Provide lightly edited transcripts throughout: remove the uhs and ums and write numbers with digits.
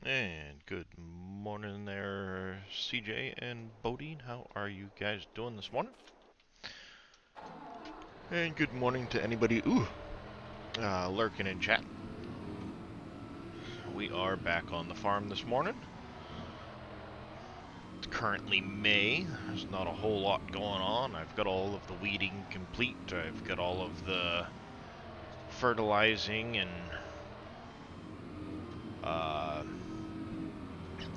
And good morning there, CJ and Bodine. How are you guys doing this morning? And good morning to anybody lurking in chat. We are back on the farm this morning. It's currently May. There's not a whole lot going on. I've got all of the weeding complete. I've got all of the fertilizing and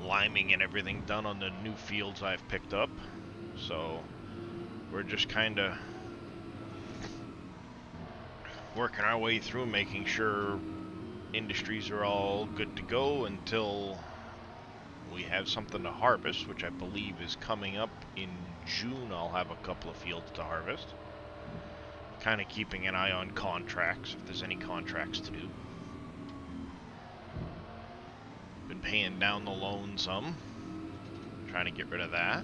liming and everything done on the new fields I've picked up. So we're just kind of working our way through, making sure industries are all good to go until we have something to harvest, which I believe is coming up in June. I'll have a couple of fields to harvest. Kind of keeping an eye on contracts, if there's any contracts to do. Been paying down the loan some, trying to get rid of that.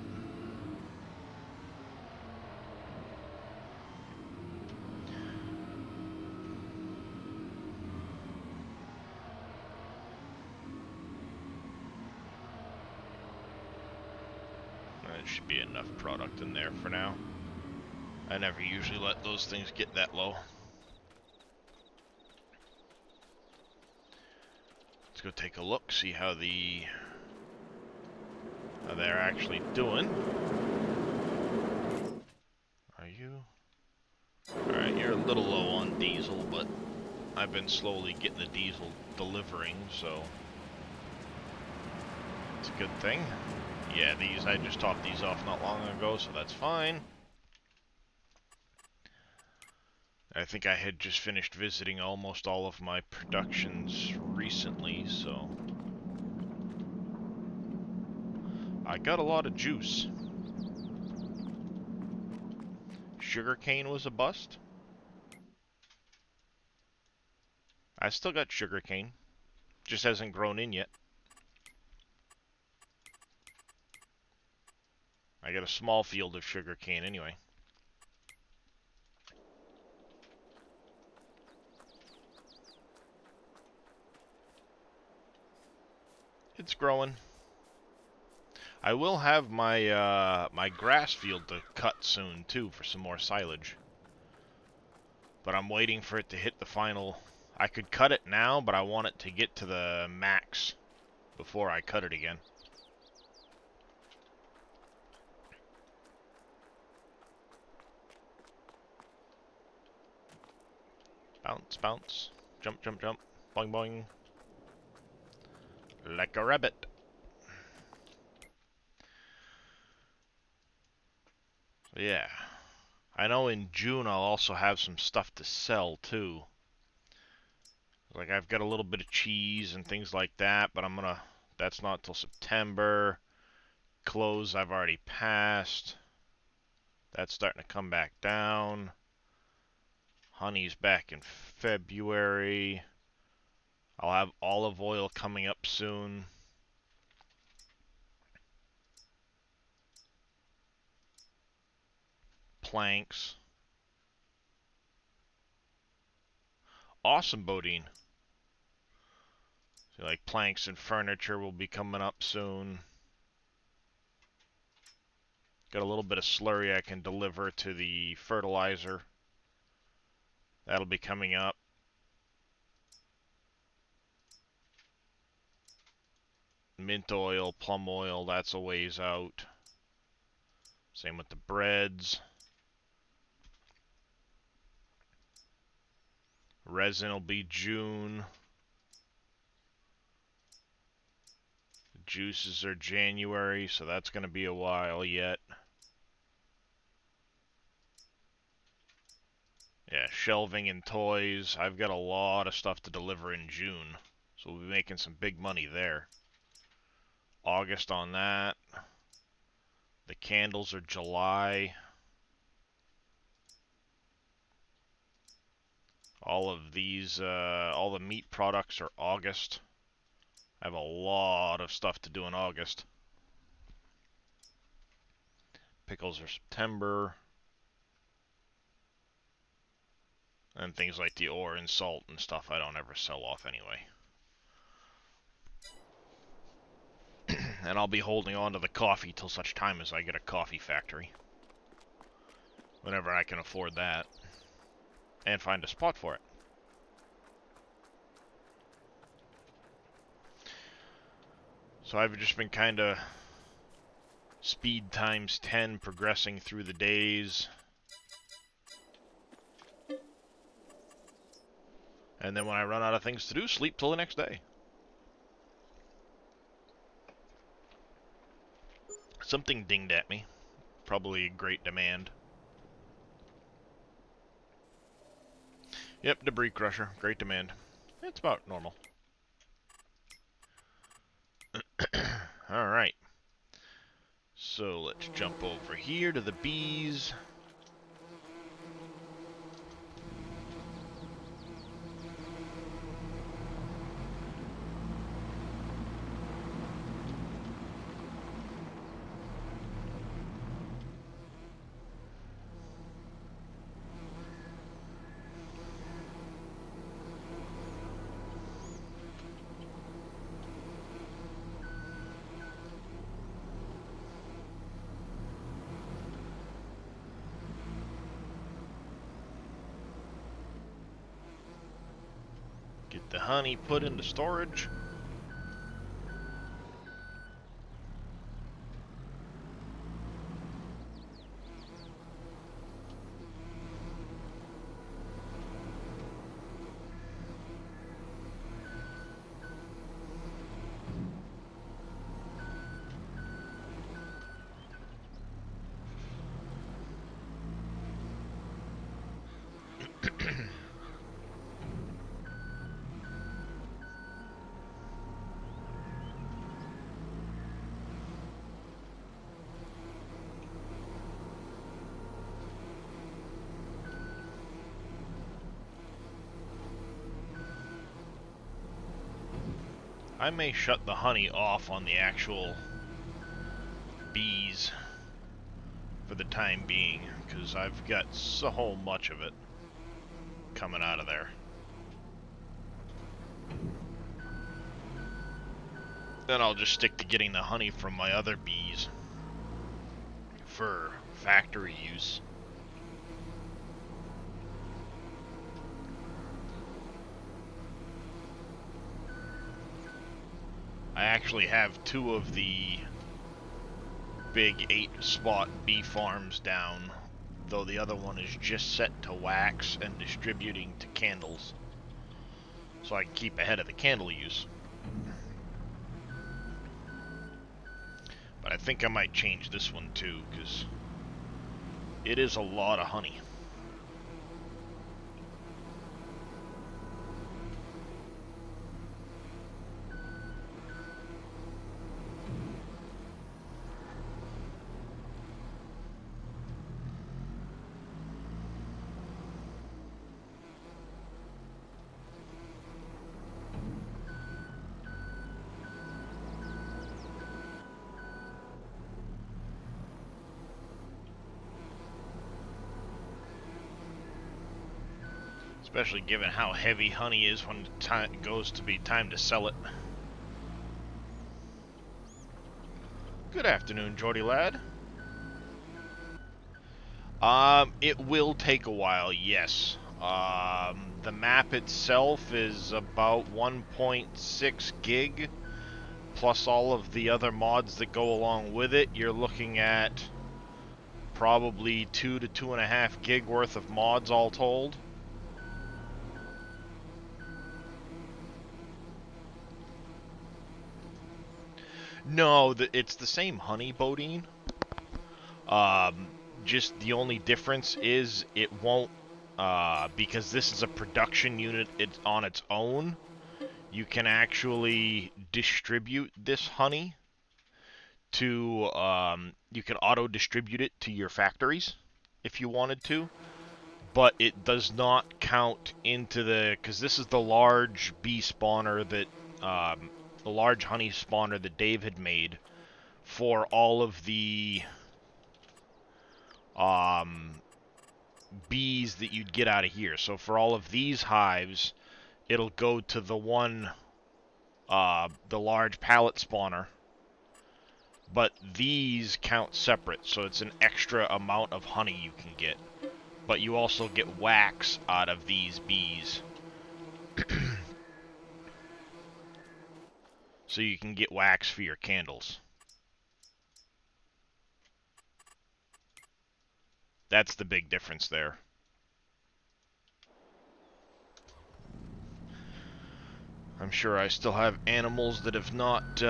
There should be enough product in there for now. I never usually let those things get that low. Let's go take a look, see how they're actually doing. Are you? Alright, you're a little low on diesel, but I've been slowly getting the diesel delivering, so it's a good thing. Yeah, I just topped these off not long ago, so that's fine. I think I had just finished visiting almost all of my productions recently, so I got a lot of juice. Sugarcane was a bust. I still got sugarcane, just hasn't grown in yet. I got a small field of sugarcane anyway. It's growing. I will have my my grass field to cut soon too for some more silage. But I'm waiting for it to hit the final. I could cut it now, but I want it to get to the max before I cut it again. Bounce, bounce. Jump, jump, jump. Boing, boing. Like a rabbit. So yeah. I know in June I'll also have some stuff to sell too. Like I've got a little bit of cheese and things like that, but that's not till September. Clothes I've already passed. That's starting to come back down. Honey's back in February. I'll have olive oil coming up soon. Planks. Awesome, Bodine. So like planks and furniture will be coming up soon. Got a little bit of slurry I can deliver to the fertilizer. That'll be coming up. Mint oil, plum oil, that's a ways out. Same with the breads. Resin will be June. The juices are January, so that's going to be a while yet. Yeah, shelving and toys. I've got a lot of stuff to deliver in June, so we'll be making some big money there. August on that. The candles are July. All of these, all the meat products are August. I have a lot of stuff to do in August. Pickles are September. And things like the ore and salt and stuff I don't ever sell off anyway. And I'll be holding on to the coffee till such time as I get a coffee factory. Whenever I can afford that. And find a spot for it. So I've just been kind of speed times 10 progressing through the days. And then when I run out of things to do, sleep till the next day. Something dinged at me. Probably a great demand. Yep, debris crusher. Great demand. It's about normal. Alright. So let's jump over here to the bees. Get the honey put into storage. I may shut the honey off on the actual bees for the time being, because I've got so much of it coming out of there. Then I'll just stick to getting the honey from my other bees for factory use. I actually have 2 of the big 8-spot bee farms down, though the other one is just set to wax and distributing to candles, so I can keep ahead of the candle use. But I think I might change this one too, because it is a lot of honey. Especially given how heavy honey is when it goes to be time to sell it. Good afternoon, Geordie lad. It will take a while, yes. The map itself is about 1.6 gig, plus all of the other mods that go along with it. You're looking at probably 2 to 2.5 gig worth of mods all told. No, it's the same honey, Bodine. Just the only difference is it won't, because this is a production unit on its own, you can actually distribute this honey to, you can auto-distribute it to your factories if you wanted to, but it does not count into because this is the large bee spawner that, the large honey spawner that Dave had made for all of the bees that you'd get out of here. So for all of these hives, it'll go to the one, the large pallet spawner, but these count separate, so it's an extra amount of honey you can get. But you also get wax out of these bees. So you can get wax for your candles. That's the big difference there. I'm sure I still have animals that have not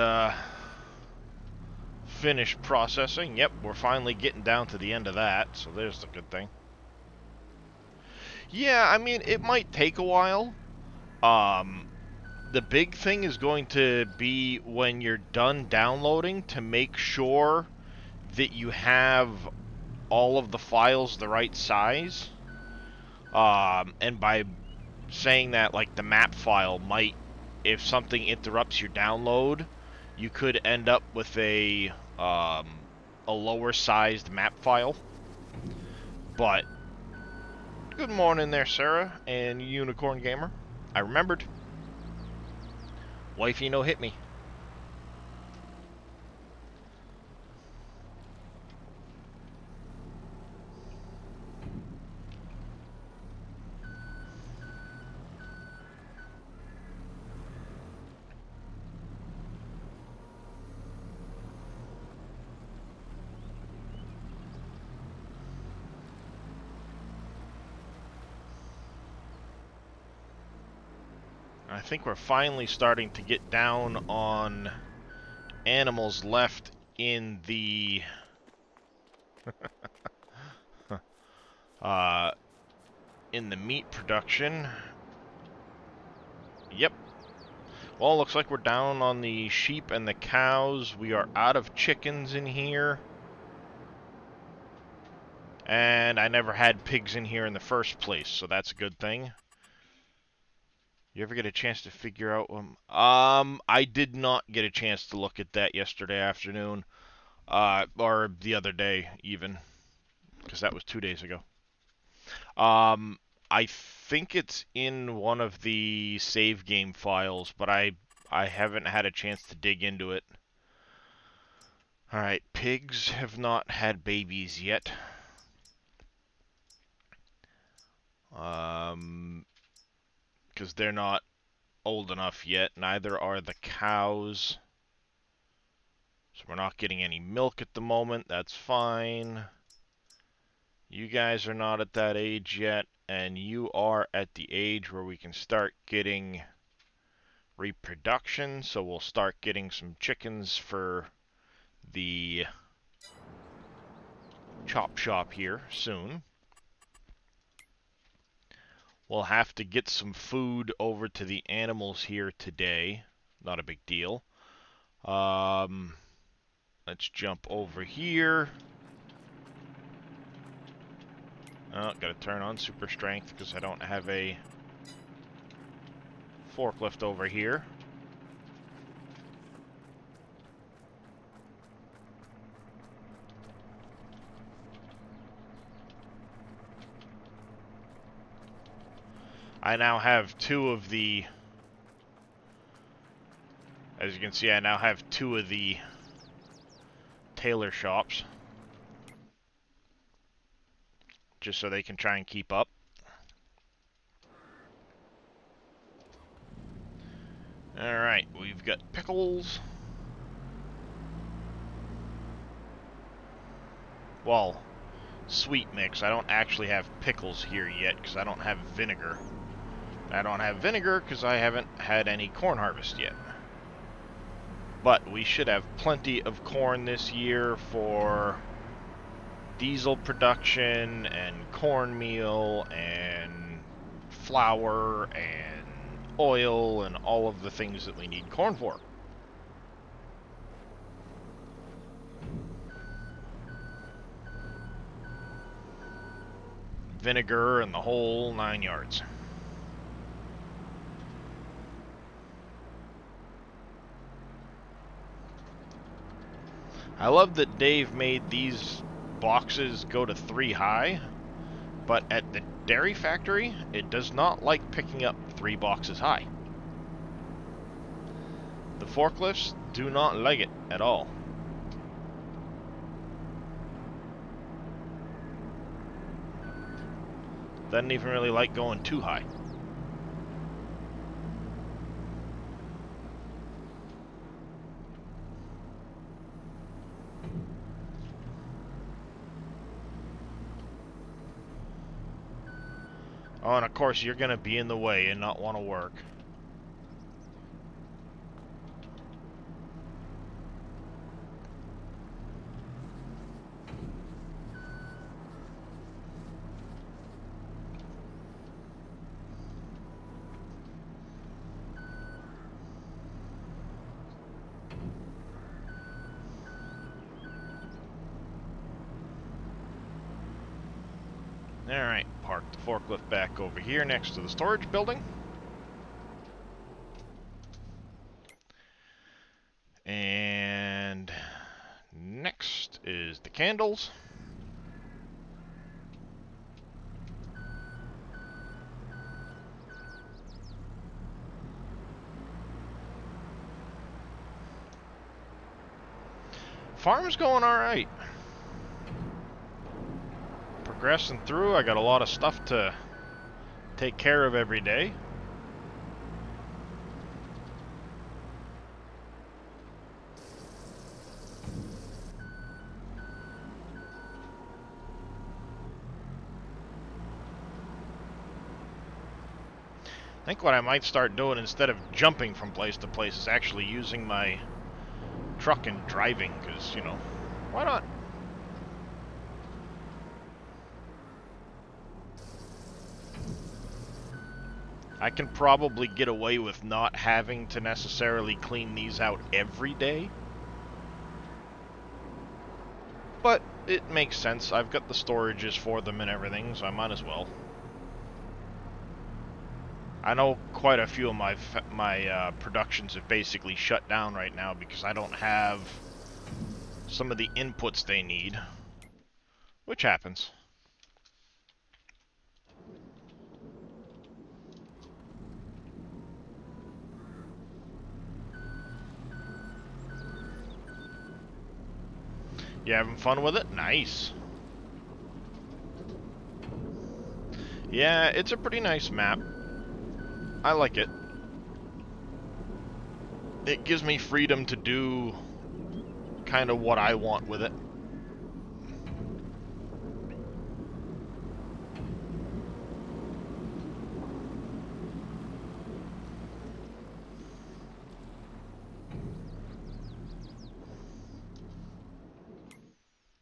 finished processing. Yep, we're finally getting down to the end of that, so there's the good thing. Yeah, I mean, it might take a while. The big thing is going to be when you're done downloading to make sure that you have all of the files the right size. And by saying that, like, the map file might, if something interrupts your download, you could end up with a lower sized map file. But good morning there, Sarah and Unicorn Gamer. I remembered. Wifey no hit me. I think we're finally starting to get down on animals left in the in the meat production. Yep. Well, looks like we're down on the sheep and the cows. We are out of chickens in here. And I never had pigs in here in the first place, so that's a good thing. You ever get a chance to figure out I did not get a chance to look at that yesterday afternoon. Or the other day, even. Because that was 2 days ago. I think it's in one of the save game files, but I haven't had a chance to dig into it. Alright, pigs have not had babies yet. Because they're not old enough yet. Neither are the cows. So we're not getting any milk at the moment. That's fine. You guys are not at that age yet. And you are at the age where we can start getting reproduction. So we'll start getting some chickens for the chop shop here soon. We'll have to get some food over to the animals here today. Not a big deal. Let's jump over here. Oh, gotta turn on super strength because I don't have a forklift over here. I now have two of the... As you can see, I now have two of the tailor shops. Just so they can try and keep up. Alright, we've got pickles. Well, sweet mix. I don't actually have pickles here yet because I don't have vinegar. I don't have vinegar because I haven't had any corn harvest yet. But we should have plenty of corn this year for diesel production and cornmeal and flour and oil and all of the things that we need corn for. Vinegar and the whole 9 yards. I love that Dave made these boxes go to 3 high, but at the dairy factory, it does not like picking up 3 boxes high. The forklifts do not like it at all. Doesn't even really like going too high. Oh, and of course you're going to be in the way and not want to work. Alright, park the forklift back over here next to the storage building. And next is the candles. Farm's going alright. Progressing through. I got a lot of stuff to take care of every day. I think what I might start doing instead of jumping from place to place is actually using my truck and driving, because, you know, why not? I can probably get away with not having to necessarily clean these out every day. But it makes sense. I've got the storages for them and everything, so I might as well. I know quite a few of my productions have basically shut down right now because I don't have some of the inputs they need, which happens. You having fun with it? Nice. Yeah, it's a pretty nice map. I like it. It gives me freedom to do kind of what I want with it.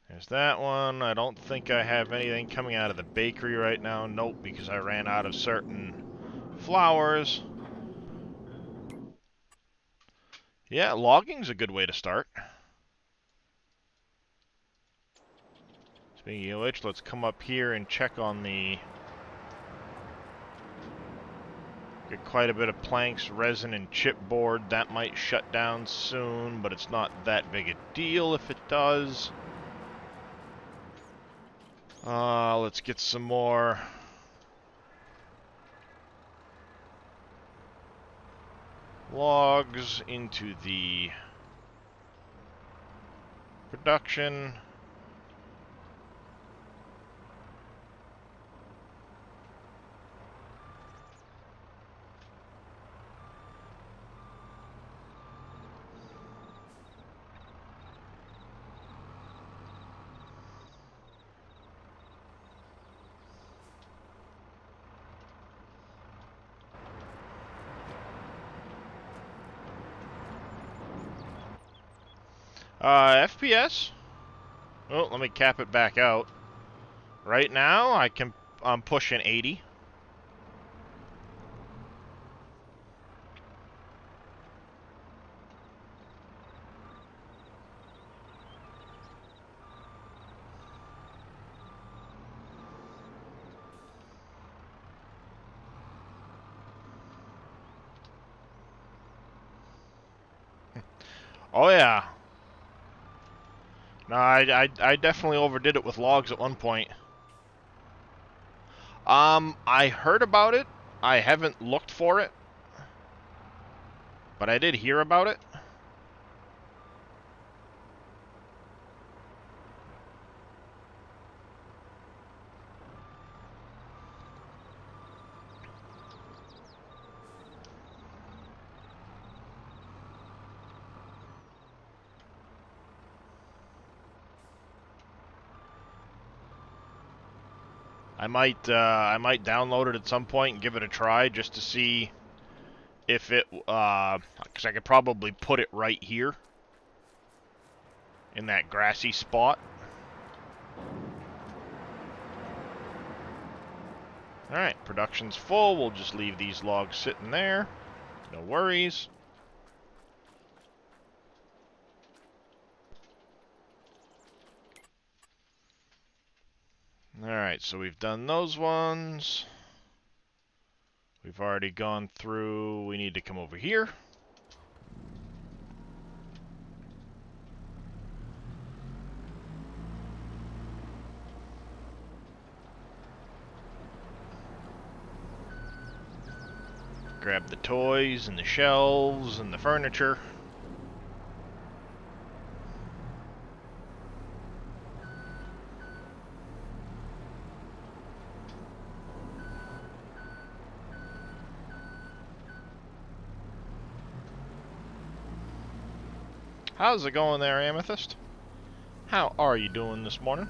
There's that one. I don't think I have anything coming out of the bakery right now. Nope, because I ran out of certain flours. Yeah, logging's a good way to start. Speaking of which, let's come up here and check on the... Get quite a bit of planks, resin, and chipboard. That might shut down soon, but it's not that big a deal if it does. Let's get some more logs into the production. FPS? Oh, let me cap it back out. Right now, I'm pushing 80. Oh yeah. No, I definitely overdid it with logs at one point. I heard about it. I haven't looked for it, but I did hear about it. I might download it at some point and give it a try just to see if it, because I could probably put it right here in that grassy spot. Alright, production's full. We'll just leave these logs sitting there. No worries. Alright, so we've done those ones. We've already gone through. We need to come over here. Grab the toys and the shelves and the furniture. How's it going there, Amethyst? How are you doing this morning?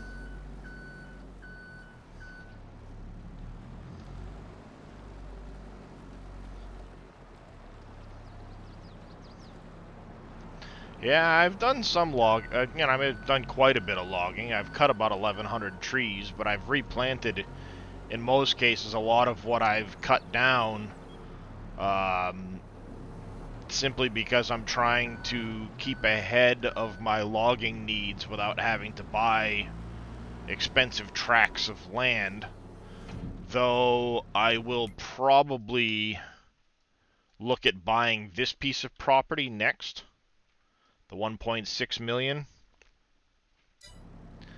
Yeah, I've done some I've done quite a bit of logging. I've cut about 1,100 trees, but I've replanted, in most cases, a lot of what I've cut down, simply because I'm trying to keep ahead of my logging needs without having to buy expensive tracts of land. Though I will probably look at buying this piece of property next. The 1.6 million.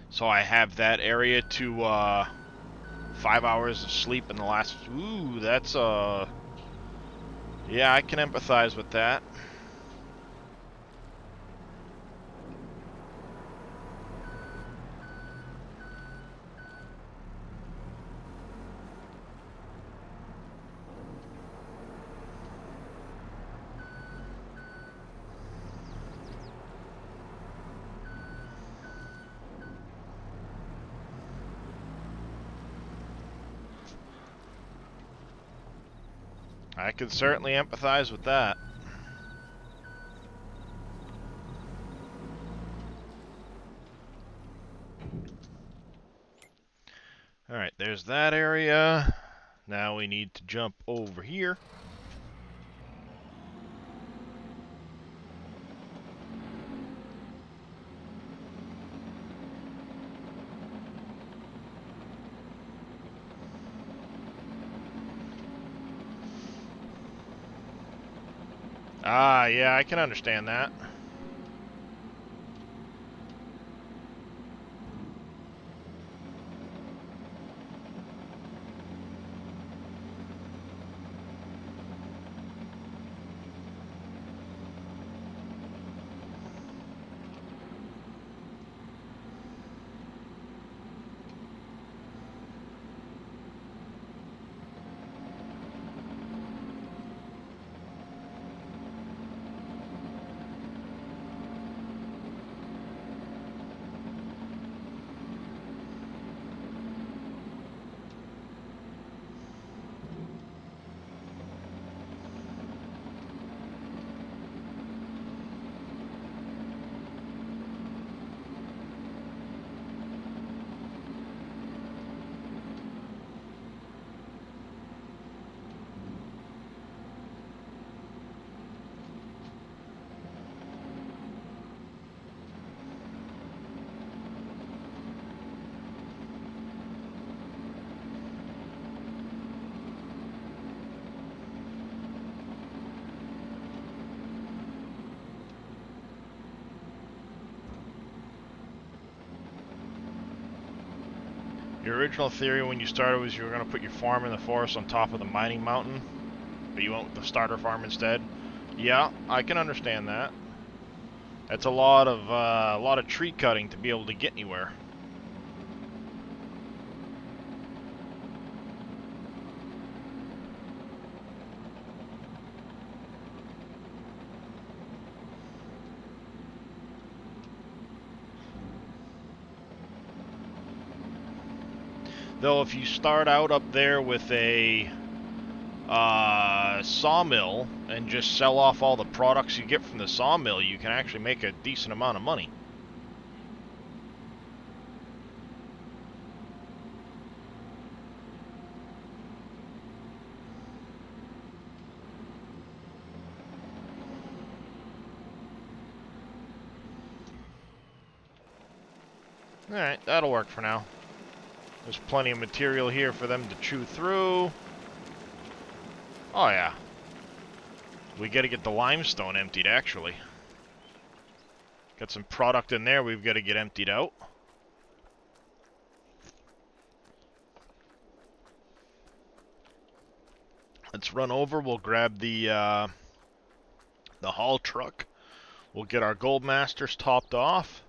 So I have that area to 5 hours of sleep in the last. Ooh, that's yeah, I can empathize with that. I can certainly empathize with that. Alright, there's that area. Now we need to jump over here. Ah, yeah, I can understand that. Your original theory when you started was you were going to put your farm in the forest on top of the mining mountain, but you went with the starter farm instead. Yeah, I can understand that. That's a lot of tree cutting to be able to get anywhere. Though if you start out up there with a sawmill and just sell off all the products you get from the sawmill, you can actually make a decent amount of money. Alright, that'll work for now. There's plenty of material here for them to chew through. Oh yeah. We gotta get the limestone emptied, actually. Got some product in there we've got to get emptied out. Let's run over, we'll grab the haul truck. We'll get our gold masters topped off.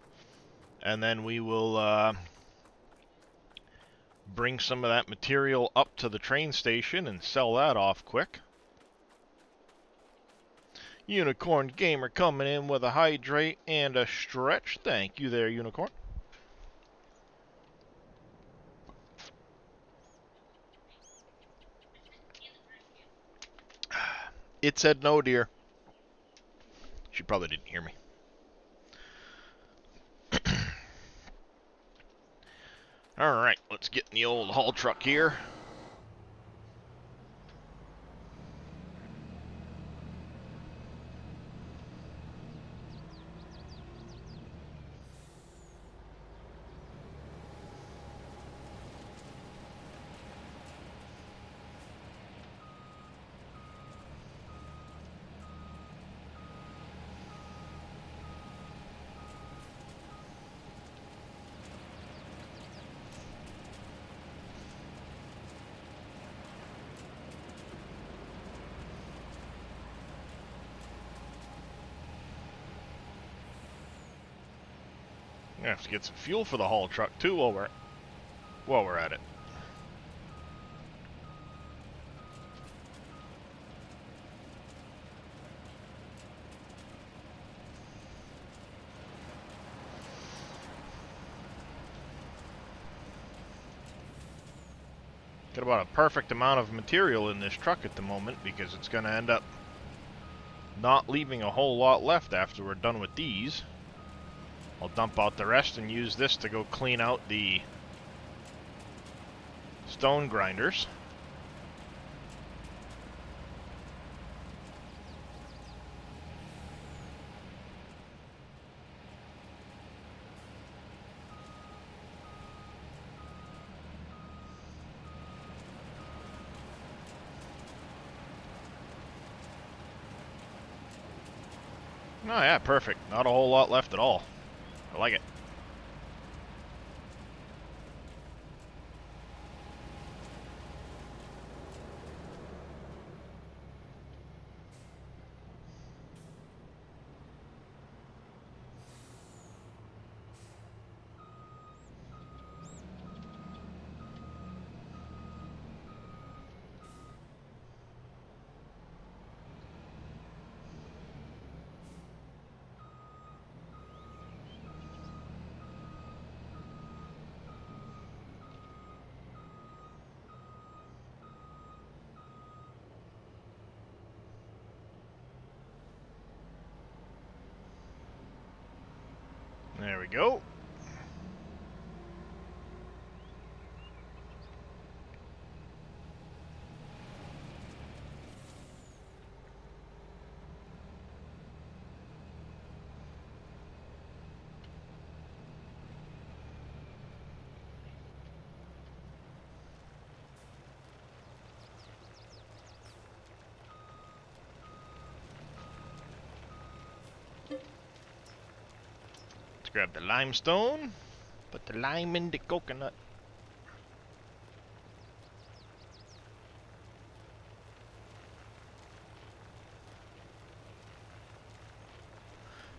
And then we will bring some of that material up to the train station and sell that off quick. Unicorn Gamer coming in with a hydrate and a stretch. Thank you there, Unicorn. It said no, dear. She probably didn't hear me. Alright, let's get in the old haul truck here. I'm gonna have to get some fuel for the haul truck too while we're at it. Got about a perfect amount of material in this truck at the moment because it's gonna end up not leaving a whole lot left after we're done with these. I'll dump out the rest and use this to go clean out the stone grinders. Oh yeah, perfect. Not a whole lot left at all. I like it. There we go. Let's grab the limestone. Put the lime in the coconut.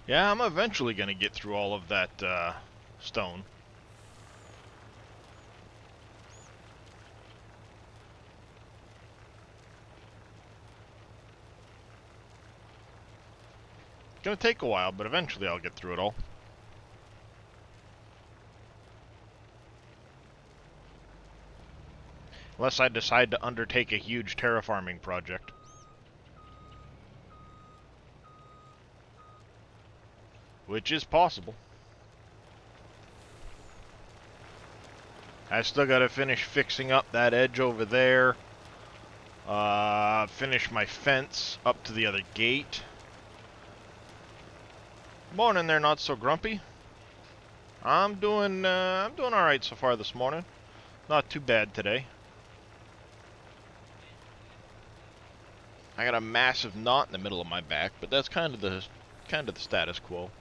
Yeah, I'm eventually going to get through all of that stone. It's going to take a while, but eventually I'll get through it all. Unless I decide to undertake a huge terraforming project. Which is possible. I still gotta finish fixing up that edge over there. Finish my fence up to the other gate. Morning there, not so grumpy. I'm doing all right so far this morning. Not too bad today. I got a massive knot in the middle of my back, but that's kind of the status quo.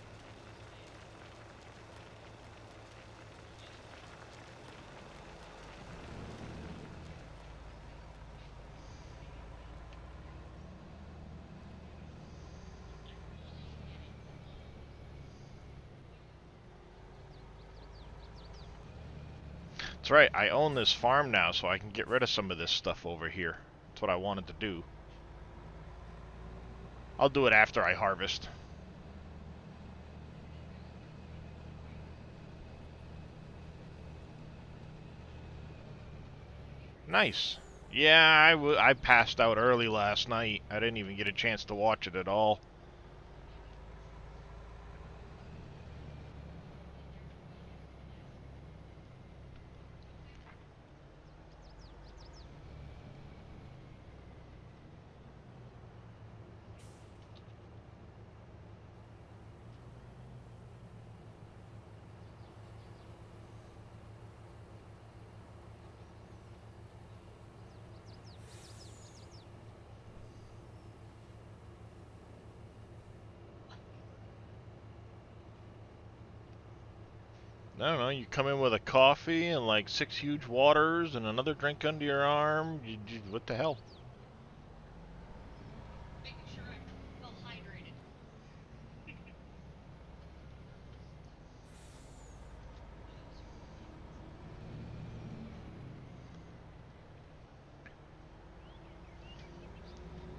That's right, I own this farm now, so I can get rid of some of this stuff over here. That's what I wanted to do. I'll do it after I harvest. Nice. Yeah, I passed out early last night. I didn't even get a chance to watch it at all. I don't know, you come in with a coffee and like 6 huge waters and another drink under your arm. What the hell? Making sure I'm well hydrated.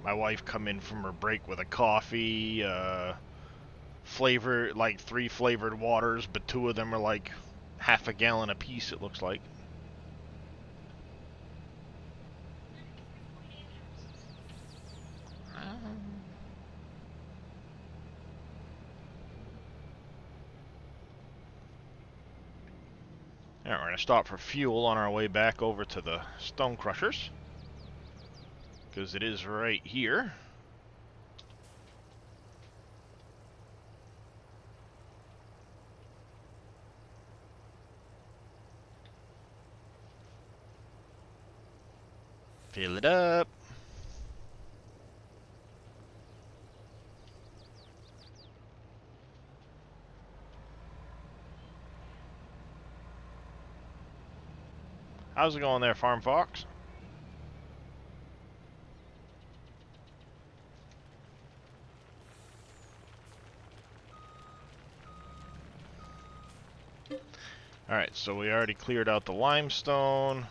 My wife come in from her break with a coffee, flavor, like 3 flavored waters, but 2 of them are like half a gallon a piece, it looks like. Alright, we're going to stop for fuel on our way back over to the stone crushers, because it is right here. Fill it up. How's it going there, Farm Fox? Alright, so we already cleared out the limestone.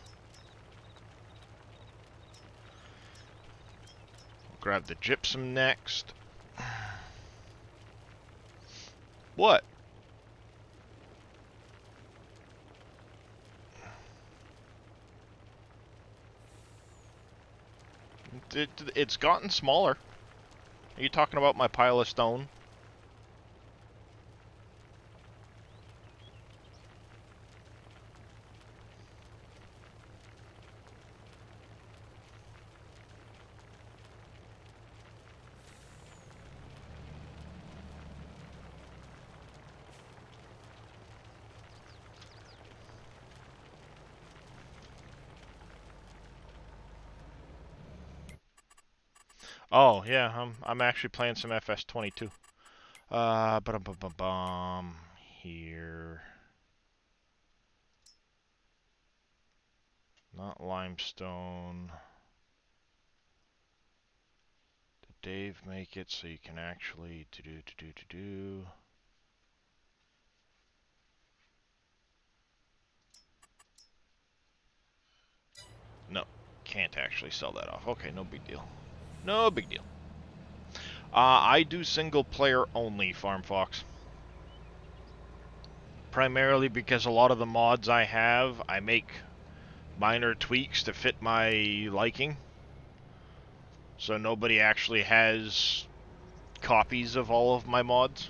Grab the gypsum next. What? It's gotten smaller. Are you talking about my pile of stone? Oh yeah, I'm actually playing some FS22. Here. Not limestone. Did Dave make it so you can actually do? No, can't actually sell that off. Okay, no big deal. No big deal. I do single player only, Farm Fox. Primarily because a lot of the mods I have, I make minor tweaks to fit my liking. So nobody actually has copies of all of my mods.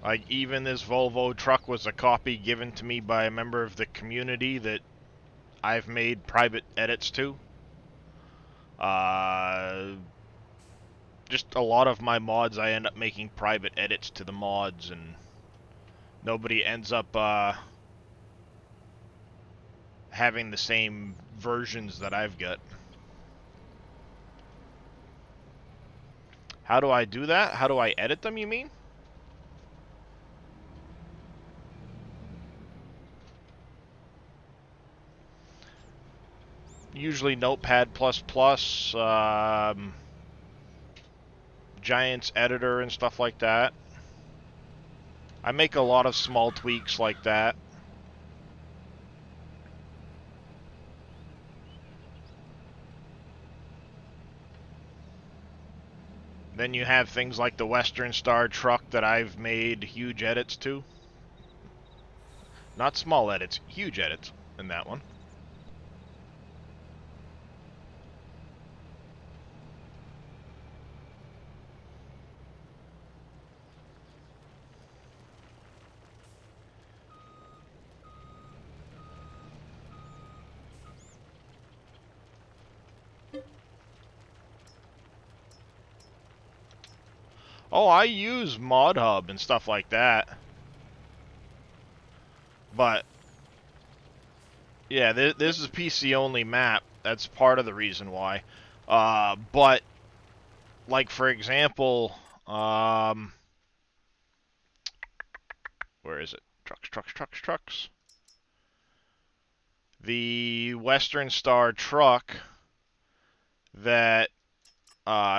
Like, even this Volvo truck was a copy given to me by a member of the community that I've made private edits to. Just a lot of my mods, I end up making private edits to the mods, and nobody ends up having the same versions that I've got. How do I do that? How do I edit them, you mean? Usually Notepad++, Giants Editor and stuff like that. I make a lot of small tweaks like that. Then you have things like the Western Star truck that I've made huge edits to. Not small edits, huge edits in that one. Oh, I use ModHub and stuff like that. But, yeah, this is a PC-only map. That's part of the reason why. But, like, for example, where is it? Trucks. The Western Star truck that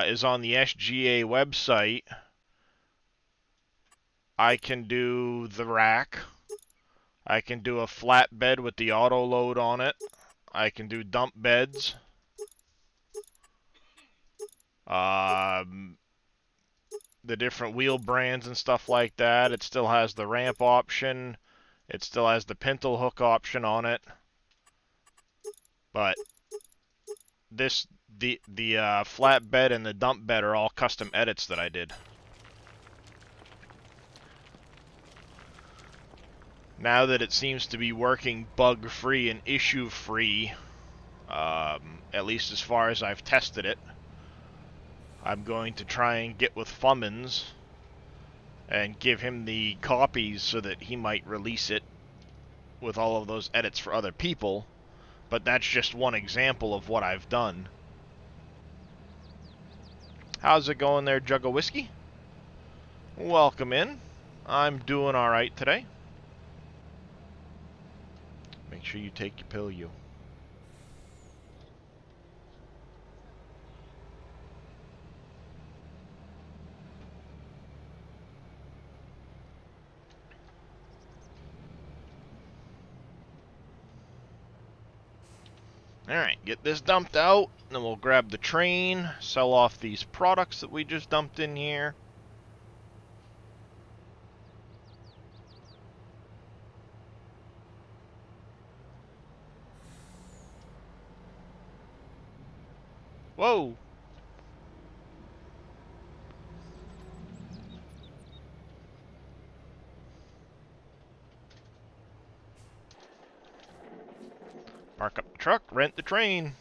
is on the SGA website, I can do the rack. I can do a flatbed with the auto load on it. I can do dump beds. The different wheel brands and stuff like that. It still has the ramp option. It still has the pintle hook option on it. But the flatbed and the dump bed are all custom edits that I did. Now that it seems to be working bug-free and issue-free, at least as far as I've tested it, I'm going to try and get with Fummins and give him the copies so that he might release it with all of those edits for other people. But that's just one example of what I've done. How's it going there, Jug of Whiskey? Welcome in. I'm doing alright today. Make sure you take your pill, you. Alright, get this dumped out, then we'll grab the train, sell off these products that we just dumped in here. Whoa! Park up the truck, rent the train.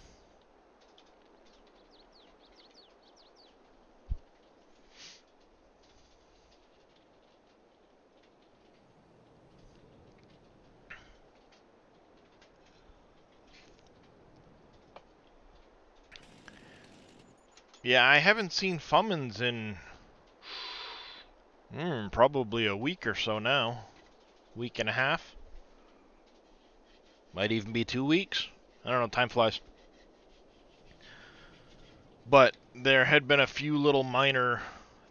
Yeah, I haven't seen Fummins in probably a week or so now. Week and a half. Might even be 2 weeks. I don't know, time flies. But there had been a few little minor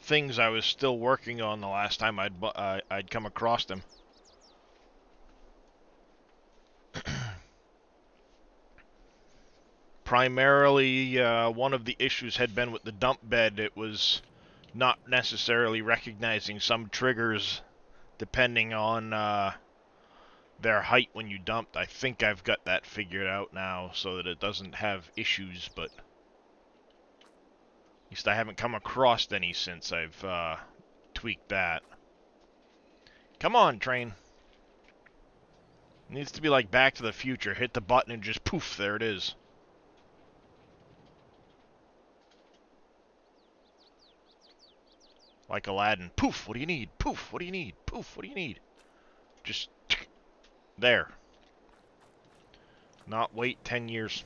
things I was still working on the last time I'd come across them. Primarily, one of the issues had been with the dump bed. It was not necessarily recognizing some triggers depending on their height when you dumped. I think I've got that figured out now so that it doesn't have issues, but at least I haven't come across any since I've tweaked that. Come on, train. It needs to be like Back to the Future. Hit the button and just poof, there it is. Like Aladdin. Poof, what do you need? Poof, what do you need? Poof, what do you need? Just there. Not wait 10 years.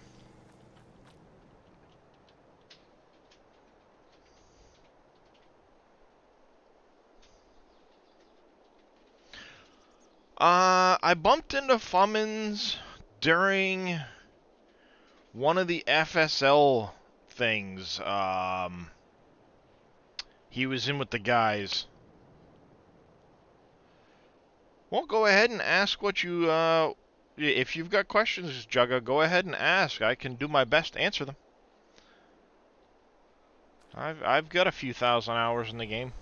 I bumped into Fummins during one of the FSL things. He was in with the guys. Well, go ahead and ask what you, if you've got questions, Jugga, go ahead and ask. I can do my best to answer them. I've got a few thousand hours in the game.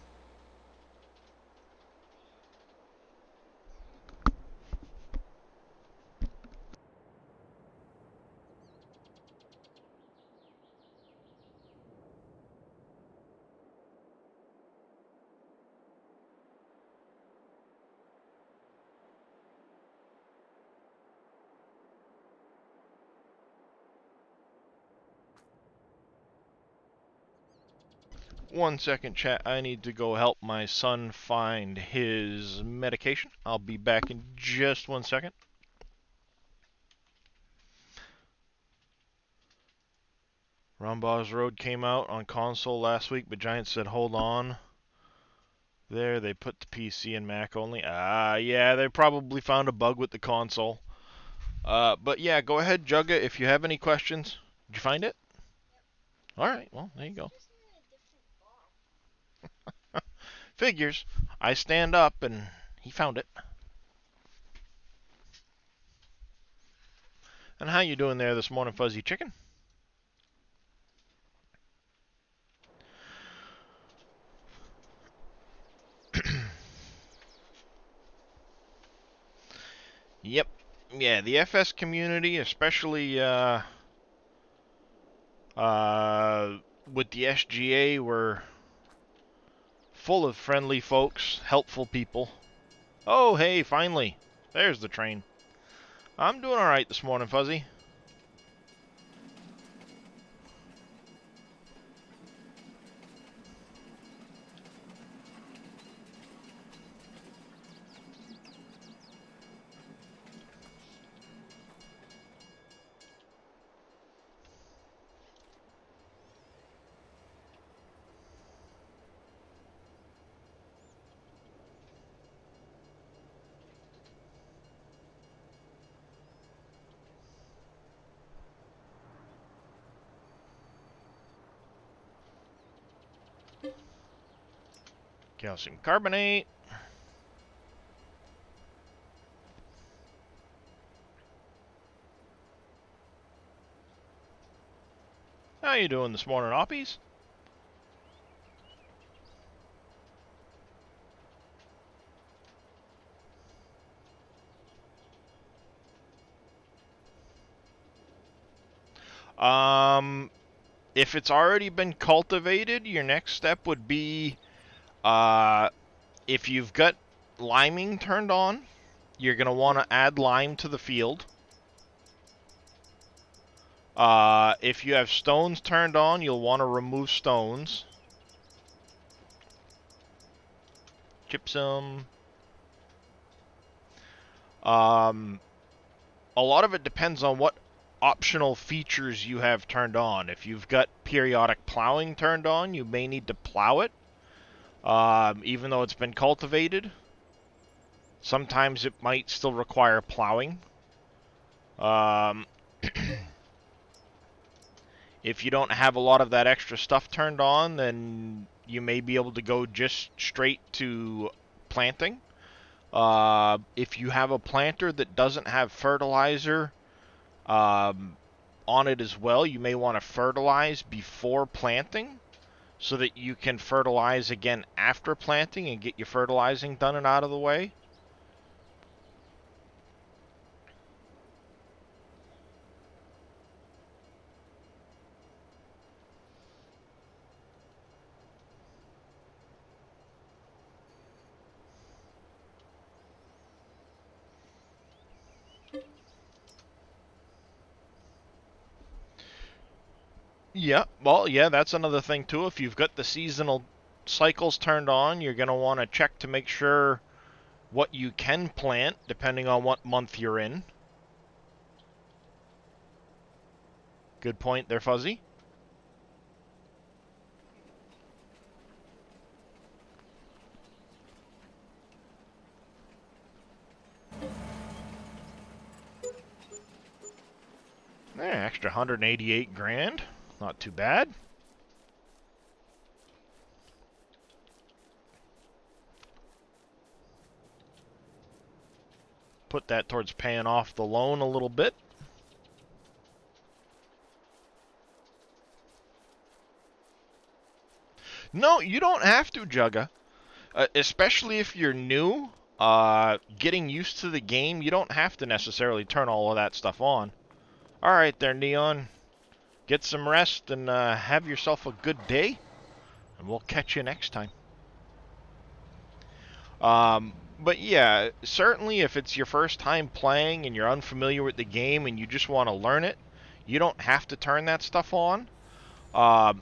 One second, chat. I need to go help my son find his medication. I'll be back in just 1 second. Rambaugh's Road came out on console last week, but Giant said hold on. There, they put the PC and Mac only. Yeah, they probably found a bug with the console. But yeah, go ahead, Jugga, if you have any questions. Did you find it? Alright, well, there you go. Figures. I stand up and he found it. And how you doing there this morning, Fuzzy Chicken? Yep. Yeah, the FS community, especially with the SGA, were full of friendly folks, helpful people. Oh, hey, finally. There's the train. I'm doing alright this morning, Fuzzy. Calcium carbonate. How you doing this morning, Oppies? If it's already been cultivated, your next step would be, if you've got liming turned on, you're going to want to add lime to the field. If you have stones turned on, you'll want to remove stones. Gypsum. A lot of it depends on what optional features you have turned on. If you've got periodic plowing turned on, you may need to plow it, even though it's been cultivated. Sometimes it might still require plowing. If you don't have a lot of that extra stuff turned on, then you may be able to go just straight to planting. If you have a planter that doesn't have fertilizer, a on it as well, you may want to fertilize before planting so that you can fertilize again after planting and get your fertilizing done and out of the way. Yeah, well, yeah, that's another thing too. If you've got the seasonal cycles turned on, you're going to want to check to make sure what you can plant depending on what month you're in. Good point there, Fuzzy. Extra 188 grand. Not too bad. Put that towards paying off the loan a little bit. No, you don't have to, Jugga. Especially if you're new, getting used to the game, you don't have to necessarily turn all of that stuff on. Alright there, Neon. Get some rest and have yourself a good day. And we'll catch you next time. But yeah, certainly if it's your first time playing and you're unfamiliar with the game and you just want to learn it, you don't have to turn that stuff on.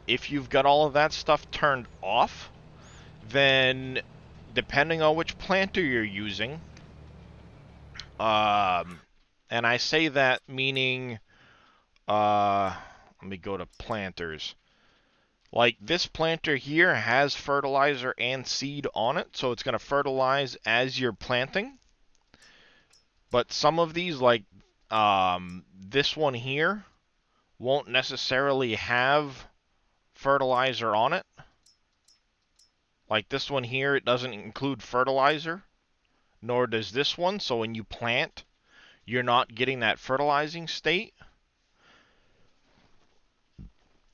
If you've got all of that stuff turned off, then depending on which planter you're using, and I say that meaning, let me go to planters. Like this planter here has fertilizer and seed on it, so it's going to fertilize as you're planting. But some of these, like this one here, won't necessarily have fertilizer on it. Like this one here, it doesn't include fertilizer, nor does this one. So when you plant, you're not getting that fertilizing state.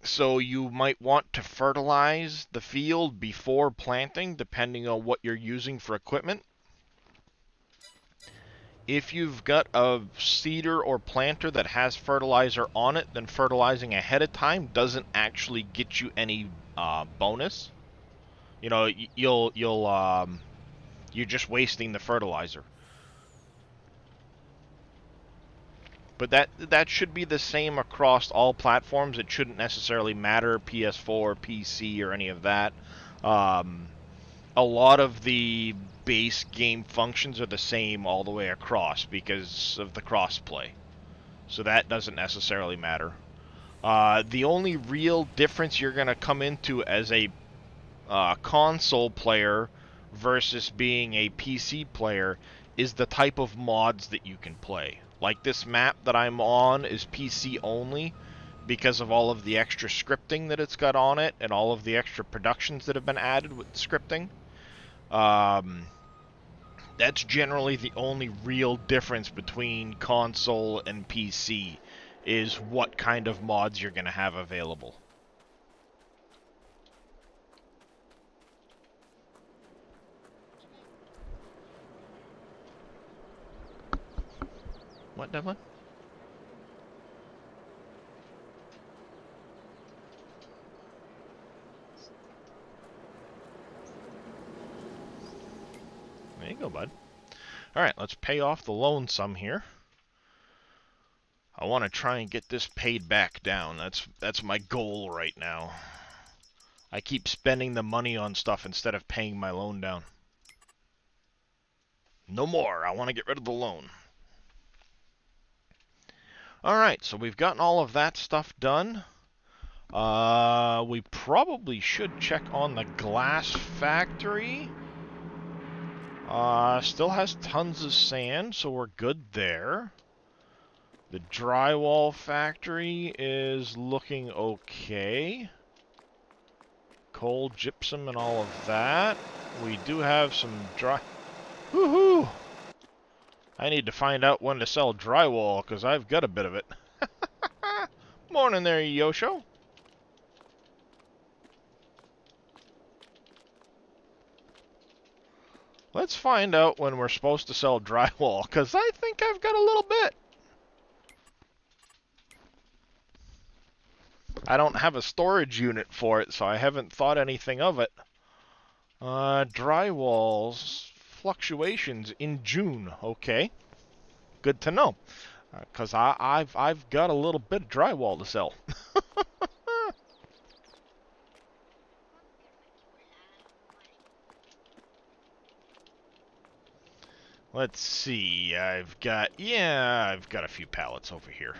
So you might want to fertilize the field before planting, depending on what you're using for equipment. If you've got a seeder or planter that has fertilizer on it, then fertilizing ahead of time doesn't actually get you any bonus. You know, you're just wasting the fertilizer. But that should be the same across all platforms. It shouldn't necessarily matter PS4, PC, or any of that. A lot of the base game functions are the same all the way across because of the crossplay. So that doesn't necessarily matter. The only real difference you're going to come into as a console player versus being a PC player is the type of mods that you can play. Like this map that I'm on is PC only because of all of the extra scripting that it's got on it and all of the extra productions that have been added with scripting. That's generally the only real difference between console and PC is what kind of mods you're going to have available. What, Devlin? There you go, bud. Alright, let's pay off the loan sum here. I want to try and get this paid back down. That's my goal right now. I keep spending the money on stuff instead of paying my loan down. No more. I want to get rid of the loan. Alright, so we've gotten all of that stuff done. We probably should check on the glass factory. Still has tons of sand, so we're good there. The drywall factory is looking okay. Coal, gypsum, and all of that. We do have some dry... Woohoo! I need to find out when to sell drywall, because I've got a bit of it. Morning there, Yosho. Let's find out when we're supposed to sell drywall, because I think I've got a little bit. I don't have a storage unit for it, so I haven't thought anything of it. Drywall's fluctuations in June. Okay, good to know, because I've got a little bit of drywall to sell. Let's see. I've got a few pallets over here.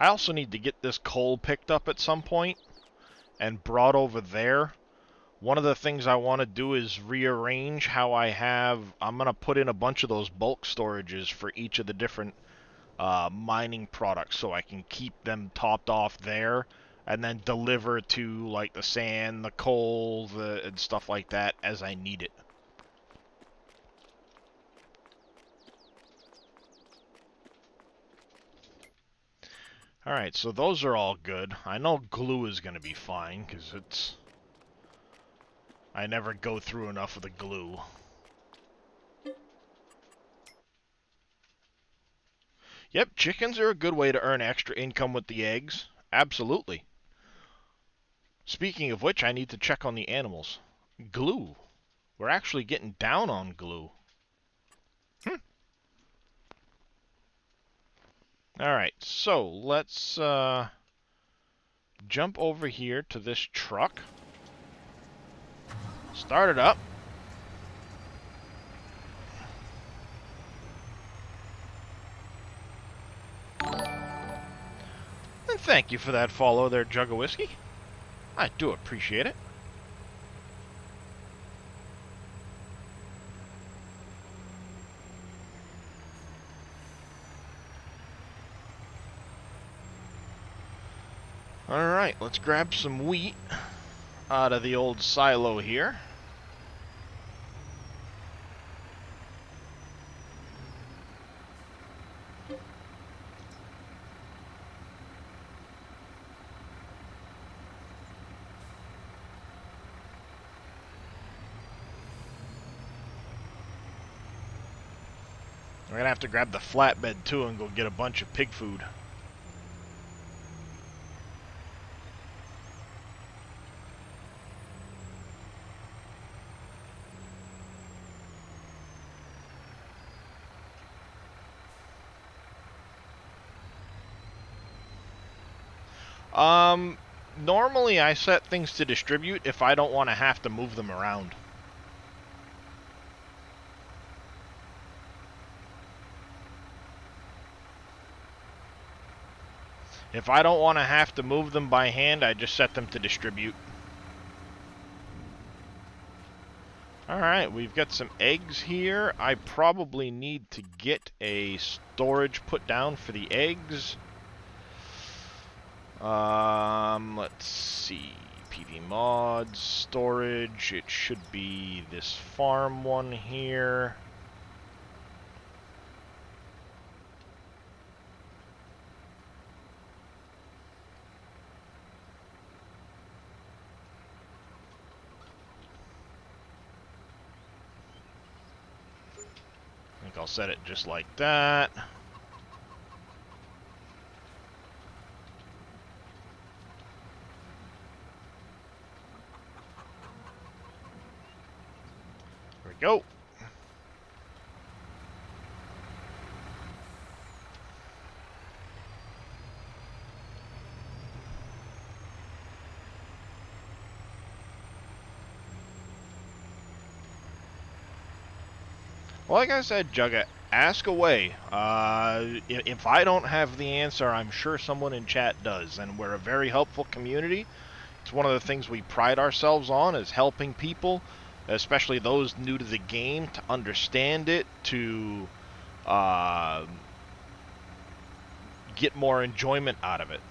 I also need to get this coal picked up at some point and brought over there. One of the things I want to do is rearrange how I'm going to put in a bunch of those bulk storages for each of the different mining products so I can keep them topped off there and then deliver to like the sand, the coal, and stuff like that as I need it. Alright, so those are all good. I know glue is going to be fine because I never go through enough of the glue. Yep, chickens are a good way to earn extra income with the eggs. Absolutely. Speaking of which, I need to check on the animals. Glue. We're actually getting down on glue. Alright, so let's jump over here to this truck. Start it up. And thank you for that follow there, Jug of Whiskey. I do appreciate it. Alright, let's grab some wheat out of the old silo here. We're gonna have to grab the flatbed too and go get a bunch of pig food. Normally I set things to distribute if I don't want to have to move them around. If I don't want to have to move them by hand, I just set them to distribute. Alright, we've got some eggs here. I probably need to get a storage put down for the eggs. Let's see. PV mods, storage. It should be this farm one here. I think I'll set it just like that. There we go. Like I said, Jugga, ask away. If I don't have the answer, I'm sure someone in chat does, and we're a very helpful community. It's one of the things we pride ourselves on, is helping people, especially those new to the game, to understand it, to get more enjoyment out of it.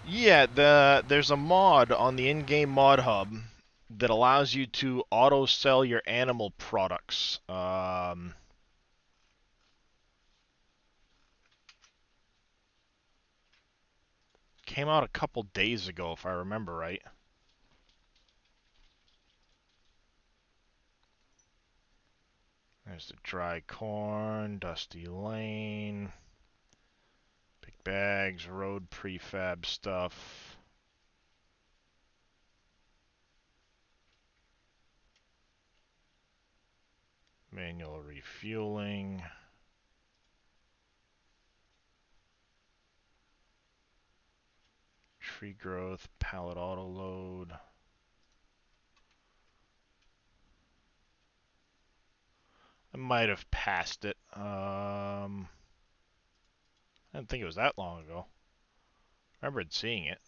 Yeah, there's a mod on the in-game mod hub that allows you to auto sell your animal products. Came out a couple days ago, if I remember right. There's the dry corn, dusty lane, big bags, road prefab stuff. Manual refueling. Tree growth, pallet auto load. I might have passed it. I didn't think it was that long ago. I remembered seeing it.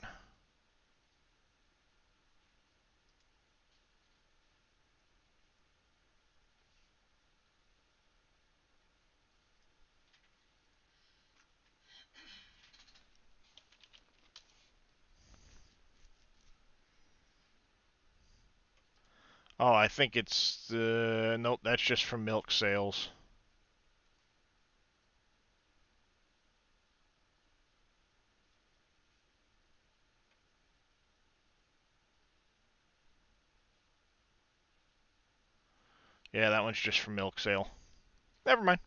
Oh, I think it's nope. That's just from milk sales. Yeah, that one's just from milk sale. Never mind.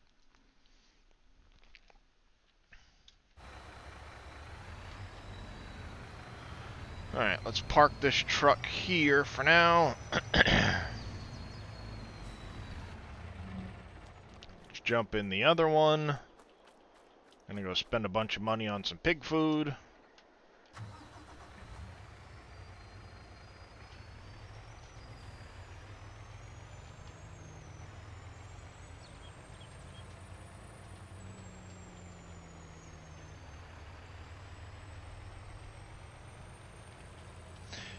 Alright, let's park this truck here for now. Let's jump in the other one. Gonna go spend a bunch of money on some pig food.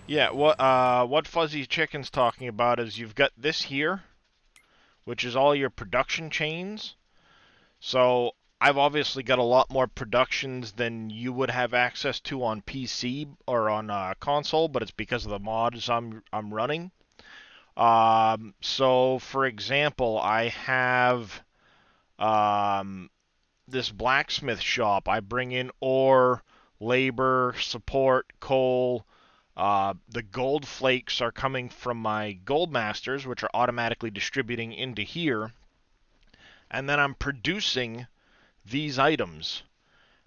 Yeah, what Fuzzy Chicken's talking about is you've got this here, which is all your production chains. So I've obviously got a lot more productions than you would have access to on PC or on console, but it's because of the mods I'm running. So for example, I have this blacksmith shop. I bring in ore, labor, support, coal. The gold flakes are coming from my gold masters, which are automatically distributing into here. And then I'm producing these items.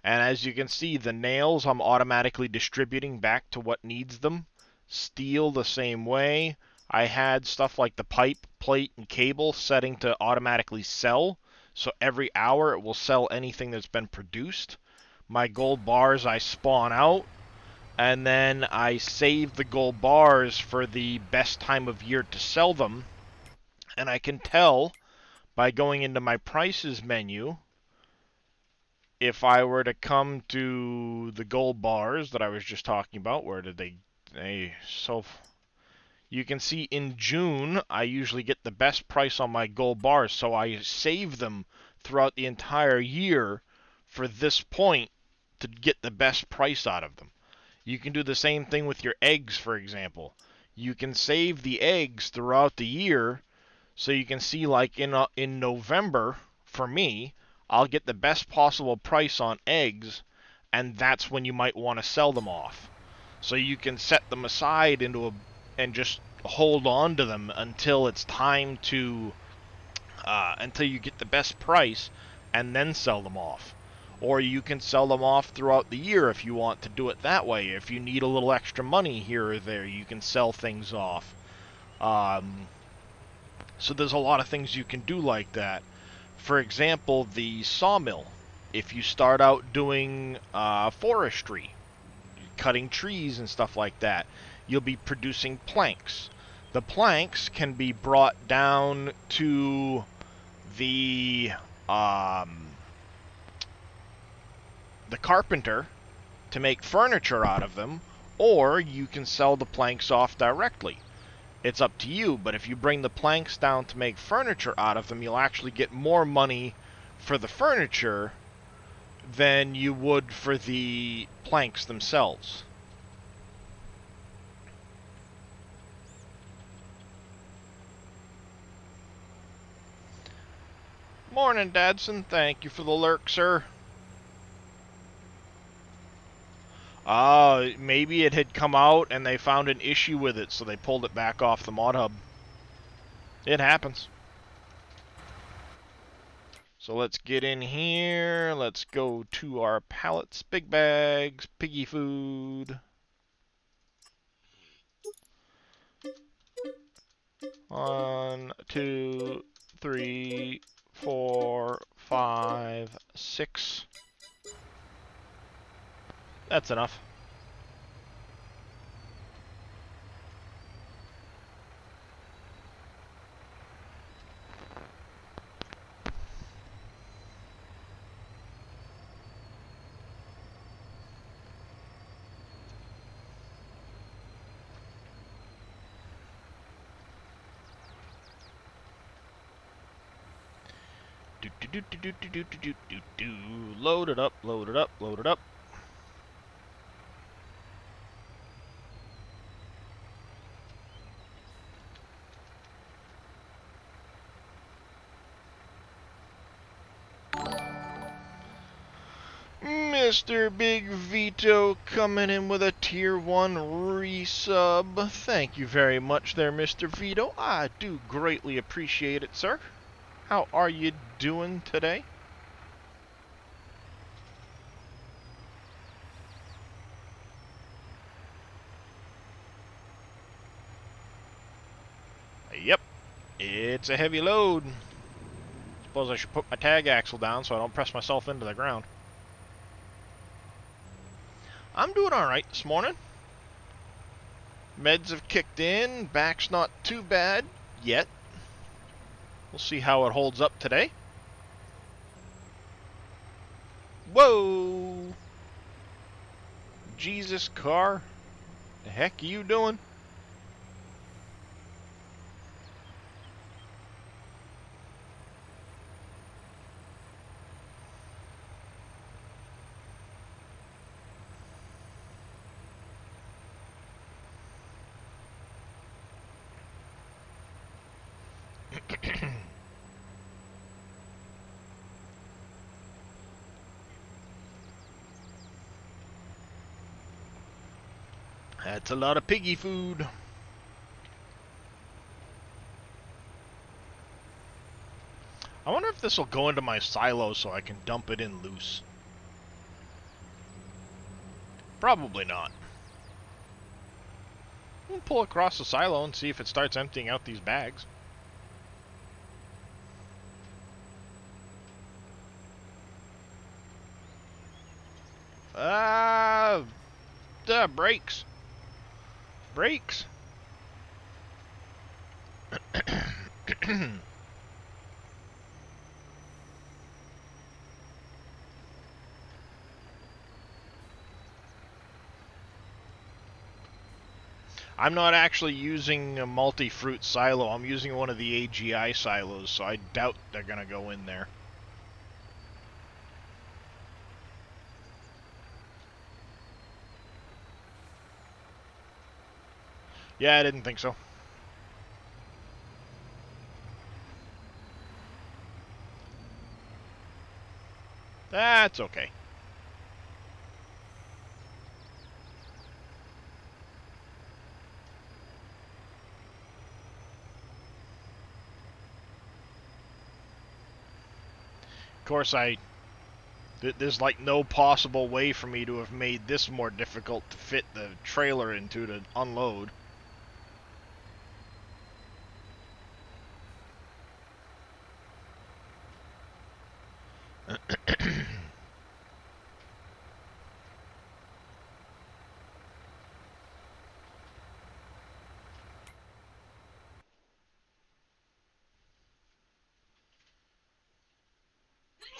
And as you can see, the nails I'm automatically distributing back to what needs them. Steel the same way. I had stuff like the pipe, plate, and cable setting to automatically sell. So every hour it will sell anything that's been produced. My gold bars I spawn out. And then I save the gold bars for the best time of year to sell them. And I can tell by going into my prices menu, if I were to come to the gold bars that I was just talking about, where did so you can see in June I usually get the best price on my gold bars, so I save them throughout the entire year for this point to get the best price out of them. You can do the same thing with your eggs, for example. You can save the eggs throughout the year, so you can see, like in November, for me, I'll get the best possible price on eggs, and that's when you might want to sell them off. So you can set them aside and just hold on to them until it's time to until you get the best price, and then sell them off. Or you can sell them off throughout the year if you want to do it that way. If you need a little extra money here or there, you can sell things off. So there's a lot of things you can do like that. For example, the sawmill. If you start out doing forestry, cutting trees and stuff like that, you'll be producing planks. The planks can be brought down to the um, the carpenter to make furniture out of them, or you can sell the planks off directly. It's up to you, but if you bring the planks down to make furniture out of them, you'll actually get more money for the furniture than you would for the planks themselves. Morning, Dadson. Thank you for the lurk, sir. Maybe it had come out and they found an issue with it, so they pulled it back off the mod hub. It happens. So let's get in here. Let's go to our pallets, big bags, piggy food. 1, 2, 3, 4, 5, 6. That's enough. Load it up, load it up, load it up. Mr. Big Vito coming in with a tier 1 resub. Thank you very much there, Mr. Vito. I do greatly appreciate it, sir. How are you doing today? Yep, it's a heavy load. Suppose I should put my tag axle down so I don't press myself into the ground. I'm doing alright this morning. Meds have kicked in. Back's not too bad yet. We'll see how it holds up today. Whoa! Jesus, car. The heck are you doing? That's a lot of piggy food. I wonder if this will go into my silo so I can dump it in loose. Probably not. We'll pull across the silo and see if it starts emptying out these bags. Brakes. Brakes. I'm not actually using a multi-fruit silo. I'm using one of the AGI silos, so I doubt they're going to go in there. Yeah, I didn't think so. That's okay. Of course, there's like no possible way for me to have made this more difficult to fit the trailer into to unload.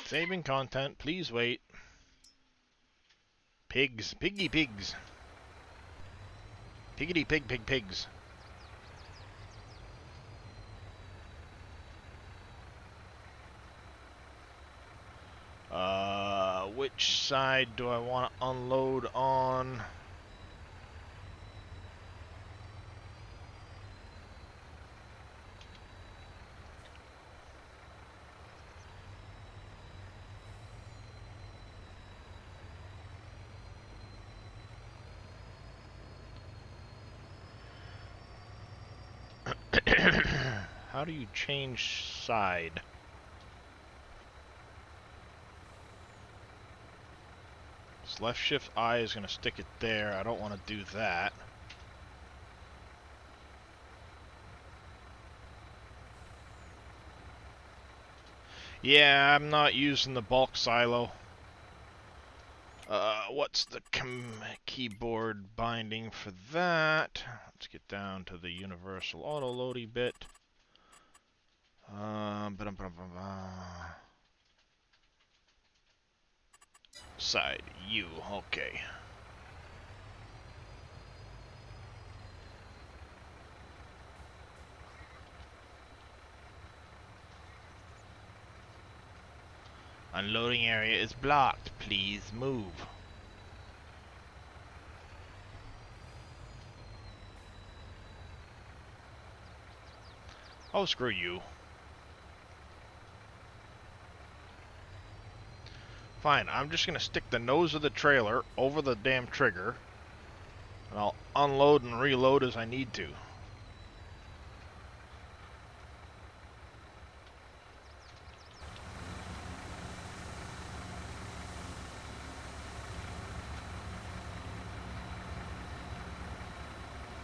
Saving content, please wait. Pigs, piggy pigs. Piggity pig pig pigs. which side do I want to unload on? How do you change side? This left shift I is going to stick it there. I don't want to do that. Yeah, I'm not using the bulk silo. What's the keyboard binding for that? Let's get down to the universal auto loady bit. Side U, okay. Unloading area is blocked. Please move. Oh, screw you. Fine, I'm just gonna stick the nose of the trailer over the damn trigger, and I'll unload and reload as I need to.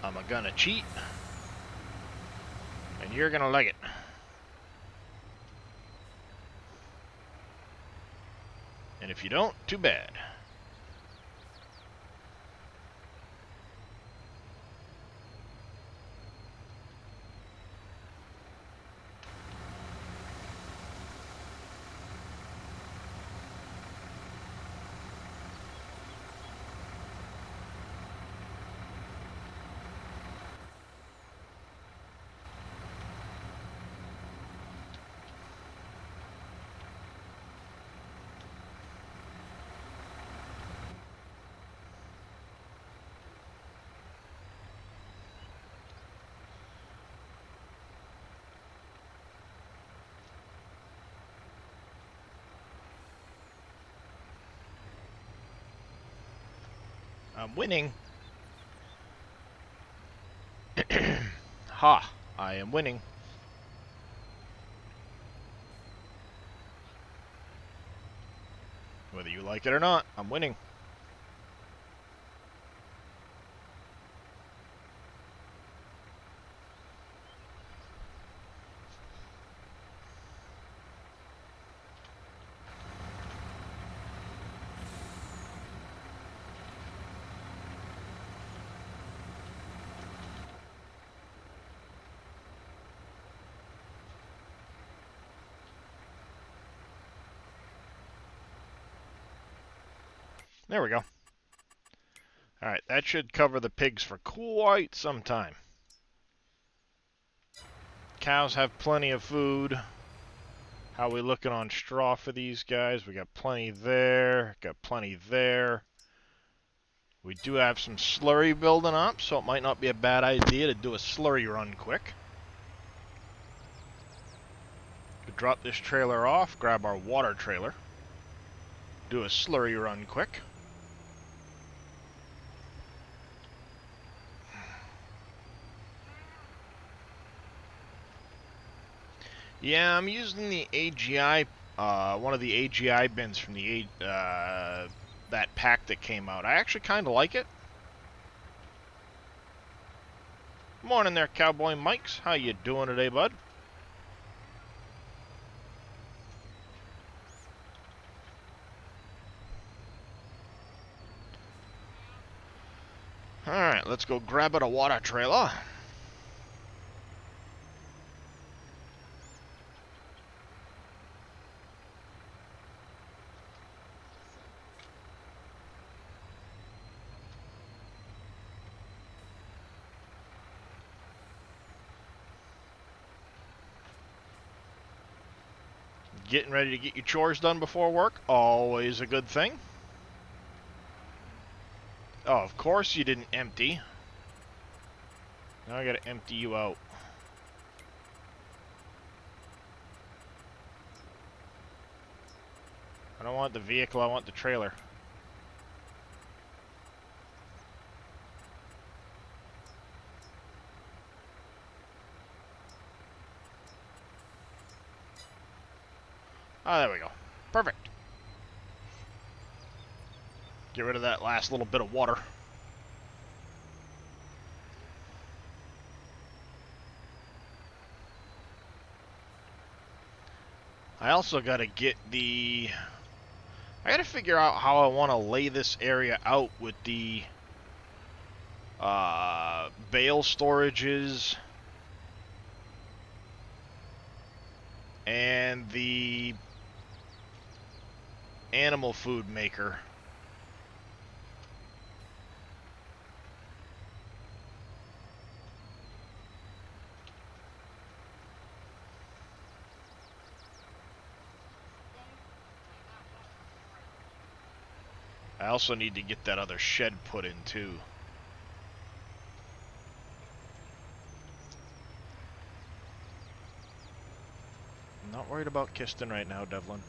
I'm gonna cheat, and you're gonna like it. And if you don't, too bad. I'm winning. Ha! I am winning. Whether you like it or not, I'm winning. There we go. Alright, that should cover the pigs for quite some time. Cows have plenty of food. How we looking on straw for these guys? We got plenty there, got plenty there. We do have some slurry building up, so it might not be a bad idea to do a slurry run quick. Could drop this trailer off, grab our water trailer, do a slurry run quick. Yeah, I'm using the AGI, one of the AGI bins from the that pack that came out. I actually kind of like it. Morning there, Cowboy Mikes. How you doing today, bud? Alright, let's go grab it a water trailer. Getting ready to get your chores done before work, always a good thing. Oh, of course you didn't empty. Now I gotta empty you out. I don't want the vehicle, I want the trailer. Oh, there we go. Perfect. Get rid of that last little bit of water. I also gotta get the... I gotta figure out how I want to lay this area out with the bale storages and the animal food maker. I also need to get that other shed put in too. I'm not worried about Kiston right now, Devlin.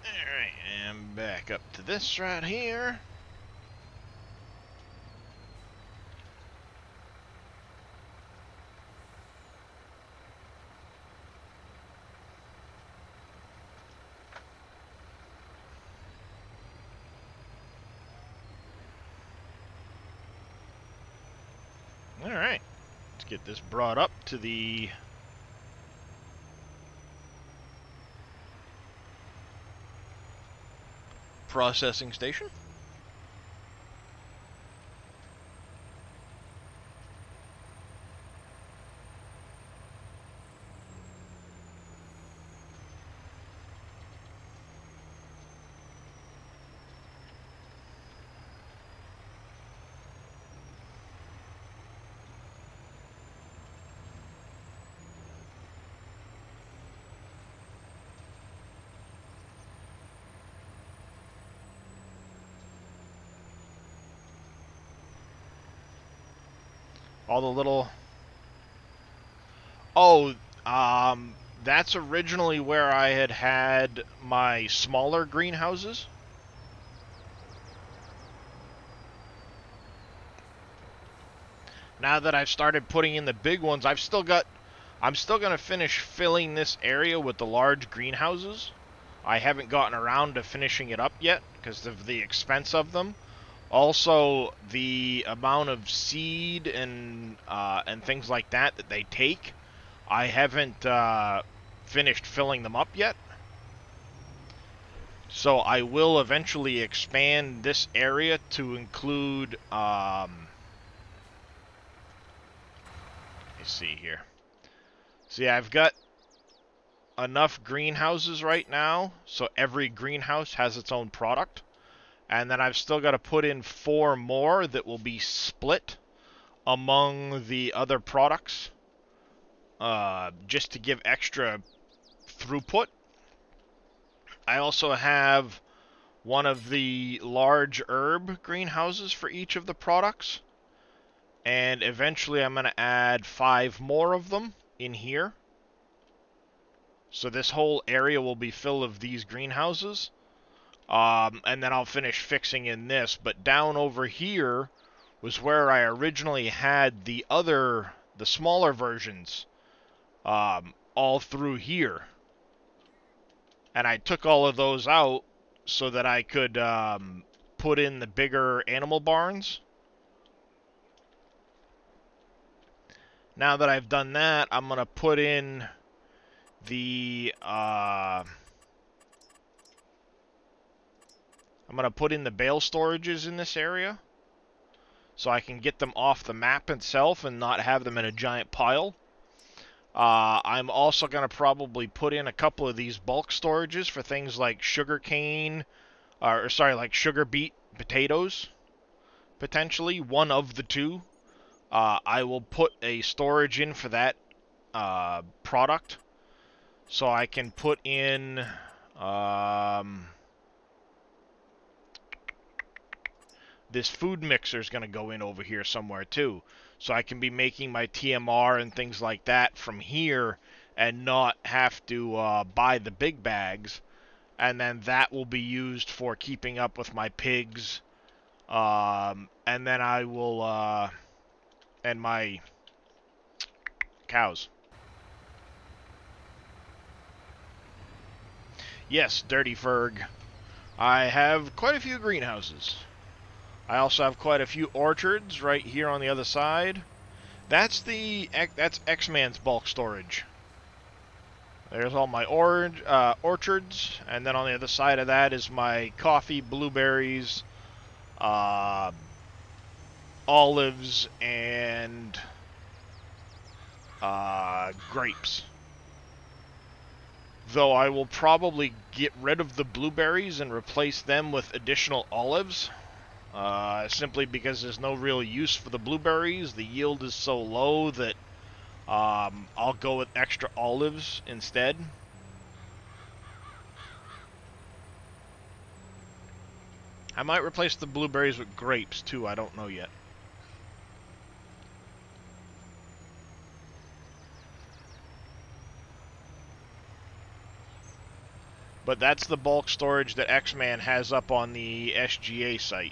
Alright, and back up to this right here. Alright, let's get this brought up to the processing station. All the little... Oh, that's originally where I had my smaller greenhouses. Now that I've started putting in the big ones, I'm still gonna finish filling this area with the large greenhouses. I haven't gotten around to finishing it up yet because of the expense of them. Also, the amount of seed and things like that that they take, I haven't finished filling them up yet. So I will eventually expand this area to include, let me see here. See, I've got enough greenhouses right now, so every greenhouse has its own product. And then I've still got to put in 4 more that will be split among the other products, just to give extra throughput. I also have one of the large herb greenhouses for each of the products. And eventually I'm going to add 5 more of them in here. So this whole area will be full of these greenhouses. And then I'll finish fixing in this. But down over here was where I originally had the smaller versions, all through here. And I took all of those out so that I could put in the bigger animal barns. Now that I've done that, I'm going to put in the bale storages in this area so I can get them off the map itself and not have them in a giant pile. I'm also going to probably put in a couple of these bulk storages for things like sugar cane, or sorry, like sugar beet potatoes, potentially. One of the two. I will put a storage in for that product, so I can put in this food mixer is going to go in over here somewhere too, so I can be making my TMR and things like that from here and not have to buy the big bags, and then that will be used for keeping up with my pigs, and then I will and my cows. Yes, Dirty Ferg. I have quite a few greenhouses. I also have quite a few orchards right here on the other side. That's X-Man's bulk storage. There's all my orchards, and then on the other side of that is my coffee, blueberries, uh, olives, and grapes. Though I will probably get rid of the blueberries and replace them with additional olives. Simply because there's no real use for the blueberries. The yield is so low that I'll go with extra olives instead. I might replace the blueberries with grapes too, I don't know yet. But that's the bulk storage that X-Man has up on the SGA site.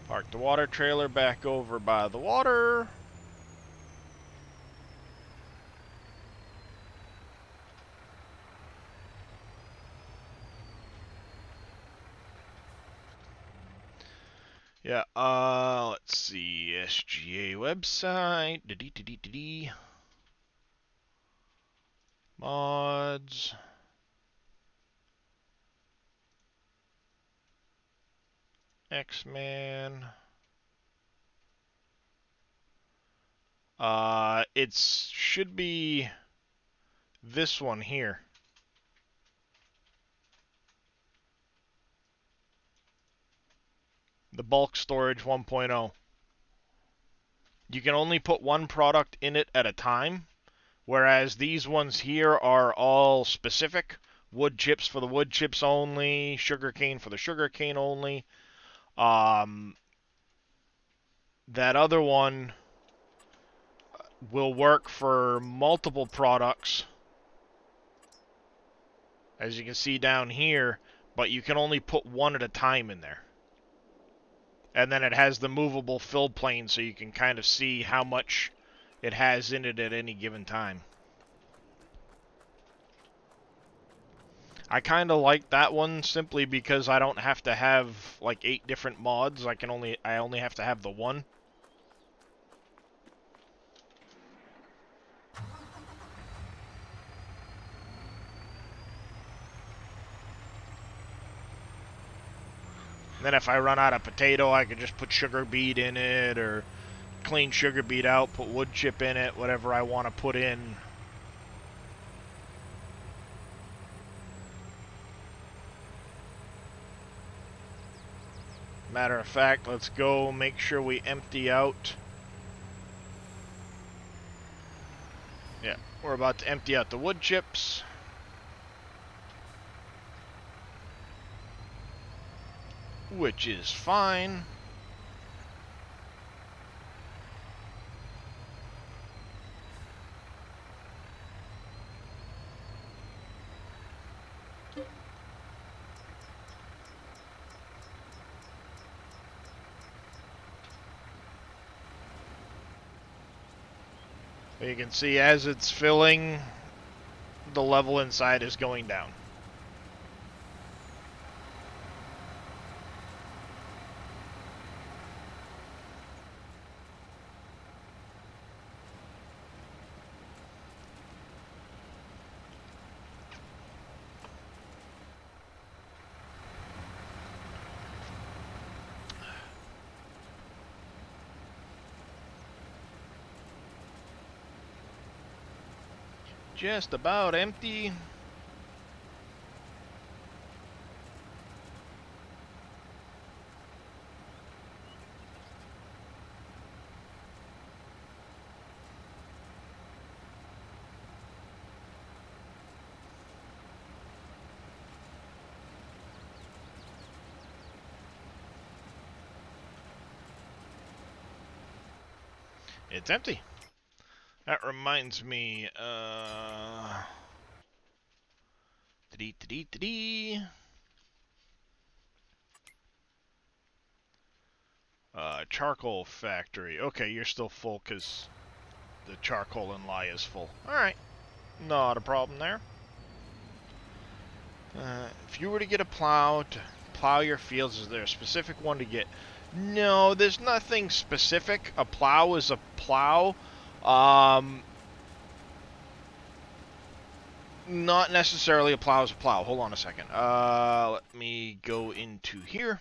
Park the water trailer back over by the water. Yeah, let's see, SGA website, mods, X-Man. It should be this one here. The bulk storage 1.0. You can only put one product in it at a time, whereas these ones here are all specific. Wood chips for the wood chips only, sugar cane for the sugar cane only. Um, that other one will work for multiple products, as you can see down here, but you can only put one at a time in there. And then it has the movable fill plane, so you can kind of see how much it has in it at any given time. I kind of like that one simply because I don't have to have like 8 different mods. I only have to have the one. And then if I run out of potato, I could just put sugar beet in it, or clean sugar beet out, put wood chip in it, whatever I want to put in. Matter of fact, let's go make sure we empty out. Yeah, we're about to empty out the wood chips. Which is fine. You can see as it's filling, the level inside is going down. just about empty. It's empty. That reminds me, charcoal factory. Okay, you're still full because the charcoal in lye is full. Alright, not a problem there. If you were to get a plow to plow your fields, is there a specific one to get? No, there's nothing specific. A plow is a plow. Not necessarily a plow is a plow. Hold on a second. Let me go into here.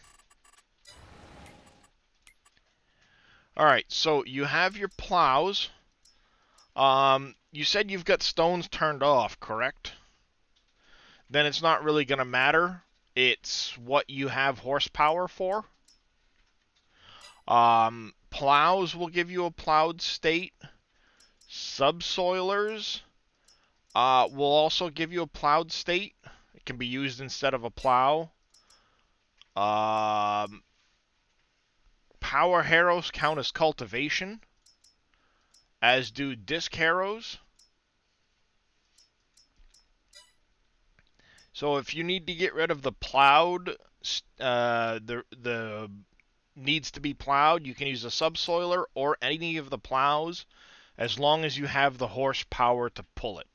Alright, so you have your plows. You said you've got stones turned off, correct? Then it's not really going to matter. It's what you have horsepower for. Plows will give you a plowed state. Subsoilers will also give you a plowed state. It can be used instead of a plow. Power harrows count as cultivation, as do disc harrows. So if you need to get rid of the plowed, the needs to be plowed, you can use a subsoiler or any of the plows, as long as you have the horsepower to pull it.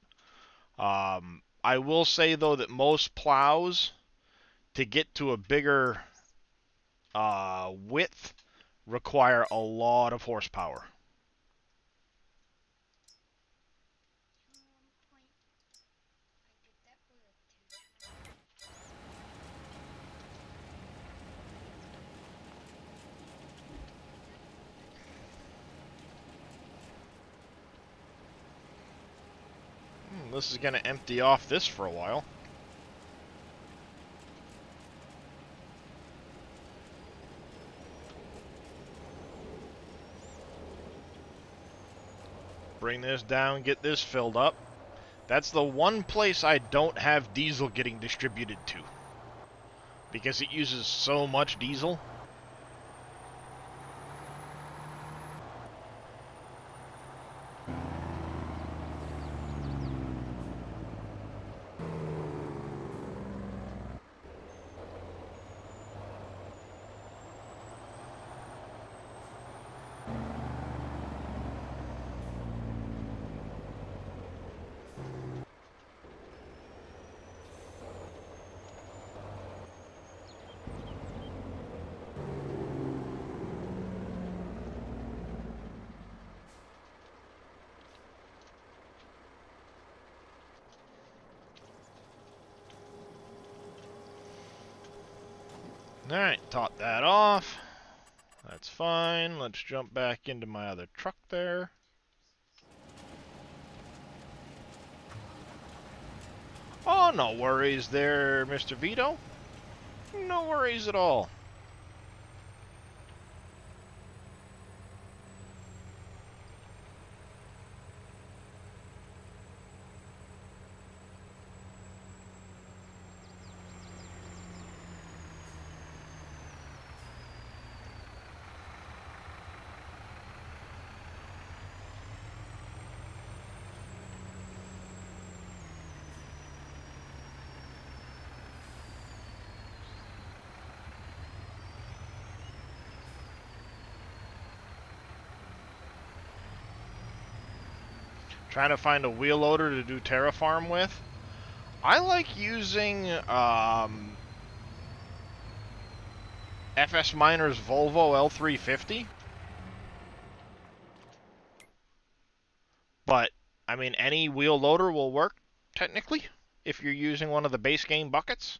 I will say though that most plows, to get to a bigger width, require a lot of horsepower. This is going to empty off this for a while. Bring this down, get this filled up. That's the one place I don't have diesel getting distributed to, because it uses so much diesel. Alright, top that off. That's fine. Let's jump back into my other truck there. Oh, no worries there, Mr. Vito. No worries at all. Trying to find a wheel loader to do terraform with. I like using FS Miner's Volvo L350. But, I mean, any wheel loader will work, technically, if you're using one of the base game buckets.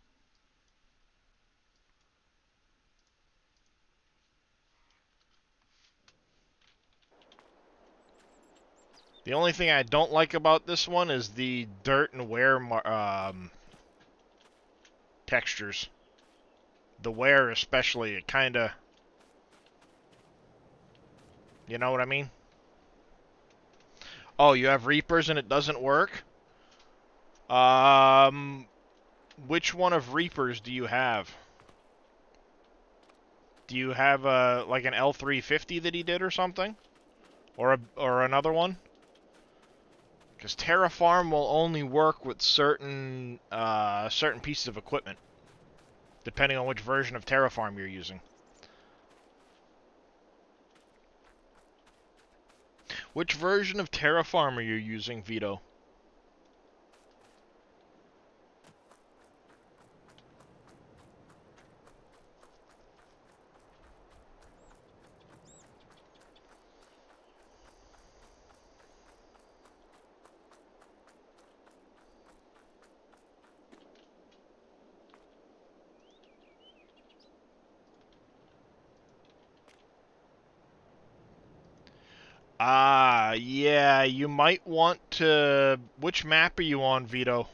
The only thing I don't like about this one is the dirt and wear textures. The wear especially, it kind of... You know what I mean? Oh, you have Reapers and it doesn't work? Um, which one of Reapers do you have? Do you have like an L350 that he did or something? Or another one? Because Terrafarm will only work with certain certain pieces of equipment, depending on which version of Terrafarm you're using. Which version of Terrafarm are you using, Vito? Ah, yeah, you might want to... Which map are you on, Vito?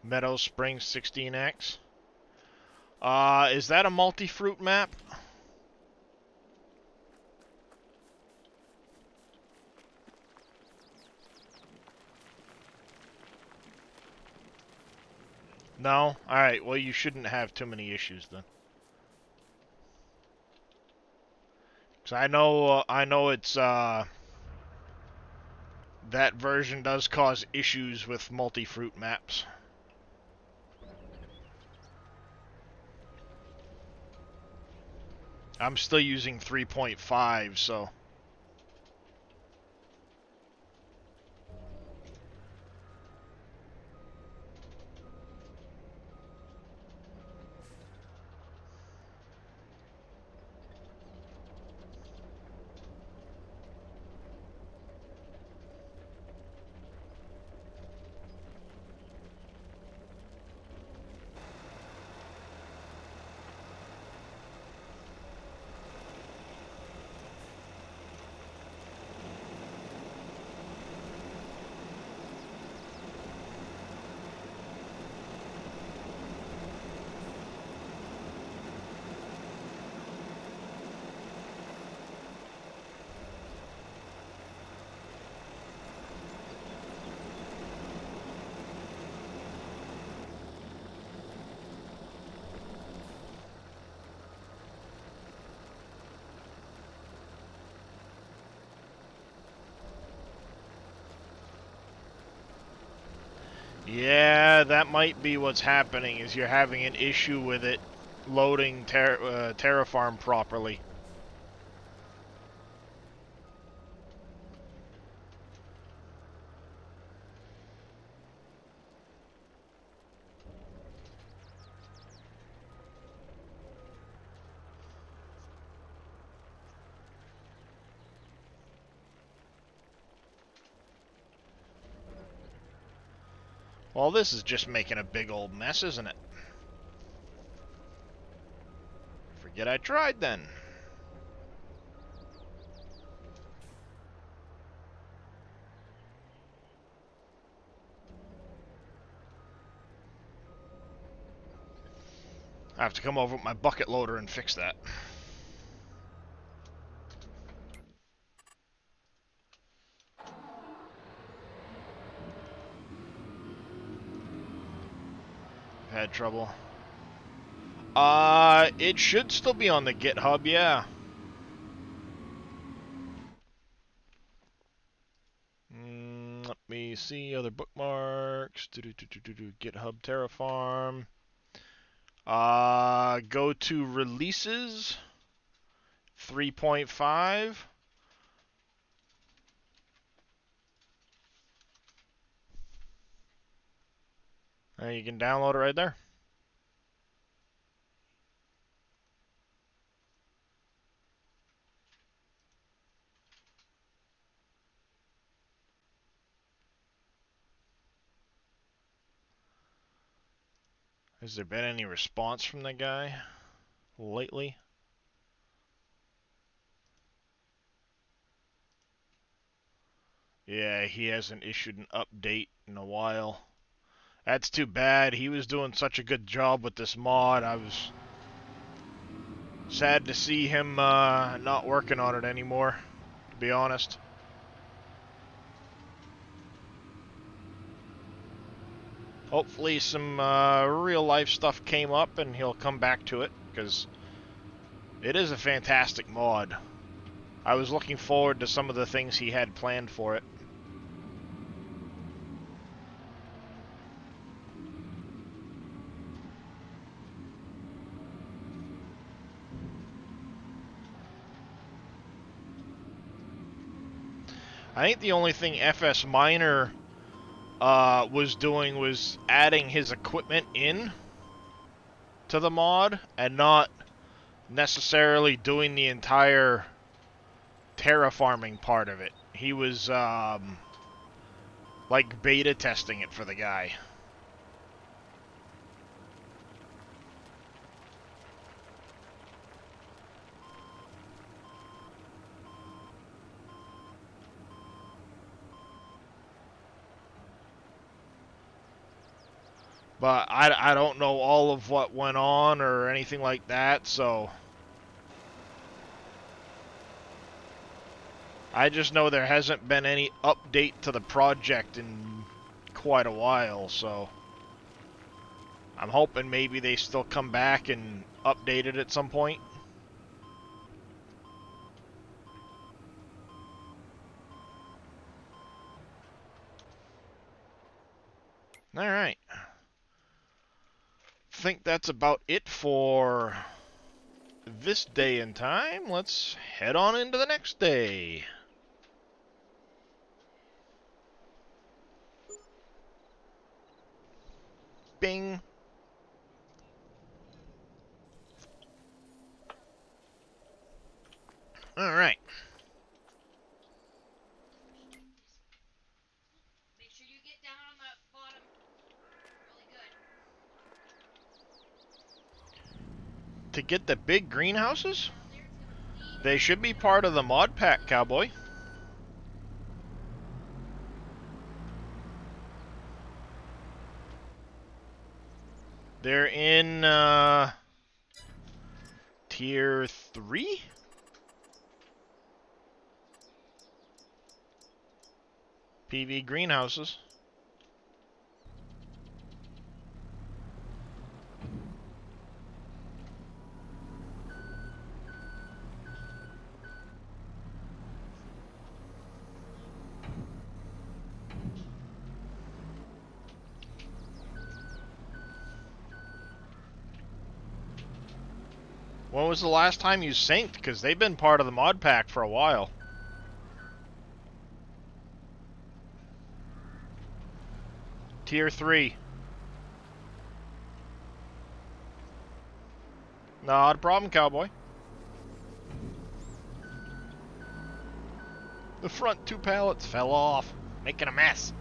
Meadow Springs 16X? Is that a multi-fruit map? No? Alright, well you shouldn't have too many issues then. Cause I know it's, that version does cause issues with multi-fruit maps. I'm still using 3.5, so... Yeah, that might be what's happening, is you're having an issue with it loading Terrafarm properly. Well, this is just making a big old mess, isn't it? Forget I tried then. I have to come over with my bucket loader and fix that. I've had trouble. It should still be on the GitHub, yeah. Let me see other bookmarks. GitHub Terrafarm. Go to releases 3.5. You can download it right there. Has there been any response from the guy lately? Yeah, he hasn't issued an update in a while. That's too bad. He was doing such a good job with this mod. I was sad to see him not working on it anymore, to be honest. Hopefully some real life stuff came up and he'll come back to it, because it is a fantastic mod. I was looking forward to some of the things he had planned for it. I think the only thing FS Minor was doing was adding his equipment in to the mod and not necessarily doing the entire terraforming part of it. He was like beta testing it for the guy. But I don't know all of what went on or anything like that, so I just know there hasn't been any update to the project in quite a while, so I'm hoping maybe they still come back and update it at some point. Alright. Think that's about it for this day and time. Let's head on into the next day. Bing. Alright. Make sure you get down on the bottom really good. To get the big greenhouses, Down there, it's gonna bleed they should be right part out. of the mod pack, Cowboy. They're in tier 3? PV greenhouses. When was the last time you synced? Because they've been part of the mod pack for a while. Tier 3. Not a problem, Cowboy. The front 2 pallets fell off, making a mess.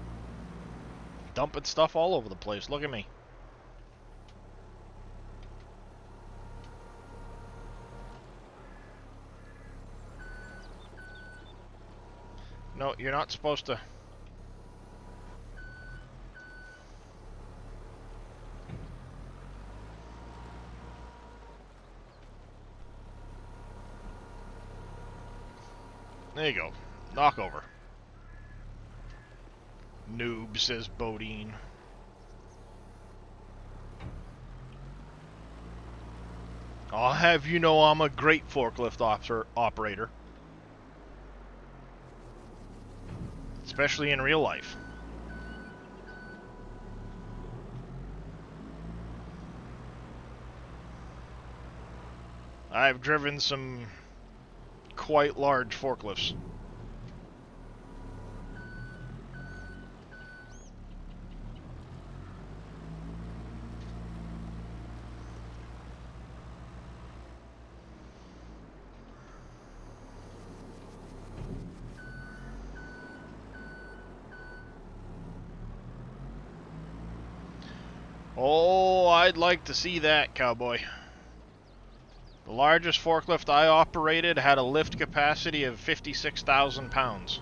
Dumping stuff all over the place. Look at me. No, you're not supposed to. There you go. Knock over. Noob, says Bodine. I'll have you know I'm a great forklift operator. Especially in real life. I've driven some quite large forklifts. Oh, I'd like to see that, cowboy. The largest forklift I operated had a lift capacity of 56,000 pounds.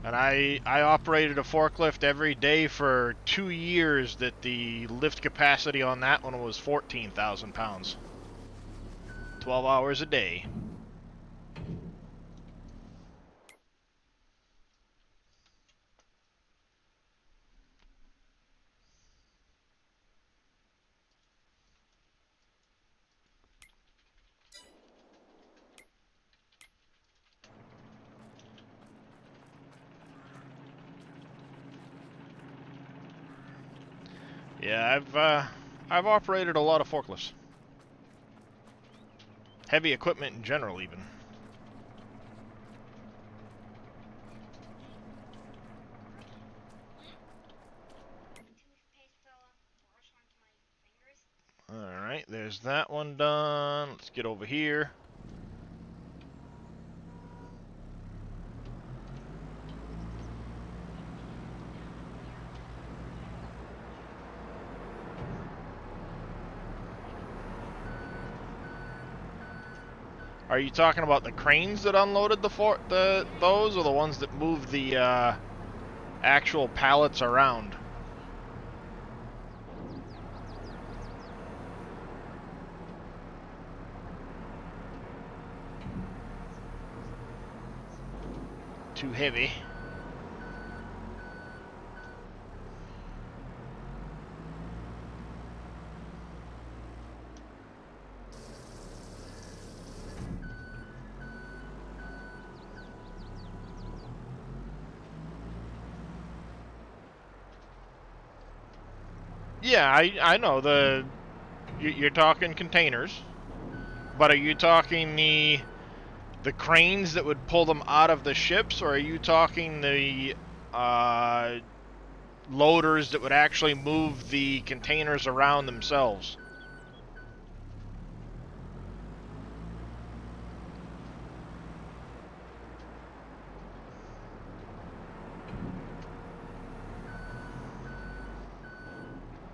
And I operated a forklift every day for 2 years that the lift capacity on that one was 14,000 pounds. 12 hours a day. Yeah, I've operated a lot of forklifts. Heavy equipment in general, even. Toothpaste fell off the brush onto my fingers. Alright, there's that one done. Let's get over here. Are you talking about the cranes that unloaded those, or the ones that moved the actual pallets around? Too heavy. Yeah, I know you're talking containers, but are you talking the cranes that would pull them out of the ships, or are you talking the uh, loaders that would actually move the containers around themselves?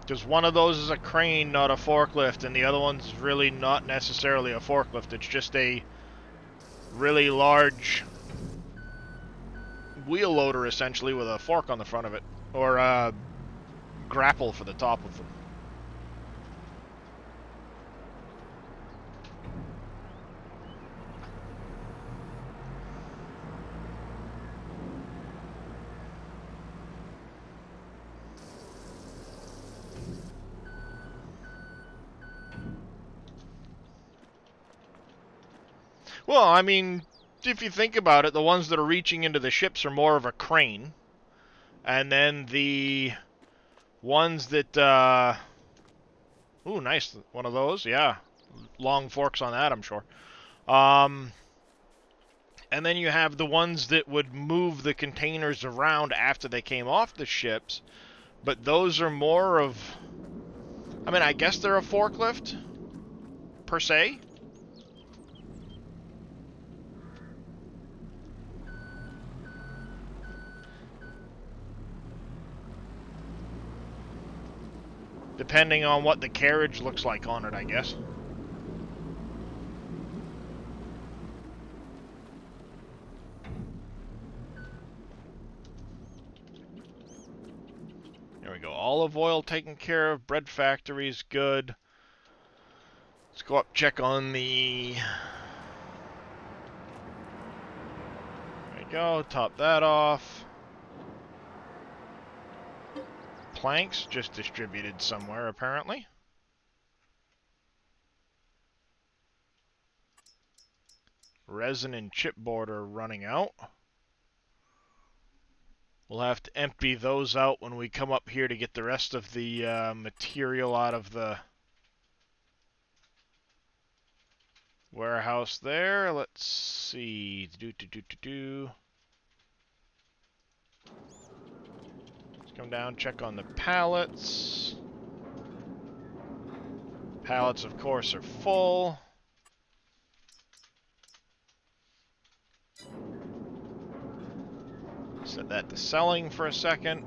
Because one of those is a crane, not a forklift, and the other one's really not necessarily a forklift. It's just a really large wheel loader, essentially, with a fork on the front of it. Or a grapple for the top of them. Well, I mean, if you think about it, the ones that are reaching into the ships are more of a crane. And then the ones that, ooh, nice, one of those, yeah. Long forks on that, I'm sure. And then you have the ones that would move the containers around after they came off the ships. But those are more of, I mean, I guess they're a forklift, per se. Depending on what the carriage looks like on it, I guess. There we go. Olive oil taken care of. Bread factory's good. Let's go up, check on the... There we go. Top that off. Planks just distributed somewhere, apparently. Resin and chipboard are running out. We'll have to empty those out when we come up here to get the rest of the material out of the warehouse there. Let's see. Let's come down, check on the pallets. Pallets, of course, are full. Set that to selling for a second.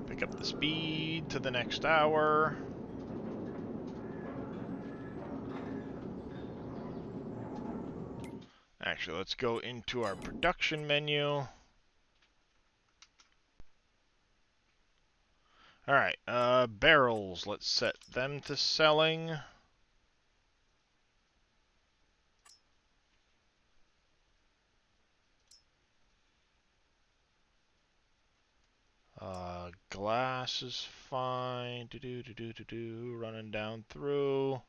Pick up the speed to the next hour. Actually, let's go into our production menu. Alright, barrels. Let's set them to selling. Glass is fine. Running down through.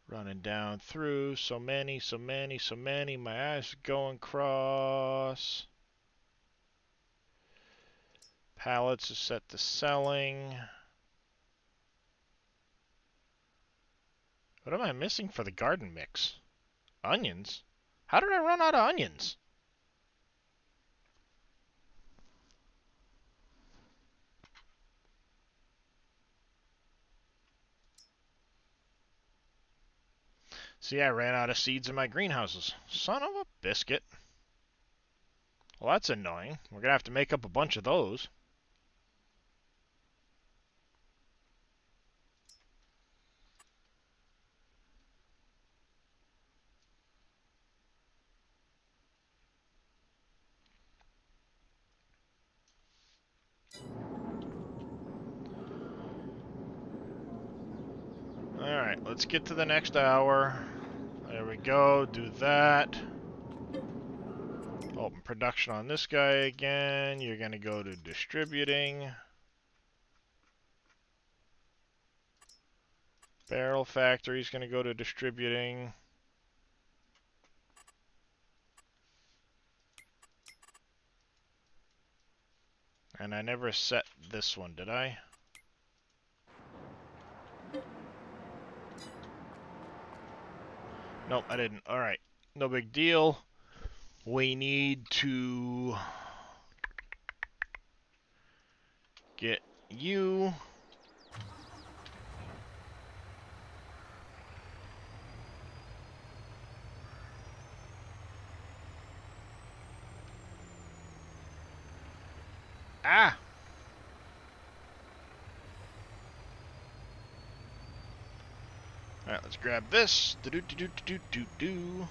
Running down through. So many. My eyes are going cross. Pallets is set to selling. What am I missing for the garden mix? Onions? How did I run out of onions? See, I ran out of seeds in my greenhouses. Son of a biscuit. Well, that's annoying. We're going to have to make up a bunch of those. Alright, let's get to the next hour. There we go, do that. Open production on this guy again. You're going to go to distributing. Barrel factory is going to go to distributing. And I never set this one, did I? Nope, I didn't. Alright, no big deal. We need to get you. Ah! Alright, let's grab this. Do-do-do-do-do-do-do.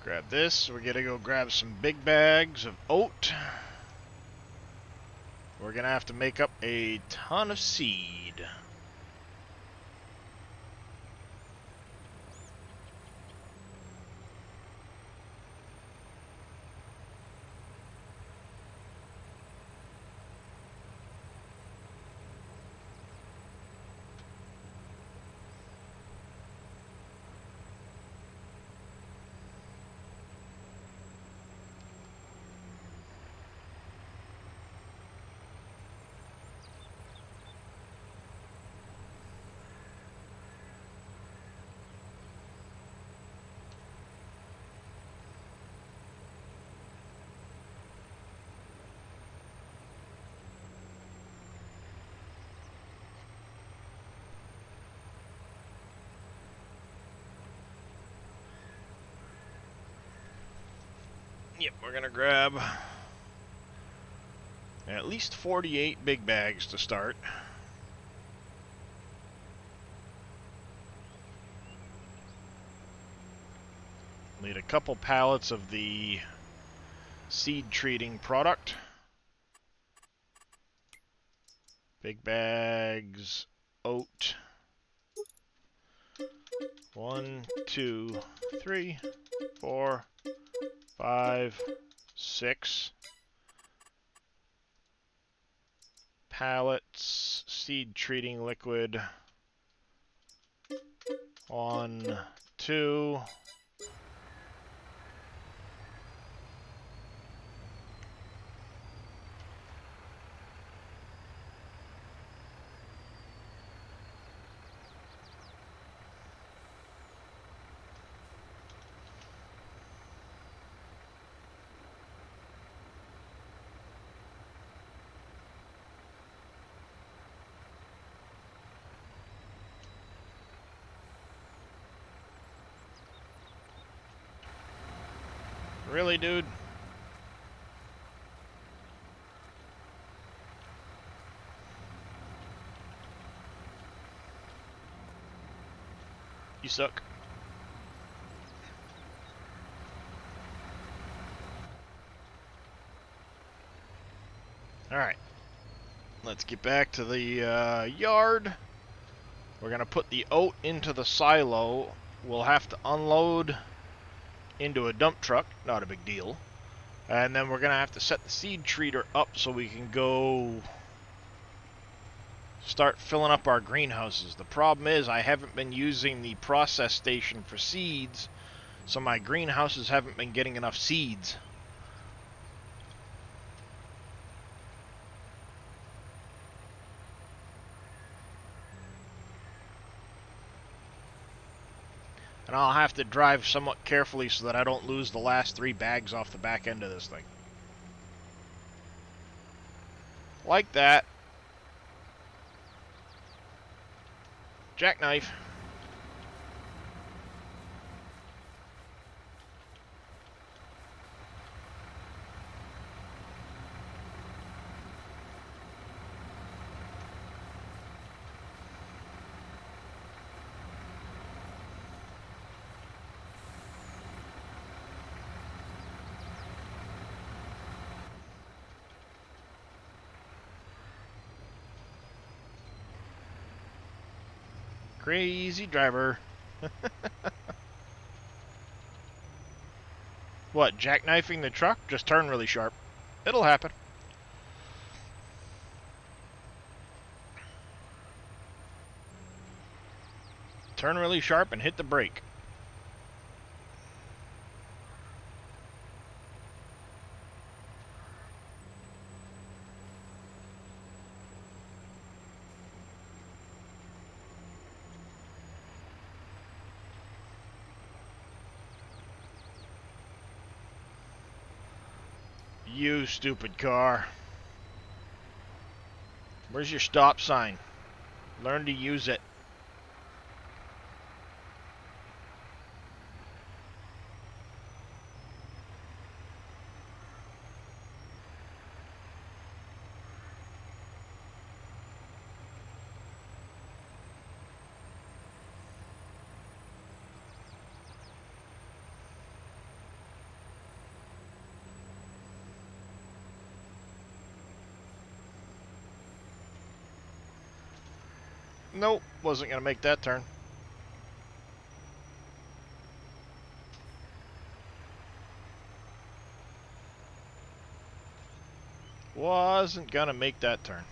Grab this. We're gonna go grab some big bags of oat. We're gonna have to make up a ton of seed. Yep, we're gonna grab at least 48 big bags to start. Need a couple pallets of the seed treating product. Big bags, oat. 1, 2, 3, 4, 5, 6 pallets, seed treating liquid. 1, 2. Really, dude? You suck. Alright. Let's get back to the yard. We're going to put the oat into the silo. We'll have to unload into a dump truck. Not a big deal. And then we're going to have to set the seed treater up so we can go start filling up our greenhouses. The problem is I haven't been using the process station for seeds, so my greenhouses haven't been getting enough seeds. And I'll have to drive somewhat carefully so that I don't lose the last 3 bags off the back end of this thing. Like that. Jackknife. Crazy driver. What, jackknifing the truck? Just turn really sharp. It'll happen. Turn really sharp and hit the brake. You stupid car. Where's your stop sign? Learn to use it. Nope, wasn't going to make that turn. Wasn't going to make that turn.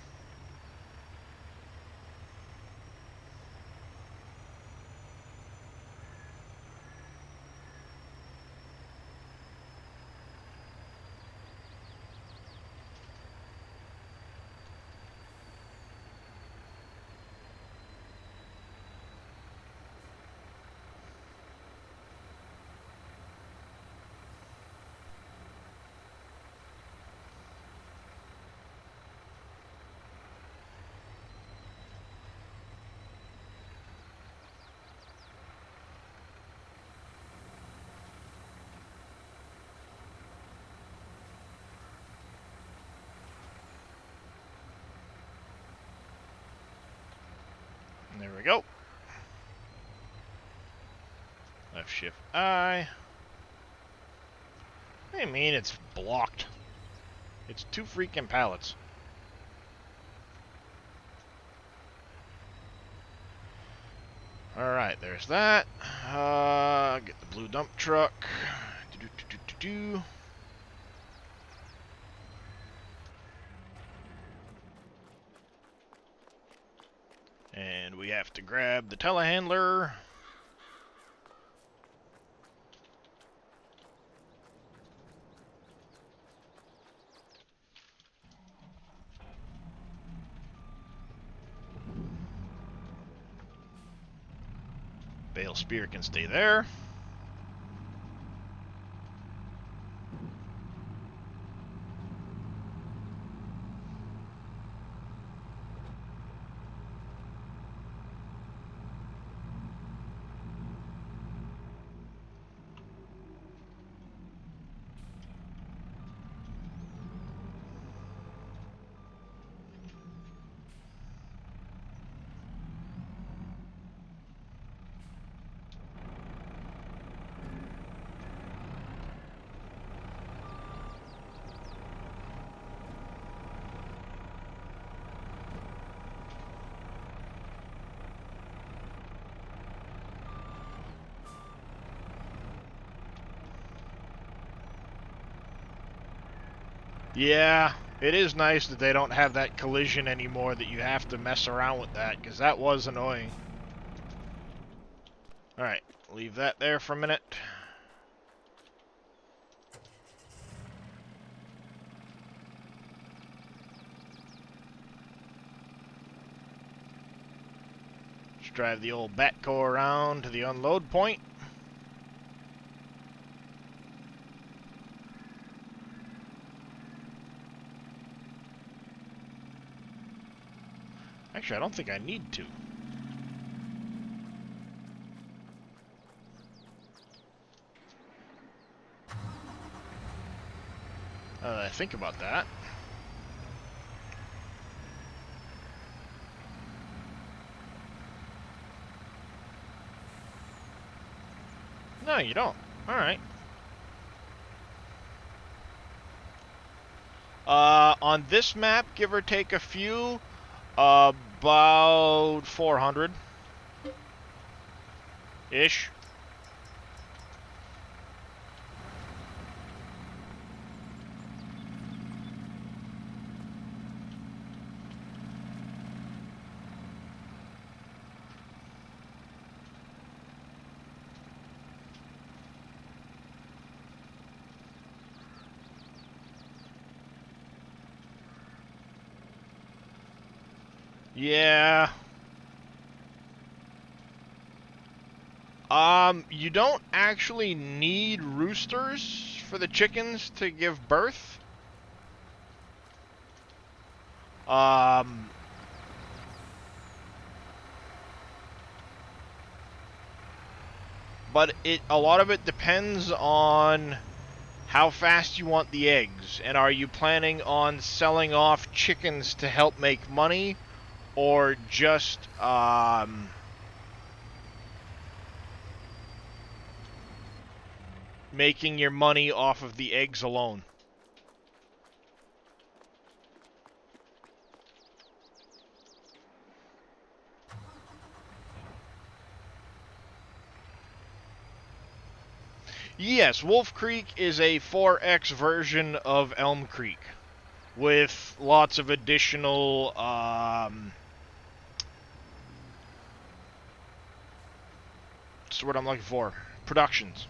There we go. Left shift I. What do you mean it's blocked? It's 2 freaking pallets. Alright, there's that. Get the blue dump truck. Do-do-do-do-do-do. And we have to grab the telehandler. Bale spear can stay there. Yeah, it is nice that they don't have that collision anymore, that you have to mess around with that, because that was annoying. Alright, leave that there for a minute. Let's drive the old backhoe around to the unload point. Actually, I don't think I need to. I think about that. No, you don't. Alright. On this map, give or take a few, about 400-ish. Yeah. You don't actually need roosters for the chickens to give birth. Um, but a lot of it depends on how fast you want the eggs, and are you planning on selling off chickens to help make money, or just making your money off of the eggs alone? Yes, Wolf Creek is a 4X version of Elm Creek, with lots of additional, what's the word I'm looking for? Productions.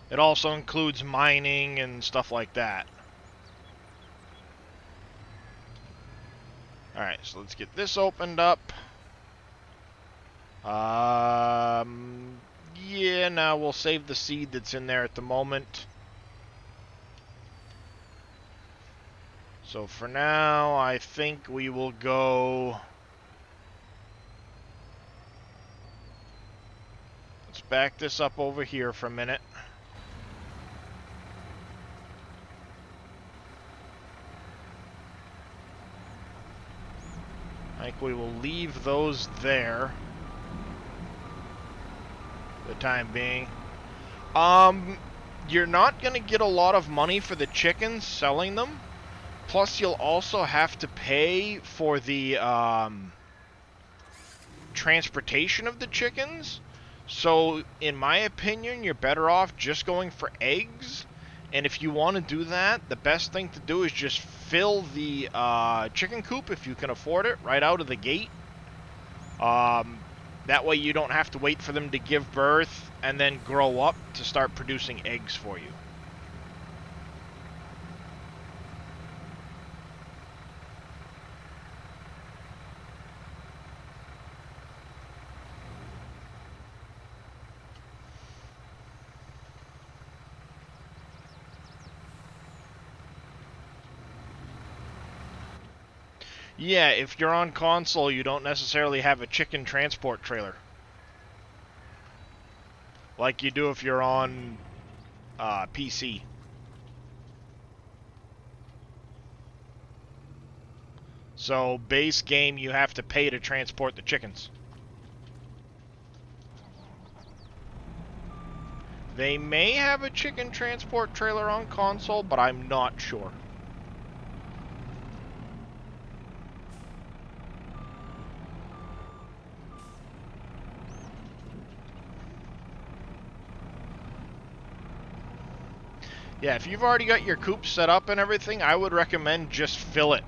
It also includes mining and stuff like that. Alright, so let's get this opened up. Yeah, now we'll save the seed that's in there at the moment. So for now, I think we will go... Let's back this up over here for a minute. I think we will leave those there for the time being. You're not going to get a lot of money for the chickens selling them. Plus, you'll also have to pay for the transportation of the chickens. So, in my opinion, you're better off just going for eggs. And if you want to do that, the best thing to do is just fill the chicken coop, if you can afford it, right out of the gate. That way you don't have to wait for them to give birth and then grow up to start producing eggs for you. Yeah, if you're on console, you don't necessarily have a chicken transport trailer. Like you do if you're on PC. So, base game, you have to pay to transport the chickens. They may have a chicken transport trailer on console, but I'm not sure. Yeah, if you've already got your coop set up and everything, I would recommend just fill it.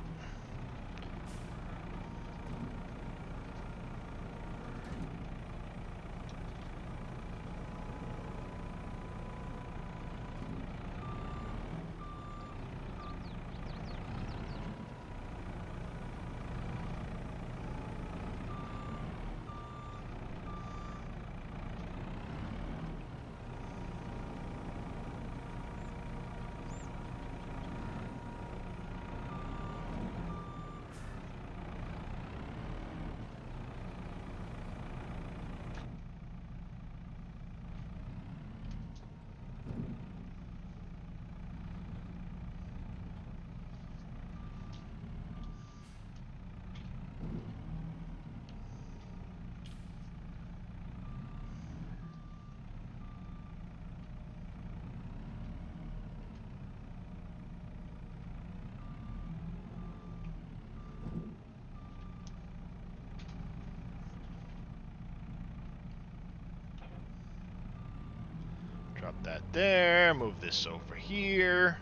Drop that there, move this over here.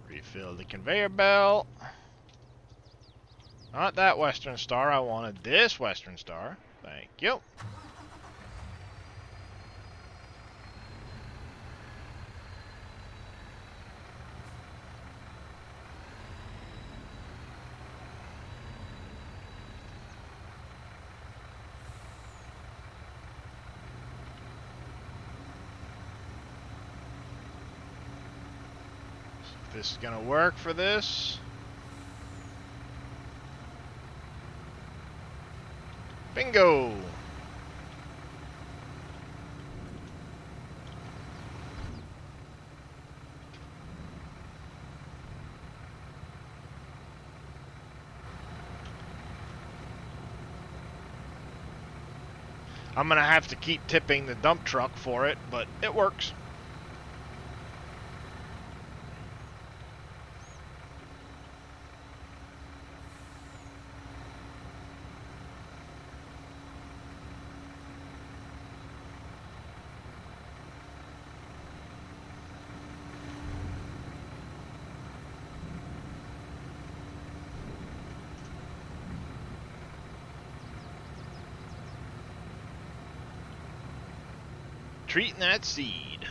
Refill the conveyor belt. Not that Western Star, I wanted this Western Star. Thank you. This is gonna work for this. Bingo! I'm gonna have to keep tipping the dump truck for it, but it works. Treating that seed.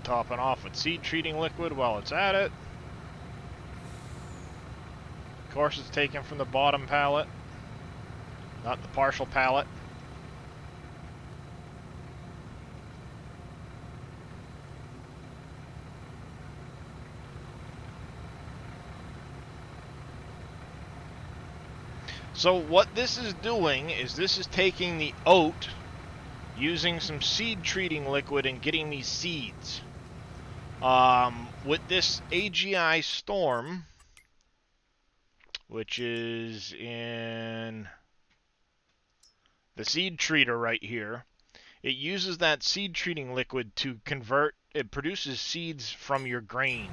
Topping off with seed treating liquid while it's at it. Of course, it's taken from the bottom pallet, not the partial pallet. So what this is doing is this is taking the oat, using some seed treating liquid and getting me seeds. With this AGI Storm, which is in the seed treater right here, it uses that seed treating liquid to convert, it produces seeds from your grain.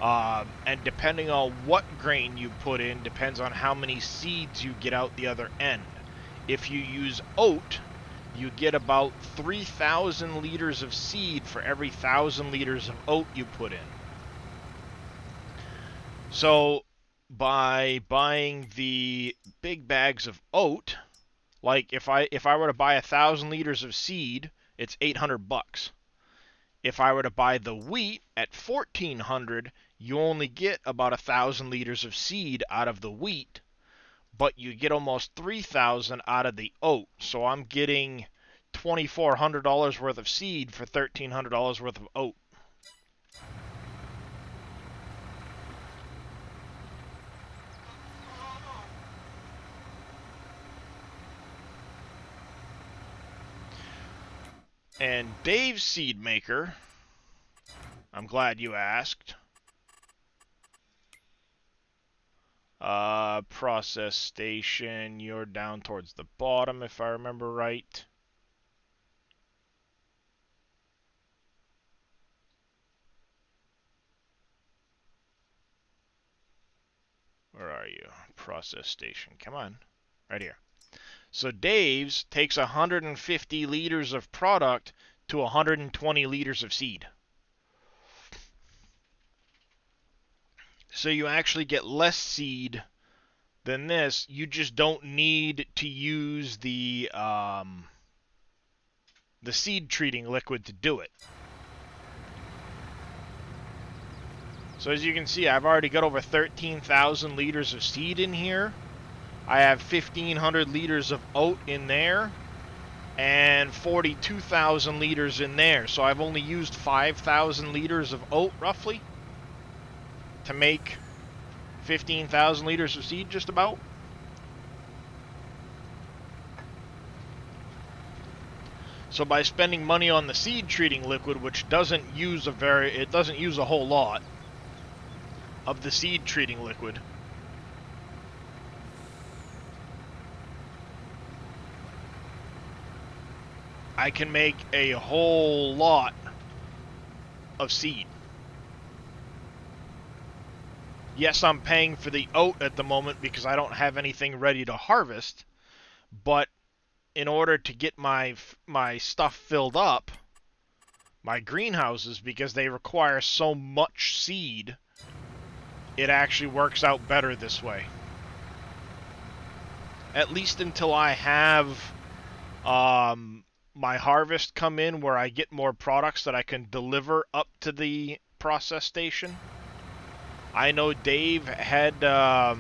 And depending on what grain you put in, depends on how many seeds you get out the other end. If you use oat, you get about 3,000 liters of seed for every 1,000 liters of oat you put in. So by buying the big bags of oat, like if I were to buy 1,000 liters of seed, it's $800. If I were to buy the wheat at 1,400, you only get about 1,000 liters of seed out of the wheat, but you get almost 3,000 out of the oat. So I'm getting $2,400 worth of seed for $1,300 worth of oat. And Dave's seed maker, I'm glad you asked. Process station, you're down towards the bottom if I remember right. Where are you? Process station, come on. Right here. So Dave's takes 150 liters of product to 120 liters of seed. So you actually get less seed than this. You just don't need to use the seed treating liquid to do it. So as you can see, I've already got over 13,000 liters of seed in here. I have 1,500 liters of oat in there and 42,000 liters in there. So I've only used 5,000 liters of oat roughly to make 15,000 liters of seed just about. So by spending money on the seed treating liquid, which doesn't use a whole lot of the seed treating liquid, I can make a whole lot of seed. Yes, I'm paying for the oat at the moment because I don't have anything ready to harvest, but in order to get my stuff filled up, my greenhouses, because they require so much seed, it actually works out better this way. At least until I have my harvest come in where I get more products that I can deliver up to the process station. I know Dave had at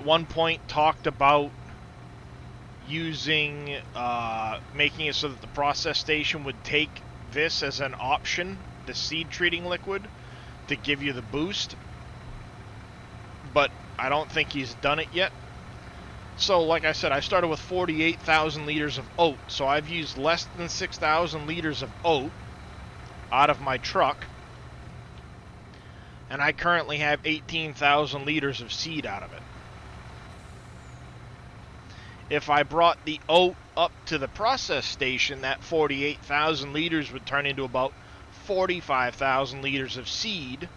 one point talked about making it so that the process station would take this as an option, the seed treating liquid, to give you the boost, but I don't think he's done it yet. So like I said, I started with 48,000 liters of oat, so I've used less than 6,000 liters of oat out of my truck, and I currently have 18,000 liters of seed out of it. If I brought the oat up to the process station, that 48,000 liters would turn into about 45,000 liters of seed,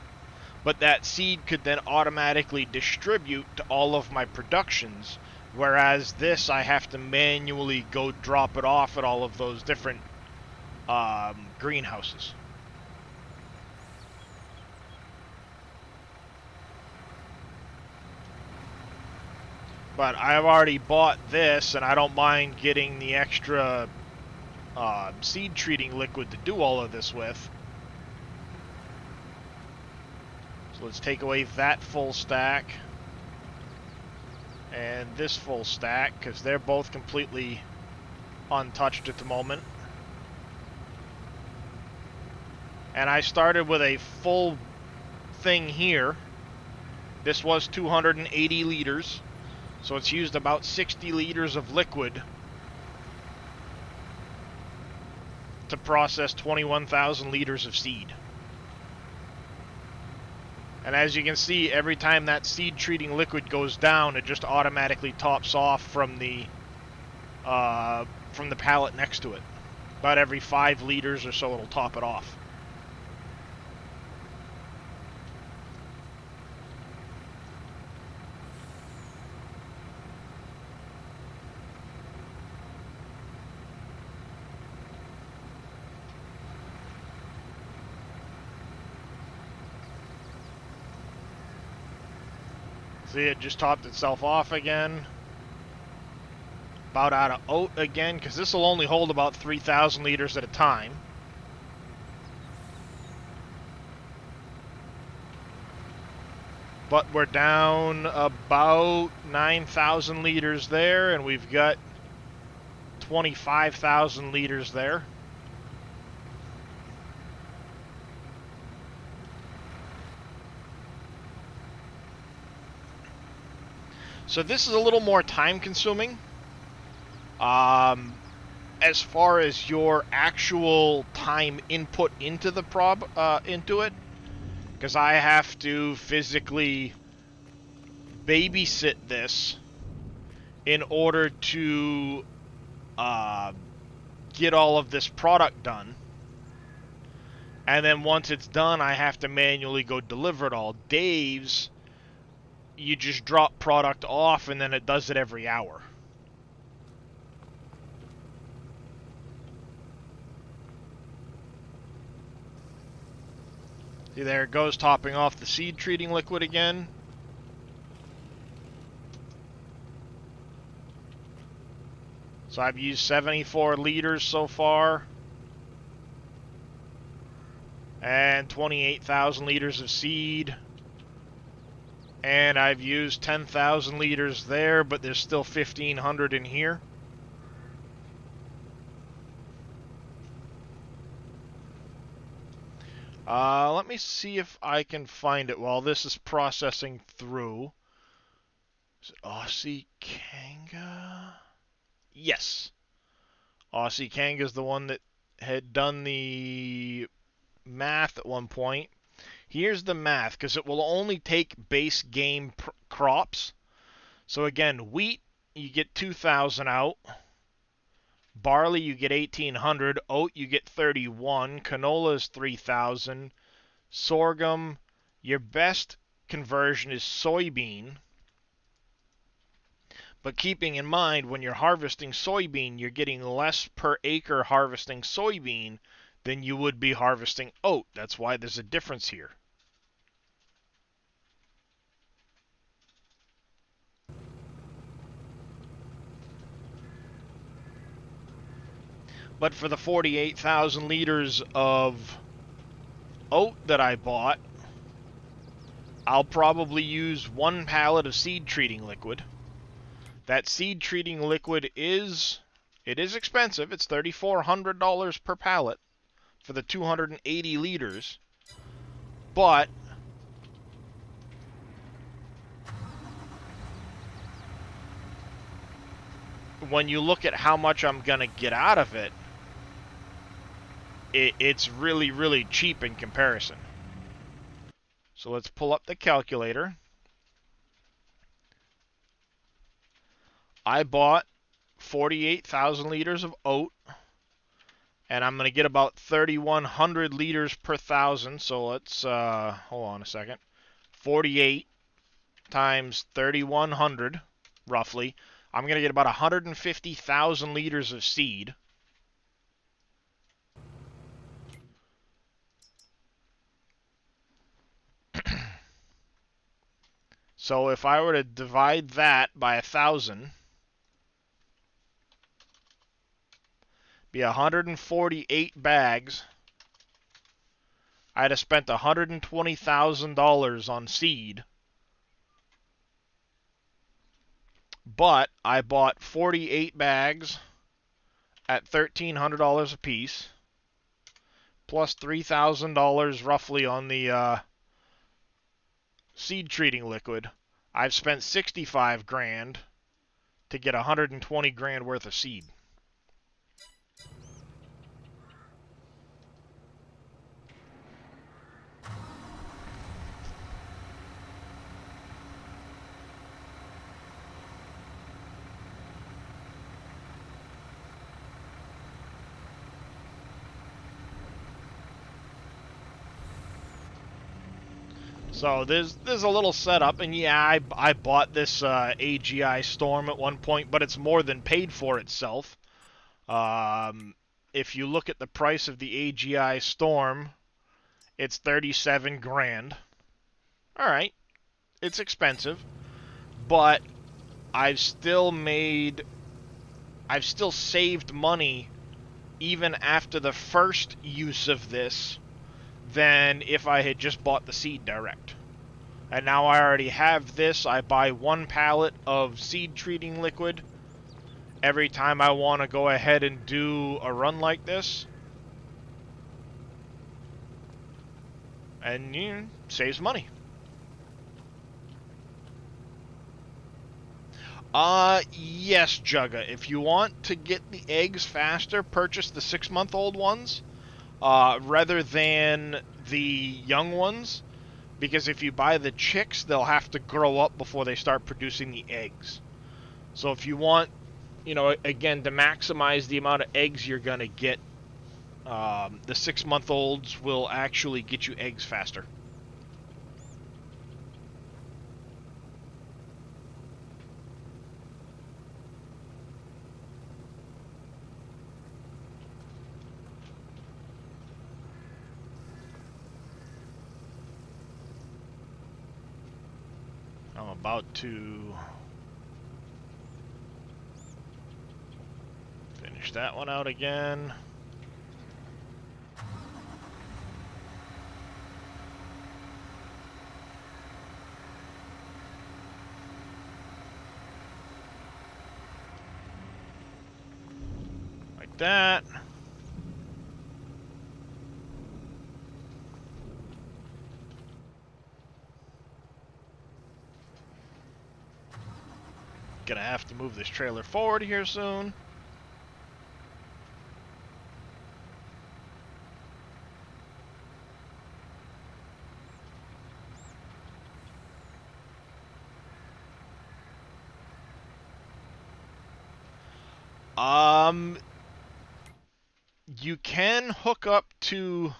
but that seed could then automatically distribute to all of my productions, whereas this I have to manually go drop it off at all of those different greenhouses. But I've already bought this, and I don't mind getting the extra seed treating liquid to do all of this with. So let's take away that full stack and this full stack, because they're both completely untouched at the moment. And I started with a full thing here. This was 280 liters. So it's used about 60 liters of liquid to process 21,000 liters of seed. And as you can see, every time that seed treating liquid goes down, it just automatically tops off from the pallet next to it. About every 5 liters or so, it'll top it off. See, it just topped itself off again. About out of oat again, because this will only hold about 3,000 liters at a time. But we're down about 9,000 liters there, and we've got 25,000 liters there. So this is a little more time consuming. As far as your actual time input into the into it, because I have to physically babysit this in order to get all of this product done. And then once it's done, I have to manually go deliver it all. Dave's, you just drop product off and then it does it every hour. See, there it goes, topping off the seed treating liquid again. So I've used 74 liters so far. And 28,000 liters of seed. And I've used 10,000 liters there, but there's still 1,500 in here. Let me see if I can find it while this is processing through. Is it Aussie Kanga? Yes. Aussie Kanga is the one that had done the math at one point. Here's the math, because it will only take base game crops. So again, wheat, you get 2,000 out. Barley, you get 1,800. Oat, you get 31. Canola is 3,000. Sorghum, your best conversion is soybean. But keeping in mind, when you're harvesting soybean, you're getting less per acre harvesting soybean than you would be harvesting oat. That's why there's a difference here. But for the 48,000 liters of oat that I bought, I'll probably use 1 pallet of seed treating liquid. That seed treating liquid is expensive. It's $3,400 per pallet for the 280 liters. But when you look at how much I'm going to get out of it, it's really, really cheap in comparison. So let's pull up the calculator. I bought 48,000 liters of oat, and I'm going to get about 3,100 liters per thousand. So let's, hold on a second. 48 times 3,100, roughly. I'm going to get about 150,000 liters of seed. So if I were to divide that by 1,000, be 148 bags. I'd have spent $120,000 on seed. But I bought 48 bags at $1,300 a piece, plus $3,000 roughly on the seed treating liquid. I've spent 65 grand to get 120 grand worth of seed. So there's a little setup, and yeah, I bought this AGI Storm at one point, but it's more than paid for itself. If you look at the price of the AGI Storm, it's 37 grand. All right, it's expensive, but I've still saved money even after the first use of this than if I had just bought the seed direct. And now I already have this. I buy 1 pallet of seed treating liquid every time I want to go ahead and do a run like this. And, saves money. Yes, Jugga. If you want to get the eggs faster, purchase the 6-month-old ones, rather than the young ones. Because if you buy the chicks, they'll have to grow up before they start producing the eggs. So if you want, again, to maximize the amount of eggs you're going to get, the 6-month-olds will actually get you eggs faster. I'm about to finish that one out again. Like that. Gonna have to move this trailer forward here soon. You can hook up to,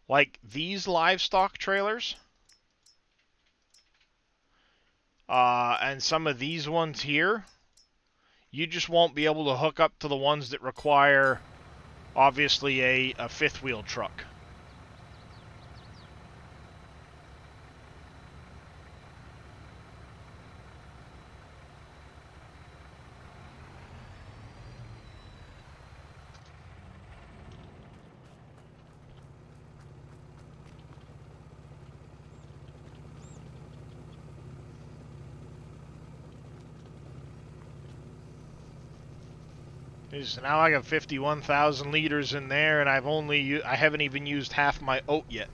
like, these livestock trailers. And some of these ones here. You just won't be able to hook up to the ones that require, obviously, a fifth wheel truck. So now I got 51,000 liters in there, and I haven't even used half my oat yet.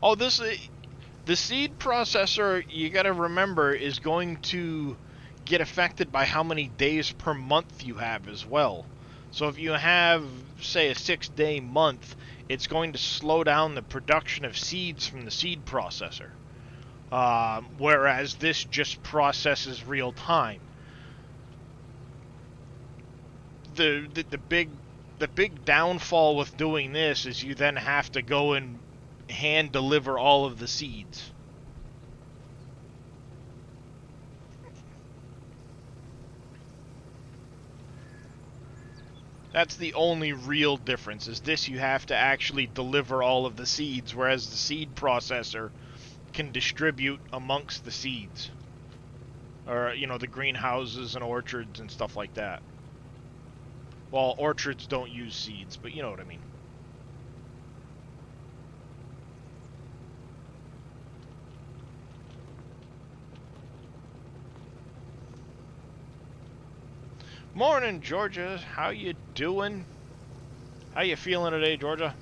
Oh, the seed processor, you got to remember, is going to get affected by how many days per month you have as well. So if you have, say, a 6-day month, it's going to slow down the production of seeds from the seed processor. Whereas this just processes real time. The big downfall with doing this is you then have to go and hand deliver all of the seeds. That's the only real difference, is this you have to actually deliver all of the seeds, whereas the seed processor can distribute amongst the seeds. Or, the greenhouses and orchards and stuff like that. Well, orchards don't use seeds, but you know what I mean. Morning, Georgia. How you doing? How you feeling today, Georgia?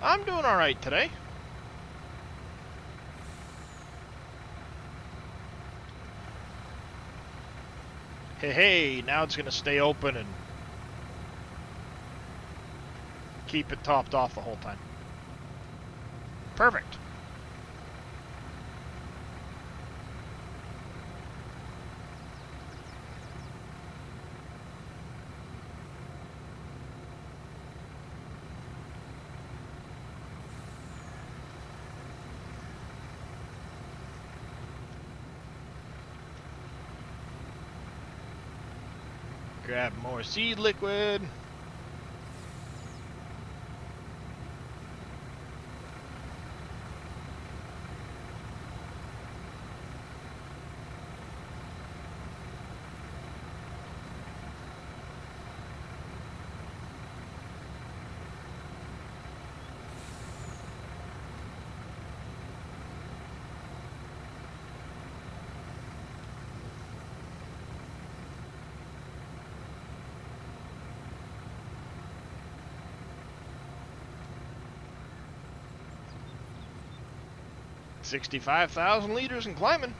I'm doing alright today. Hey, now it's gonna stay open and keep it topped off the whole time. Perfect. Grab more seed liquid. $65,000 liters and climbing.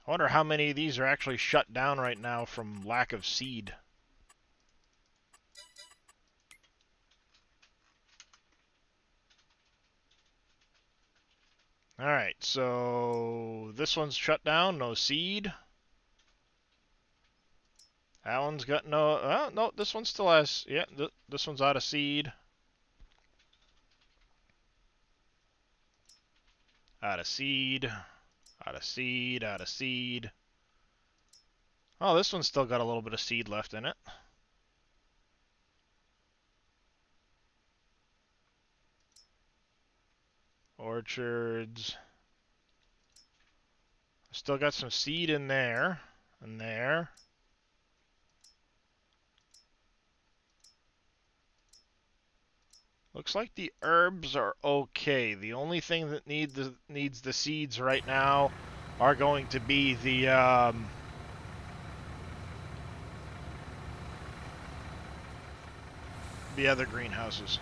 I wonder how many of these are actually shut down right now from lack of seed. Alright, so this one's shut down, no seed. That one's got no... Oh, no, this one still has... Yeah, this one's out of seed. Out of seed. Out of seed. Out of seed. Oh, this one's still got a little bit of seed left in it. Orchards. Still got some seed in there. And there. Looks like the herbs are okay. The only thing that needs the seeds right now are going to be the other greenhouses.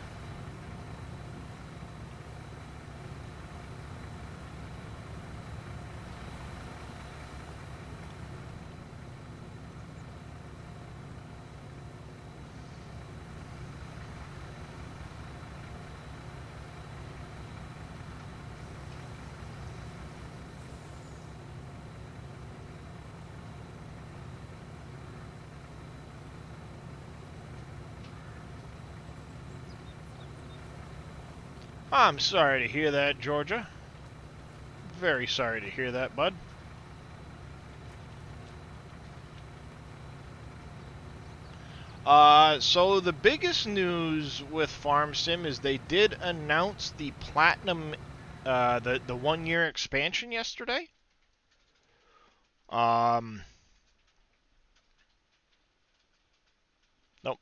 I'm sorry to hear that, Georgia. Very sorry to hear that, bud. So the biggest news with FarmSim is they did announce the Platinum, the 1 year expansion yesterday. Nope,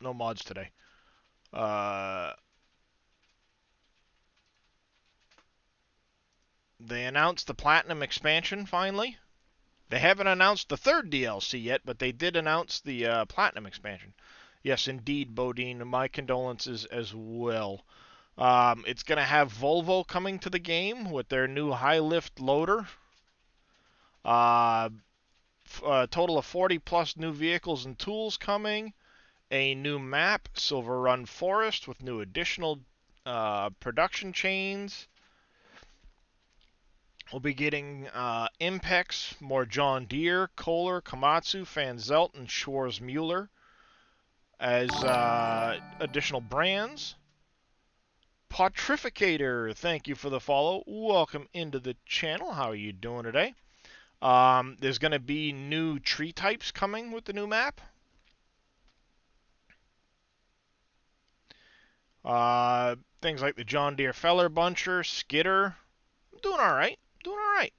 no mods today. They announced the Platinum expansion finally. They haven't announced the third DLC yet, but they did announce the Platinum expansion. Yes, indeed, Bodine. My condolences as well. It's going to have Volvo coming to the game with their new high lift loader. A total of 40 plus new vehicles and tools coming. A new map, Silver Run Forest, with new additional production chains. We'll be getting Impex, more John Deere, Kohler, Komatsu, Van Zelt, and Schwarz Mueller as additional brands. Potrificator, thank you for the follow. Welcome into the channel. How are you doing today? There's going to be new tree types coming with the new map. Things like the John Deere Feller Buncher, Skidder. I'm doing all right. Doing all right.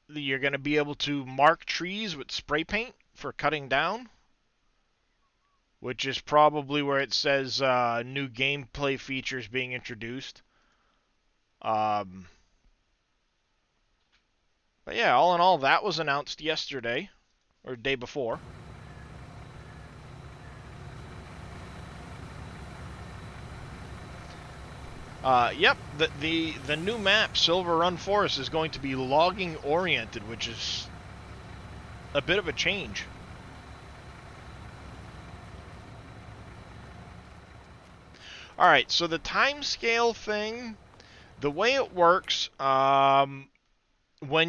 You're going to be able to mark trees with spray paint for cutting down, which is probably where it says new gameplay features being introduced. But yeah, all in all, that was announced yesterday, or day before. Yep, the new map, Silver Run Forest, is going to be logging oriented, which is a bit of a change. All right, so the time scale thing, the way it works, when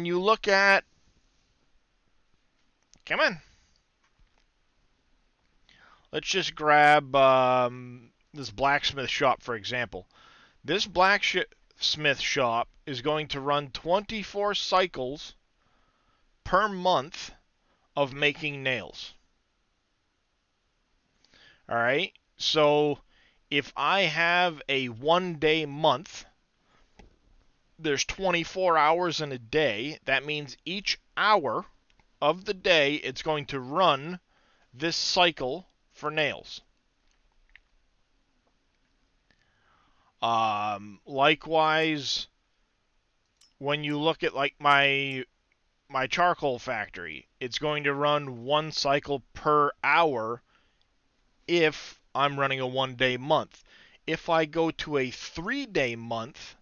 you look at, come on, let's just grab this blacksmith shop for example. This blacksmith shop is going to run 24 cycles per month of making nails. All right, so if I have a 1 day month, there's 24 hours in a day. That means each hour of the day it's going to run this cycle for nails. Likewise, when you look at like my charcoal factory, it's going to run one cycle per hour if I'm running a 1 day month. If I go to a 3 day month,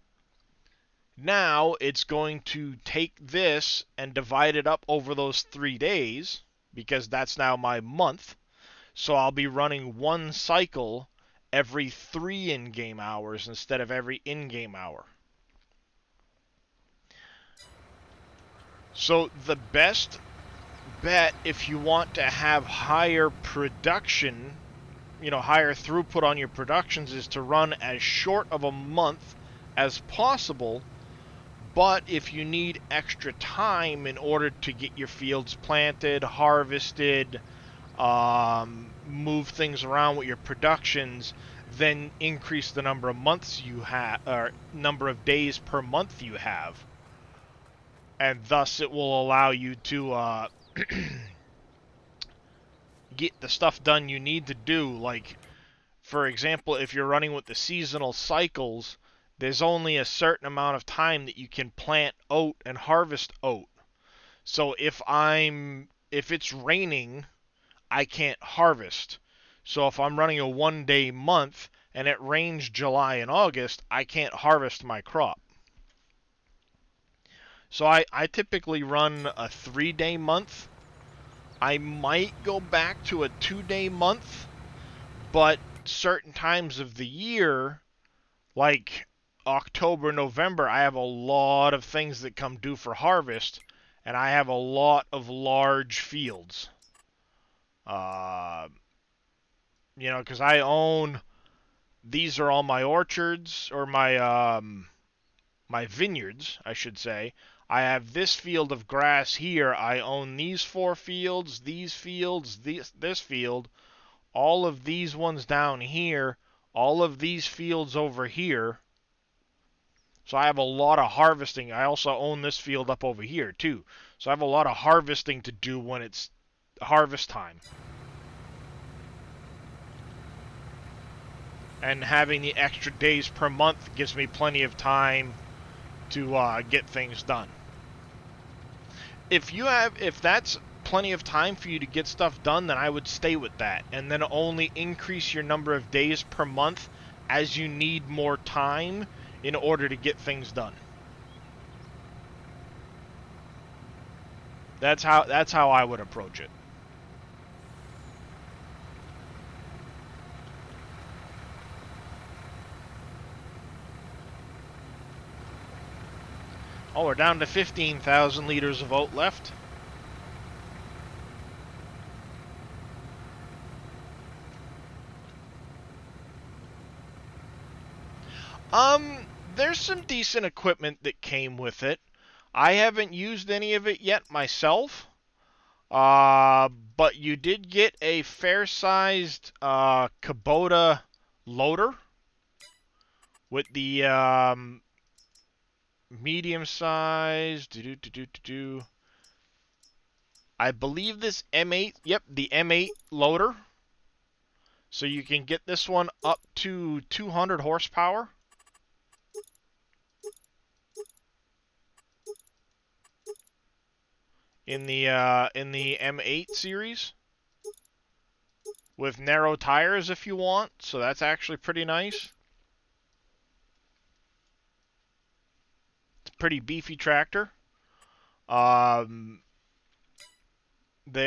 now it's going to take this and divide it up over those 3 days because that's now my month. So I'll be running one cycle every 3 in-game hours instead of every in-game hour. So the best bet if you want to have higher production, higher throughput on your productions is to run as short of a month as possible. But if you need extra time in order to get your fields planted, harvested, move things around with your productions, then increase the number of months you have, or number of days per month you have. And thus it will allow you to get the stuff done you need to do. Like, for example, if you're running with the seasonal cycles, there's only a certain amount of time that you can plant oat and harvest oat. So if it's raining, I can't harvest. So if I'm running a 1 day month and it rains July and August, I can't harvest my crop. So I typically run a 3 day month. I might go back to a 2 day month, but certain times of the year, like October, November, I have a lot of things that come due for harvest, and I have a lot of large fields. Uh, because I own, these are all my orchards, or my vineyards, I should say. I have this field of grass here. I own these 4 fields, these fields, this field, all of these ones down here, all of these fields over here. So I have a lot of harvesting. I also own this field up over here too. So I have a lot of harvesting to do when it's harvest time. And having the extra days per month gives me plenty of time to get things done. If that's plenty of time for you to get stuff done, then I would stay with that, and then only increase your number of days per month as you need more time in order to get things done. That's how I would approach it. Oh, we're down to 15,000 liters of oat left. There's some decent equipment that came with it. I haven't used any of it yet myself. But you did get a fair-sized Kubota loader with the medium-sized. I believe this M8. Yep, the M8 loader. So you can get this one up to 200 horsepower. In the M8 series with narrow tires if you want, so that's actually pretty nice. pretty beefy tractor. They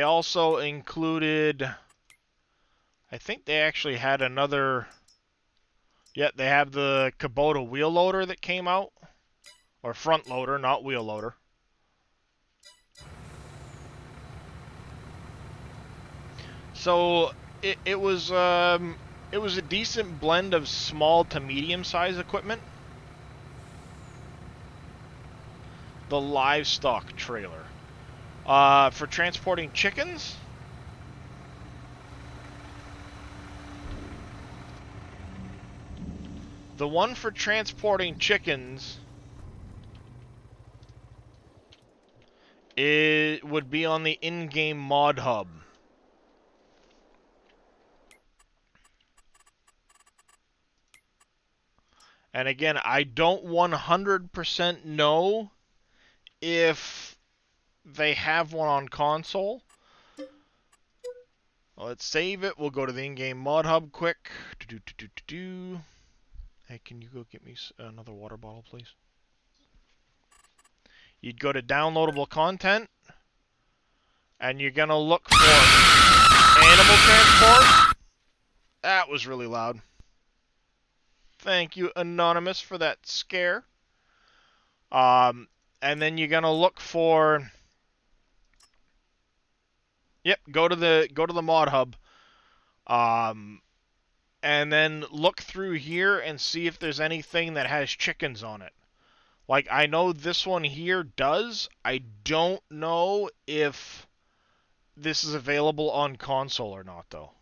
also included, I think they actually had another, yeah, they have the Kubota wheel loader that came out. Or front loader, not wheel loader. So it was a decent blend of small to medium size equipment. The livestock trailer. For transporting chickens. The one for transporting chickens, it would be on the in-game mod hub. And again, I don't 100% know if they have one on console. Let's save it. We'll go to the in-game mod hub quick. Hey, can you go get me another water bottle, please? You'd go to downloadable content, and you're gonna look for animal transport. That was really loud. Thank you, Anonymous, for that scare. And then you're gonna look for. Yep, go to the mod hub. And then look through here and see if there's anything that has chickens on it. Like, I know this one here does. I don't know if this is available on console or not, though.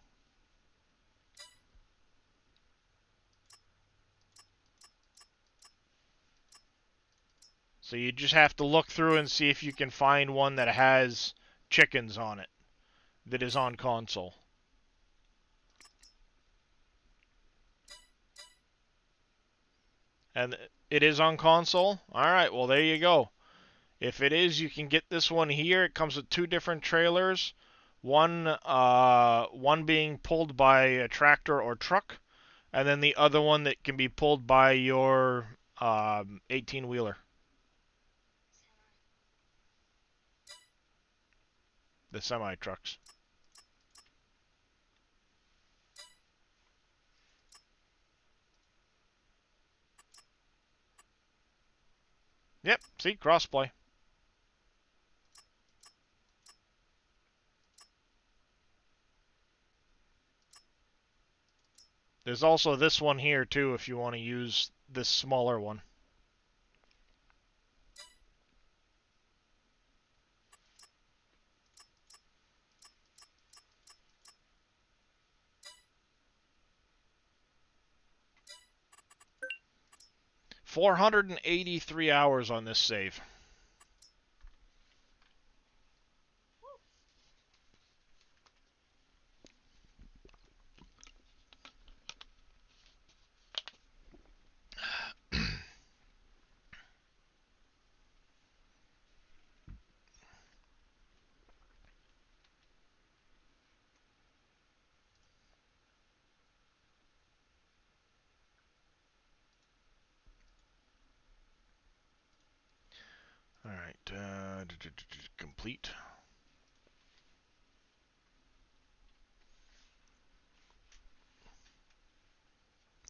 So you just have to look through and see if you can find one that has chickens on it that is on console. And it is on console? Alright, well there you go. If it is, you can get this one here. It comes with two different trailers. One being pulled by a tractor or truck, and then the other one that can be pulled by your 18-wheeler. The semi-trucks. Yep, see, crossplay. There's also this one here, too, if you want to use this smaller one. $483 hours on this save. Alright, complete.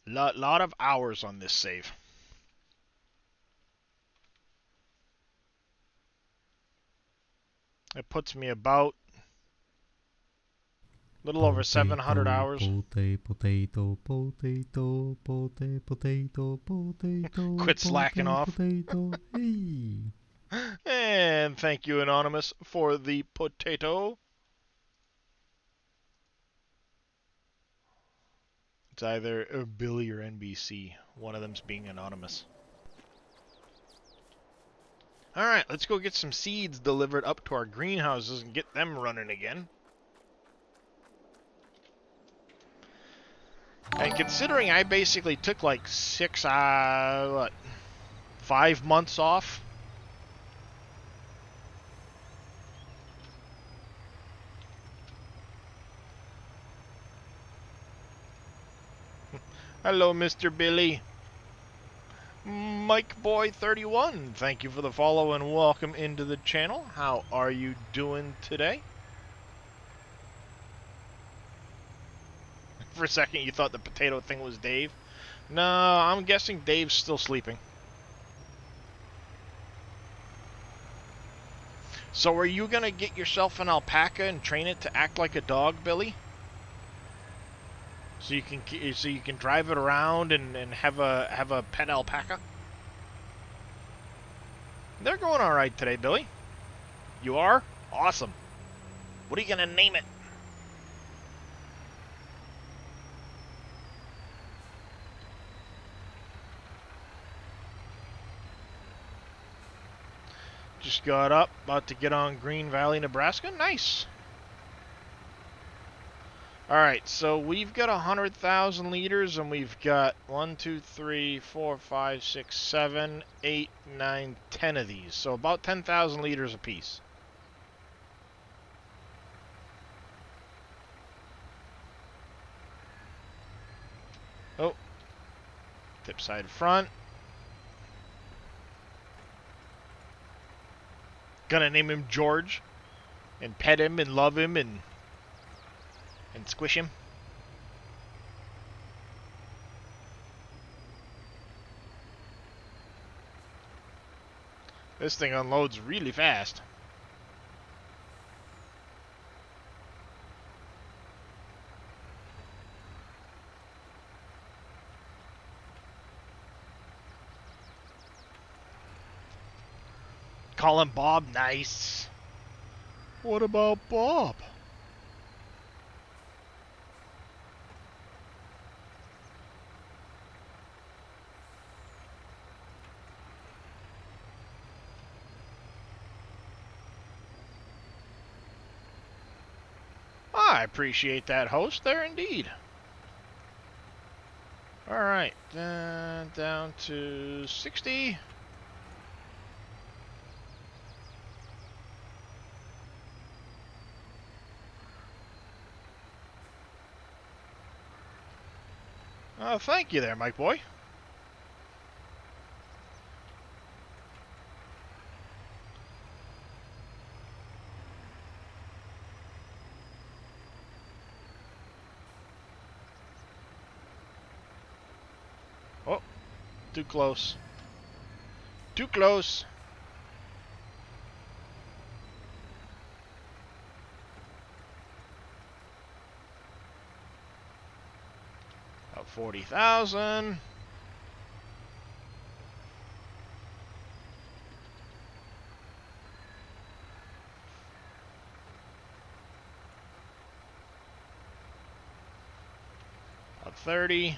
Lot of hours on this save. It puts me about a little over 700 hours. Quit slacking off. Hey. And thank you, Anonymous, for the potato. It's either Billy or NBC. One of them's being anonymous. Alright, let's go get some seeds delivered up to our greenhouses and get them running again. And considering I basically took like 5 months off. Hello, Mr. Billy. Mike Boy 31. Thank you for the follow and welcome into the channel. How are you doing today? For a second, you thought the potato thing was Dave. No, I'm guessing Dave's still sleeping. So are you gonna get yourself an alpaca and train it to act like a dog, Billy? So you can drive it around and have a pet alpaca? They're going all right today, Billy. You are? Awesome. What are you gonna name it? Just got up, about to get on Green Valley, Nebraska. Nice. Alright, so we've got 100,000 liters, and we've got 1, 2, 3, 4, 5, 6, 7, 8, 9, 10 of these. So about 10,000 liters apiece. Oh. Tip side front. Gonna name him George. And pet him and love him and squish him. This thing unloads really fast. Call him Bob. Nice. What about Bob? I appreciate that, host, there indeed. Alright, down to 60. Oh, thank you there, Mike Boy. Oh, too close. Too close. About 40,000. About 30.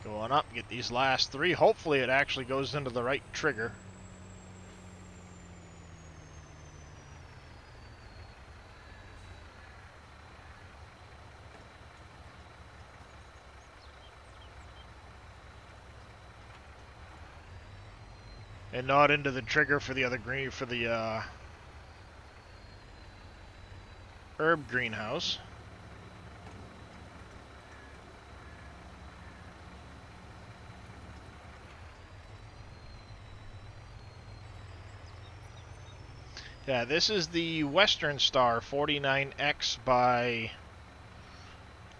Going up, get these last 3. Hopefully it actually goes into the right trigger. And not into the trigger for the other green, for the herb greenhouse. Yeah, this is the Western Star 49X by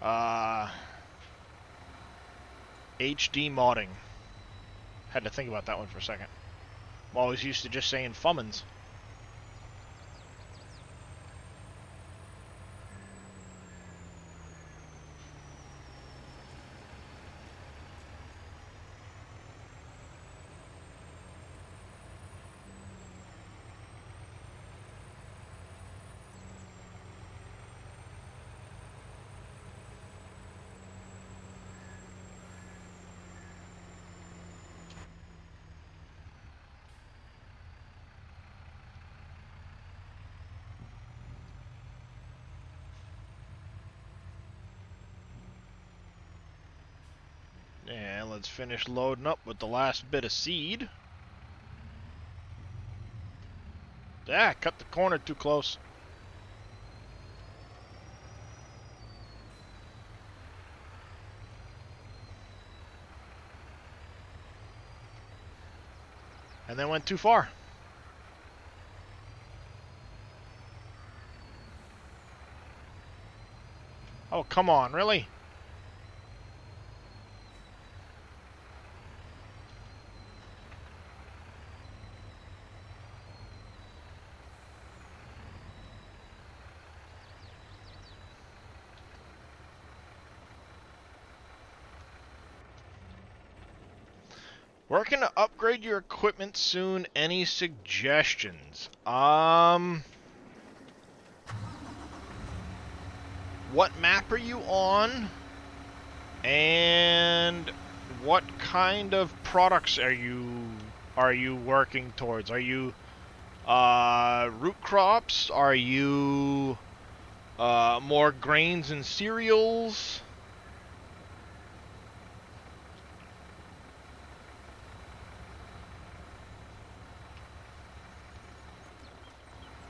HD Modding. Had to think about that one for a second. I'm always used to just saying Fummins. let's finish loading up with the last bit of seed. Ah, cut the corner too close. And then went too far. Oh, come on, really? Working to upgrade your equipment soon. Any suggestions? What map are you on? And what kind of products are you working towards? Are you root crops? Are you more grains and cereals?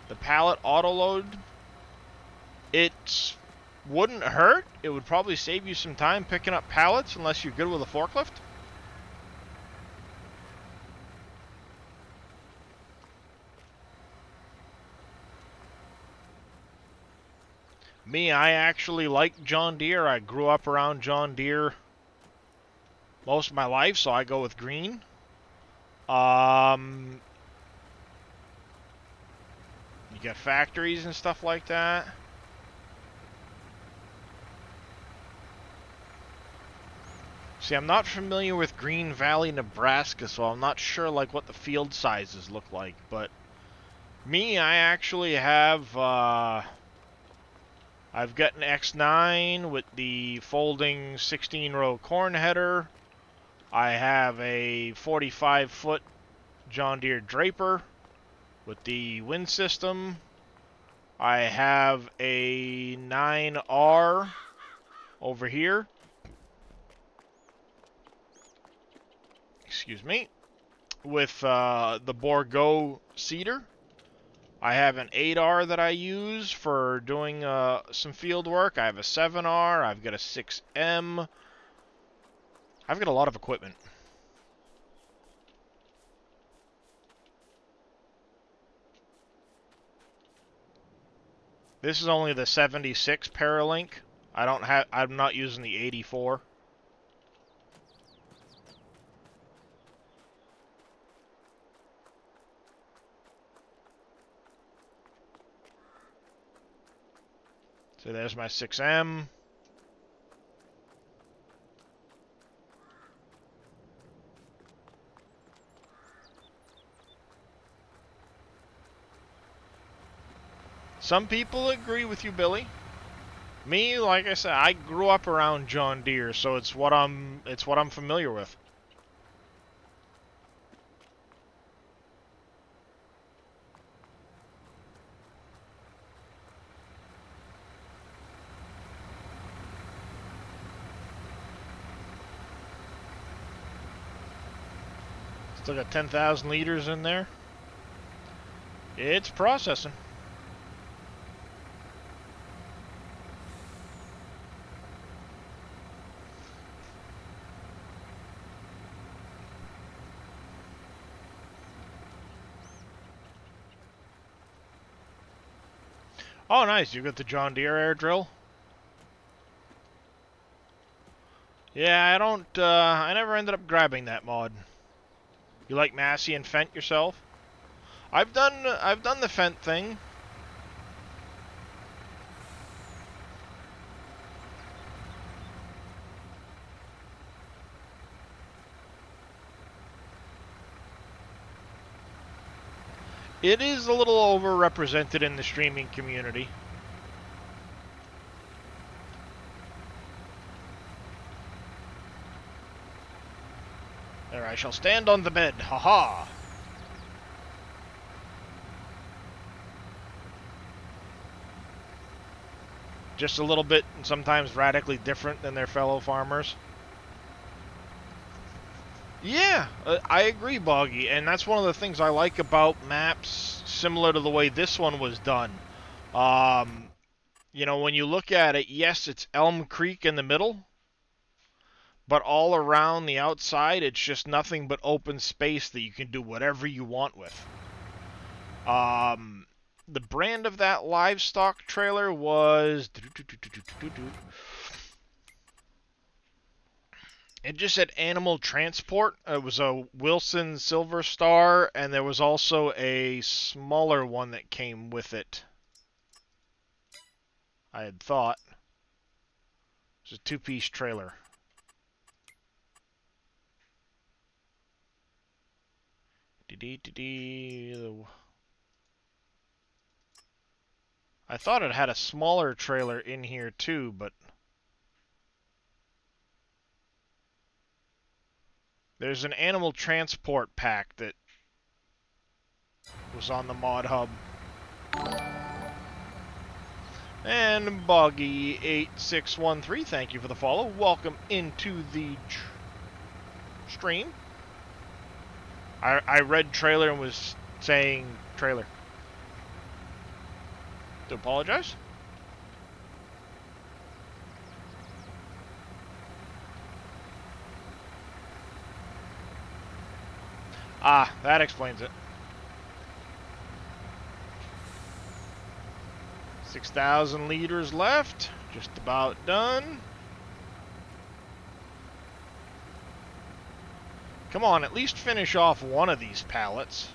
The pallet autoload, it wouldn't hurt. It would probably save you some time picking up pallets unless you're good with a forklift. Me, I actually like John Deere. I grew up around John Deere most of my life, so I go with green. You got factories and stuff like that. See, I'm not familiar with Green Valley, Nebraska, so I'm not sure like what the field sizes look like. But me, I actually have I've got an X9 with the folding 16-row corn header. I have a 45-foot John Deere Draper with the wind system. I have a 9R over here. Excuse me. With the Bordeaux seeder. I have an 8R that I use for doing some field work. I have a 7R. I've got a 6M. I've got a lot of equipment. This is only the 76 Paralink. I'm not using the 84. So there's my 6M. Some people agree with you, Billy. Me, like I said, I grew up around John Deere, so it's what I'm familiar with. Still got 10,000 liters in there. It's processing. Oh, nice. You got the John Deere air drill? Yeah, I never ended up grabbing that mod. You like Massey and Fent yourself? I've done the Fent thing. It is a little overrepresented in the streaming community. There, I shall stand on the bed. Ha-ha! Just a little bit, and sometimes radically different than their fellow farmers. Yeah, I agree, Boggy, and that's one of the things I like about maps similar to the way this one was done. Um, you know, when you look at it, yes, it's Elm Creek in the middle, but all around the outside, it's just nothing but open space that you can do whatever you want with. The brand of that livestock trailer was... It just said Animal Transport. It was a Wilson Silver Star, and there was also a smaller one that came with it. I had thought. It was a two-piece trailer. I thought it had a smaller trailer in here too, but there's an Animal Transport pack that was on the mod hub. And Boggy8613, thank you for the follow. Welcome into the stream. I read trailer and was saying trailer. To apologize. Ah, that explains it. 6,000 liters left. Just about done. Come on, at least finish off one of these pallets.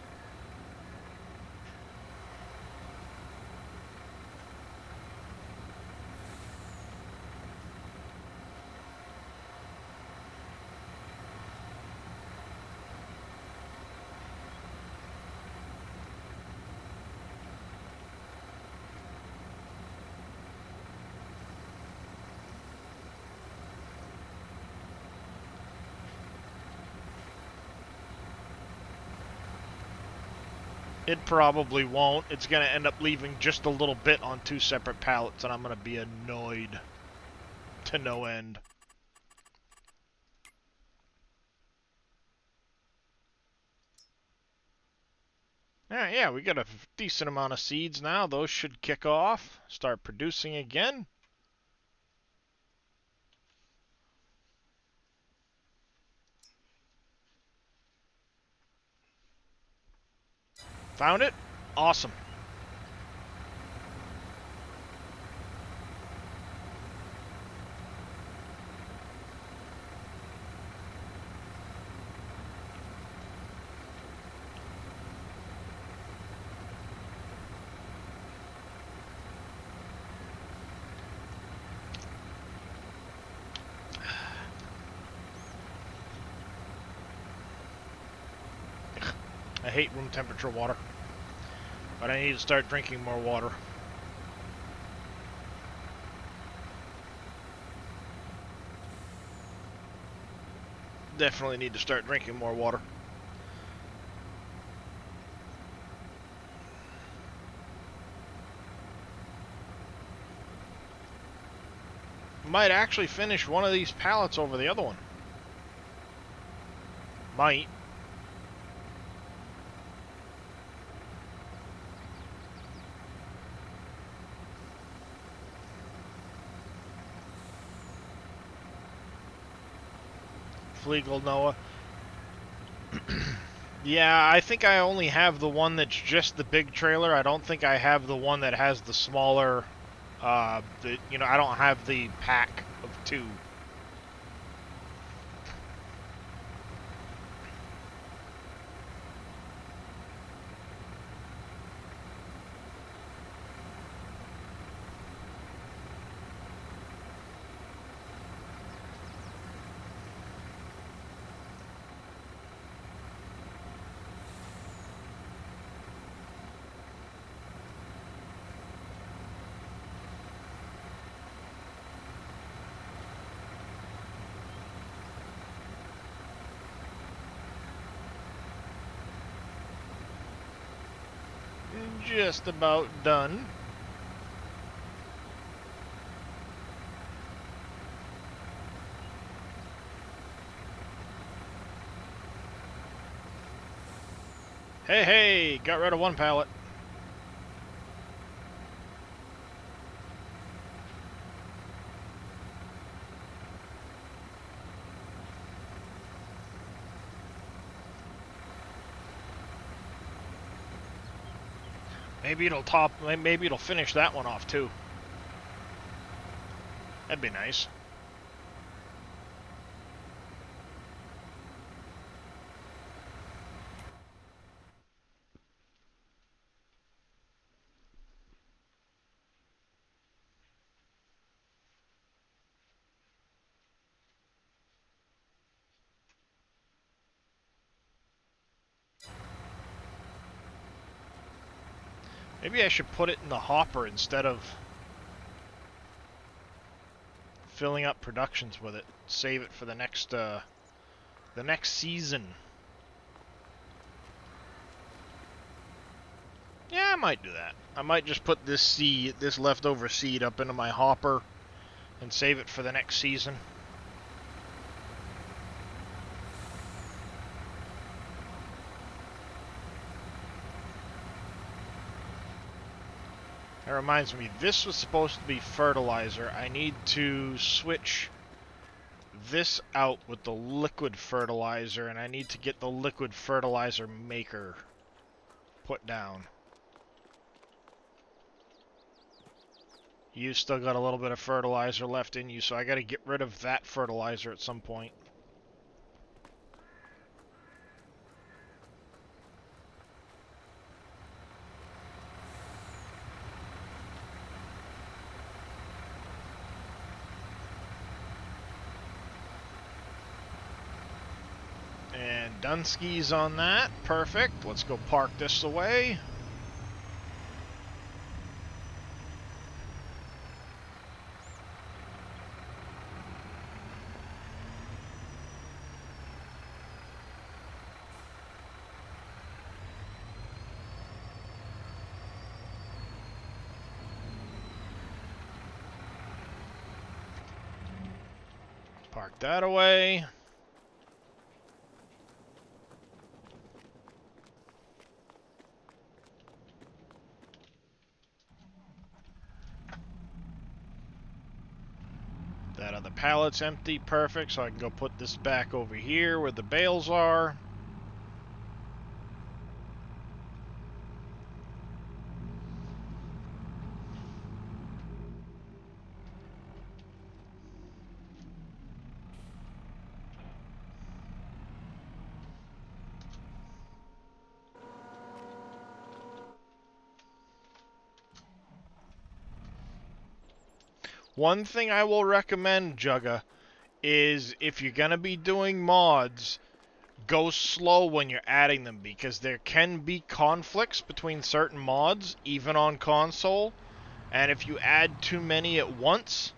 It probably won't. It's going to end up leaving just a little bit on two separate pallets, and I'm going to be annoyed to no end. Alright, yeah, we got a decent amount of seeds now. Those should kick off, start producing again. Found it? Awesome. I hate room temperature water, but I need to start drinking more water. Definitely need to start drinking more water. Might actually finish one of these pallets over the other one. Might. Fleagle Noah. Yeah, I think I only have the one that's just the big trailer. I don't think I have the one that has the smaller, I don't have the pack of two. Just about done. Hey, hey, got rid of one pallet. Maybe it'll finish that one off too. That'd be nice. Maybe I should put it in the hopper instead of filling up productions with it. Save it for the next season. Yeah, I might do that. I might just put this leftover seed up into my hopper and save it for the next season. That reminds me, this was supposed to be fertilizer. I need to switch this out with the liquid fertilizer, and I need to get the liquid fertilizer maker put down. You still got a little bit of fertilizer left in you, so I got to get rid of that fertilizer at some point. And Dunsky's on that. Perfect. Let's go park this away. Park that away. That other pallet's empty. Perfect. So I can go put this back over here where the bales are. One thing I will recommend, Jugga, is if you're going to be doing mods, go slow when you're adding them, because there can be conflicts between certain mods, even on console, and if you add too many at once,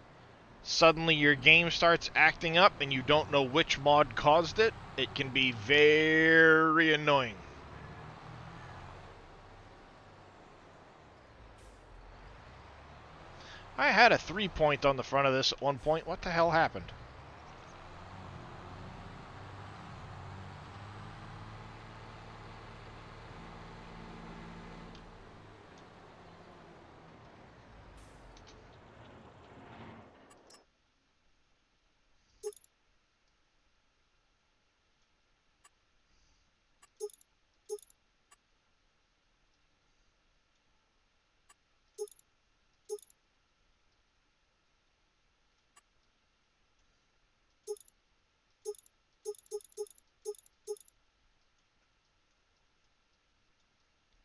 suddenly your game starts acting up and you don't know which mod caused it. It can be very annoying. I had a 3-point on the front of this at one point. What the hell happened?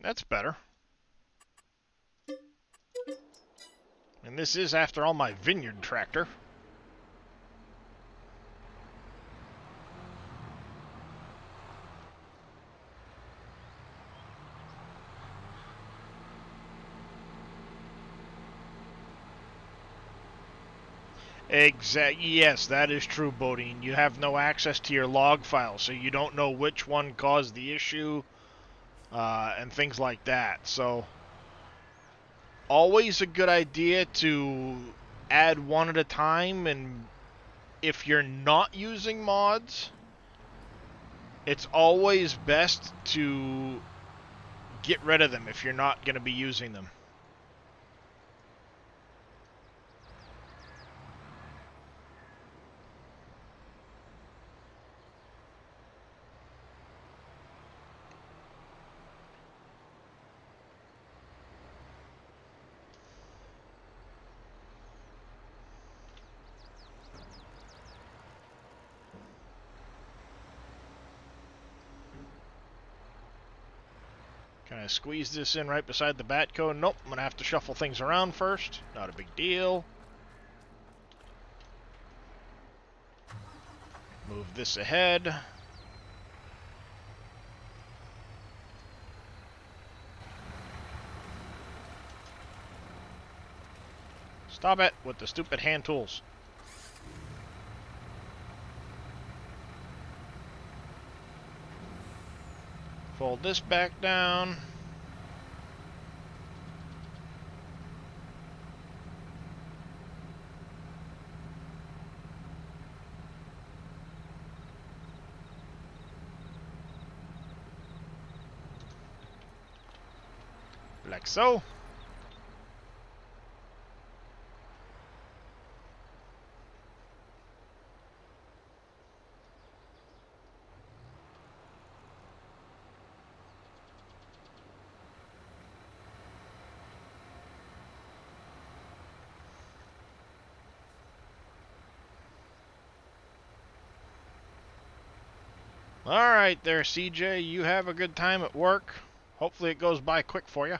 That's better. And this is, after all, my vineyard tractor. Yes, that is true, Bodine. You have no access to your log file, so you don't know which one caused the issue, and things like that. So, always a good idea to add one at a time, and if you're not using mods, it's always best to get rid of them if you're not going to be using them. Can I squeeze this in right beside the bat cone? Nope, I'm going to have to shuffle things around first. Not a big deal. Move this ahead. Stop it with the stupid hand tools. Fold this back down. Like so. Alright there, CJ. You have a good time at work. Hopefully it goes by quick for you.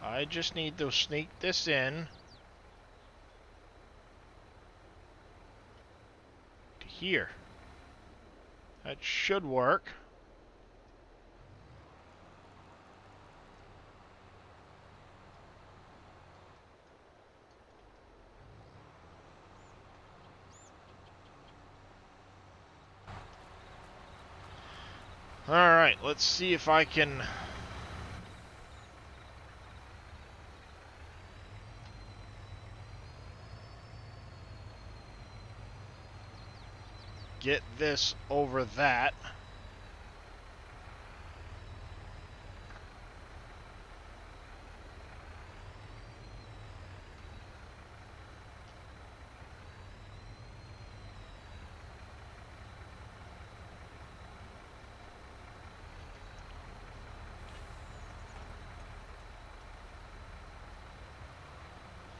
I just need to sneak this in to here. That should work. Alright, let's see if I can get this over that.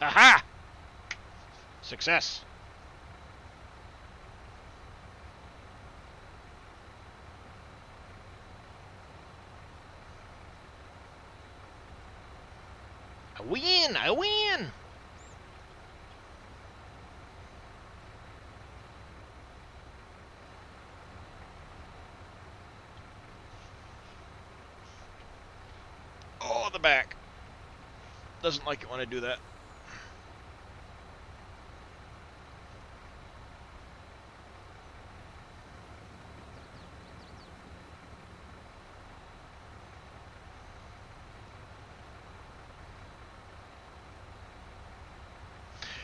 Aha! Success. I win! I win! Oh, the back. Doesn't like it when I do that.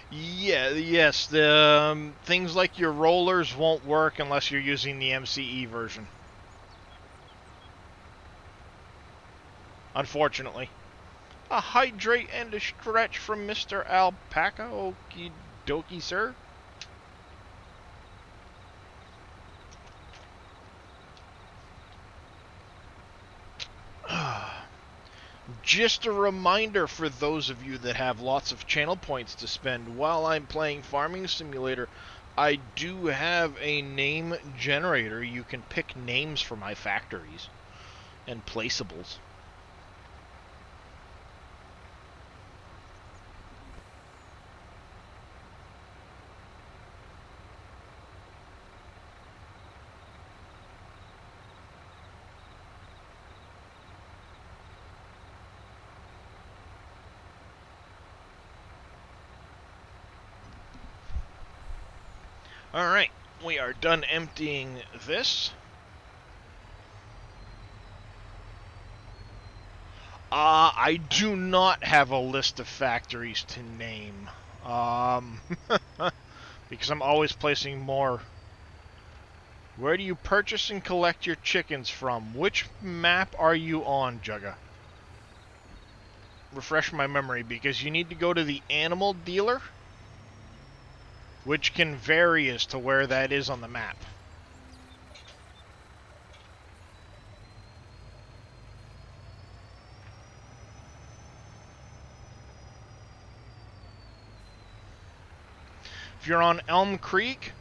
Yeah, yes, the things like your rollers won't work unless you're using the MCE version. Unfortunately. A hydrate and a stretch from Mr. Alpaca. Okie dokie, sir. Just a reminder for those of you that have lots of channel points to spend while I'm playing Farming Simulator, I do have a name generator. You can pick names for my factories and placeables. Alright, we are done emptying this. I do not have a list of factories to name. Um, because I'm always placing more. Where do you purchase and collect your chickens from? Which map are you on, Jugga? Refresh my memory, because you need to go to the animal dealer, which can vary as to where that is on the map. If you're on Elm Creek,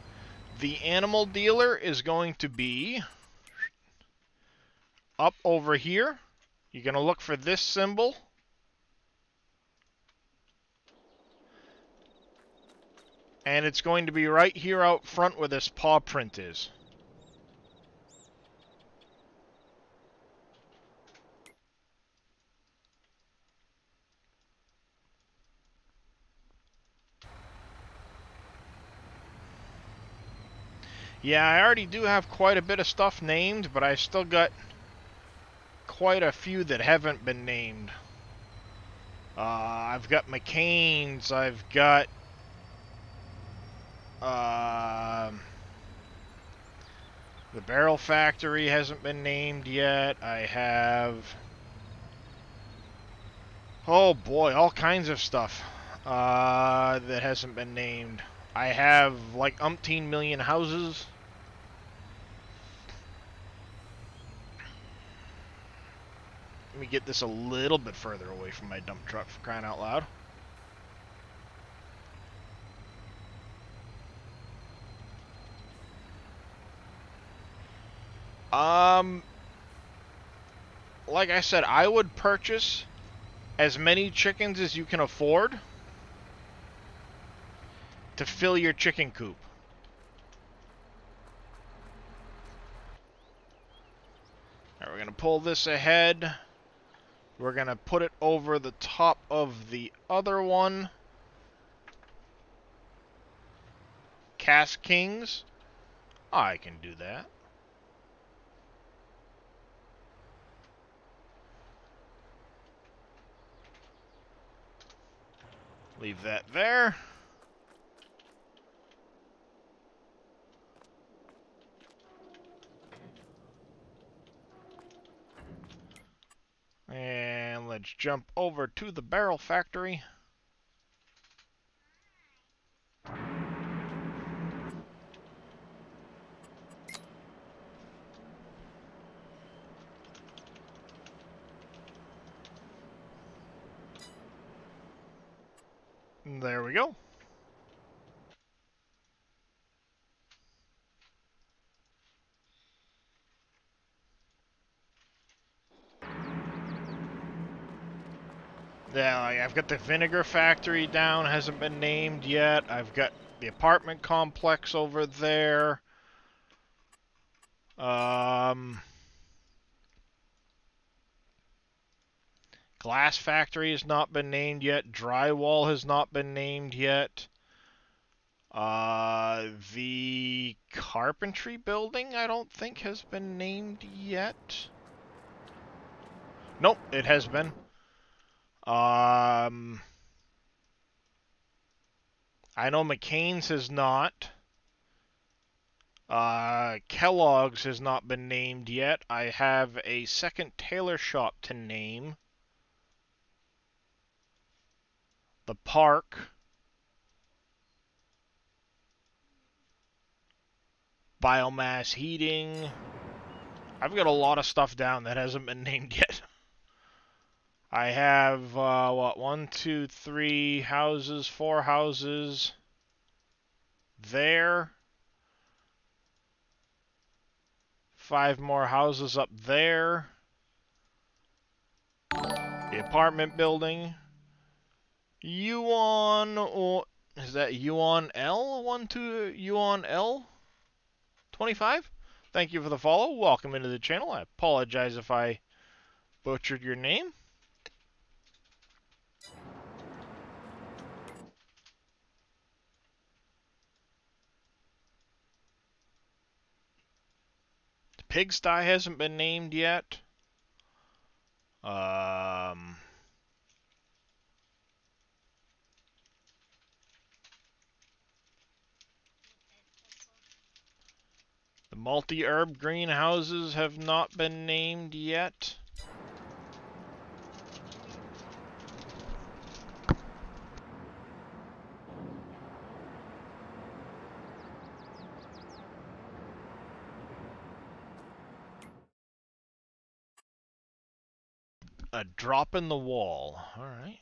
the animal dealer is going to be up over here. You're going to look for this symbol. And it's going to be right here out front where this paw print is. Yeah, I already do have quite a bit of stuff named, but I still got quite a few that haven't been named. I've got McCain's, I've got uh, the Barrel Factory hasn't been named yet. I have, oh boy, all kinds of stuff that hasn't been named. I have like umpteen million houses. Let me get this a little bit further away from my dump truck, for crying out loud. Like I said, I would purchase as many chickens as you can afford to fill your chicken coop. Alright, we're going to pull this ahead. We're going to put it over the top of the other one. Cast Kings. I can do that. Leave that there. And let's jump over to the Barrel Factory. There we go. Yeah, I've got the Vinegar Factory down, hasn't been named yet. I've got the apartment complex over there. Glass Factory has not been named yet. Drywall has not been named yet. The Carpentry Building, I don't think, has been named yet. Nope, it has been. I know McCain's has not. Kellogg's has not been named yet. I have a second tailor shop to name. The Park. Biomass Heating. I've got a lot of stuff down that hasn't been named yet. I have, what, 1, 2, 3 houses, 4 houses there. 5 more houses up there. The apartment building. Yuan, or is that Yuan L? 1, 2, Yuan L? 25? Thank you for the follow. Welcome into the channel. I apologize if I butchered your name. The pigsty hasn't been named yet. Um, the multi-herb greenhouses have not been named yet. A drop in the wall. All right.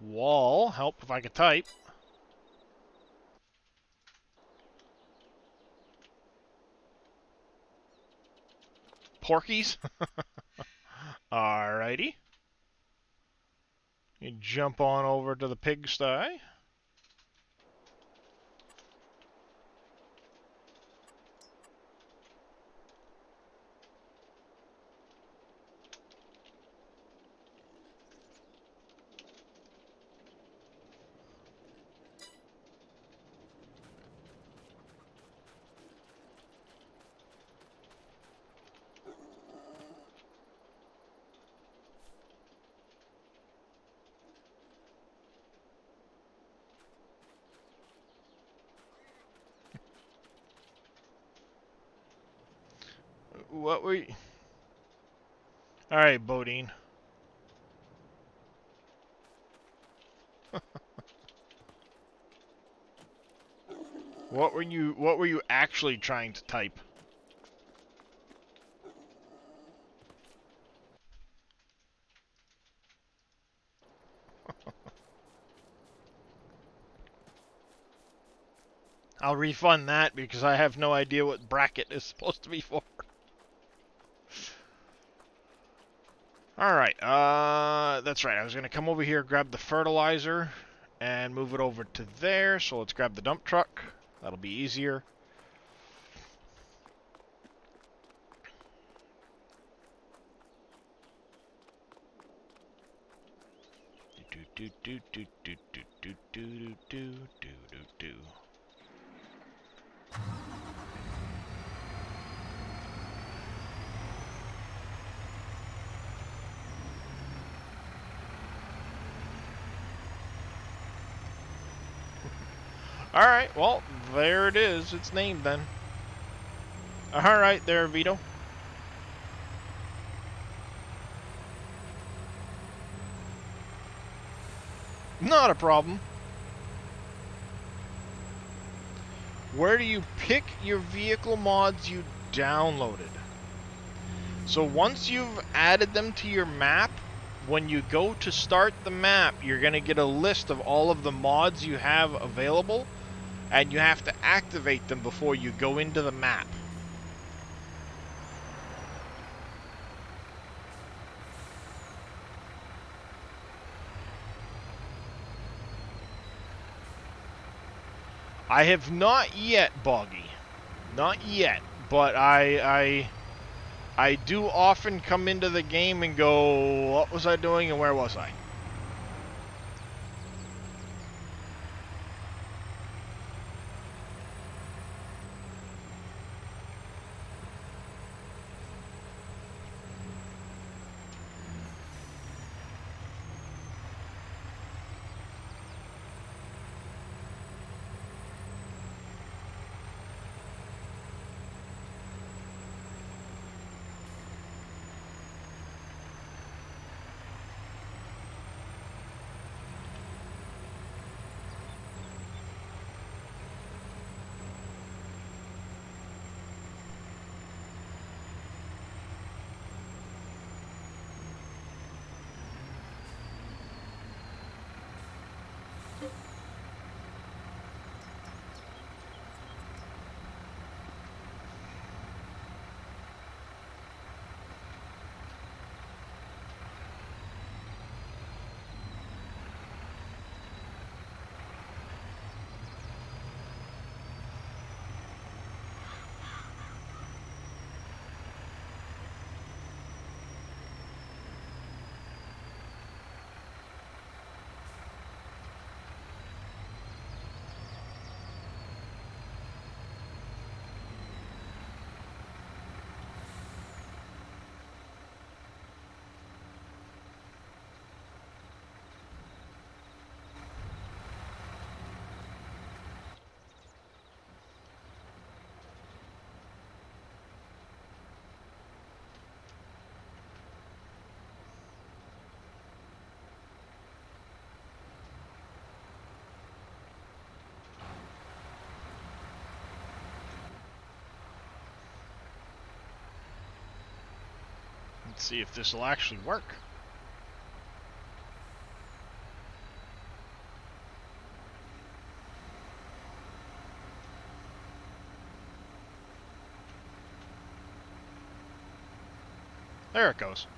Wall. Help if I could type. Porkies. Alrighty. You jump on over to the pigsty. What were you? Alright, Bodine. What were you actually trying to type? I'll refund that because I have no idea what bracket is supposed to be for. Alright, that's right. I was going to come over here, grab the fertilizer, and move it over to there. So let's grab the dump truck. That'll be easier. Do do do do do do do do do do do do. Alright, well, there it is. It's named then. Alright there, Vito. Not a problem. Where do you pick your vehicle mods you downloaded? So once you've added them to your map, when you go to start the map, you're going to get a list of all of the mods you have available, and you have to activate them before you go into the map. I have not yet, Boggy. Not yet, but I do often come into the game and go, what was I doing and where was I? Let's see if this will actually work. There it goes.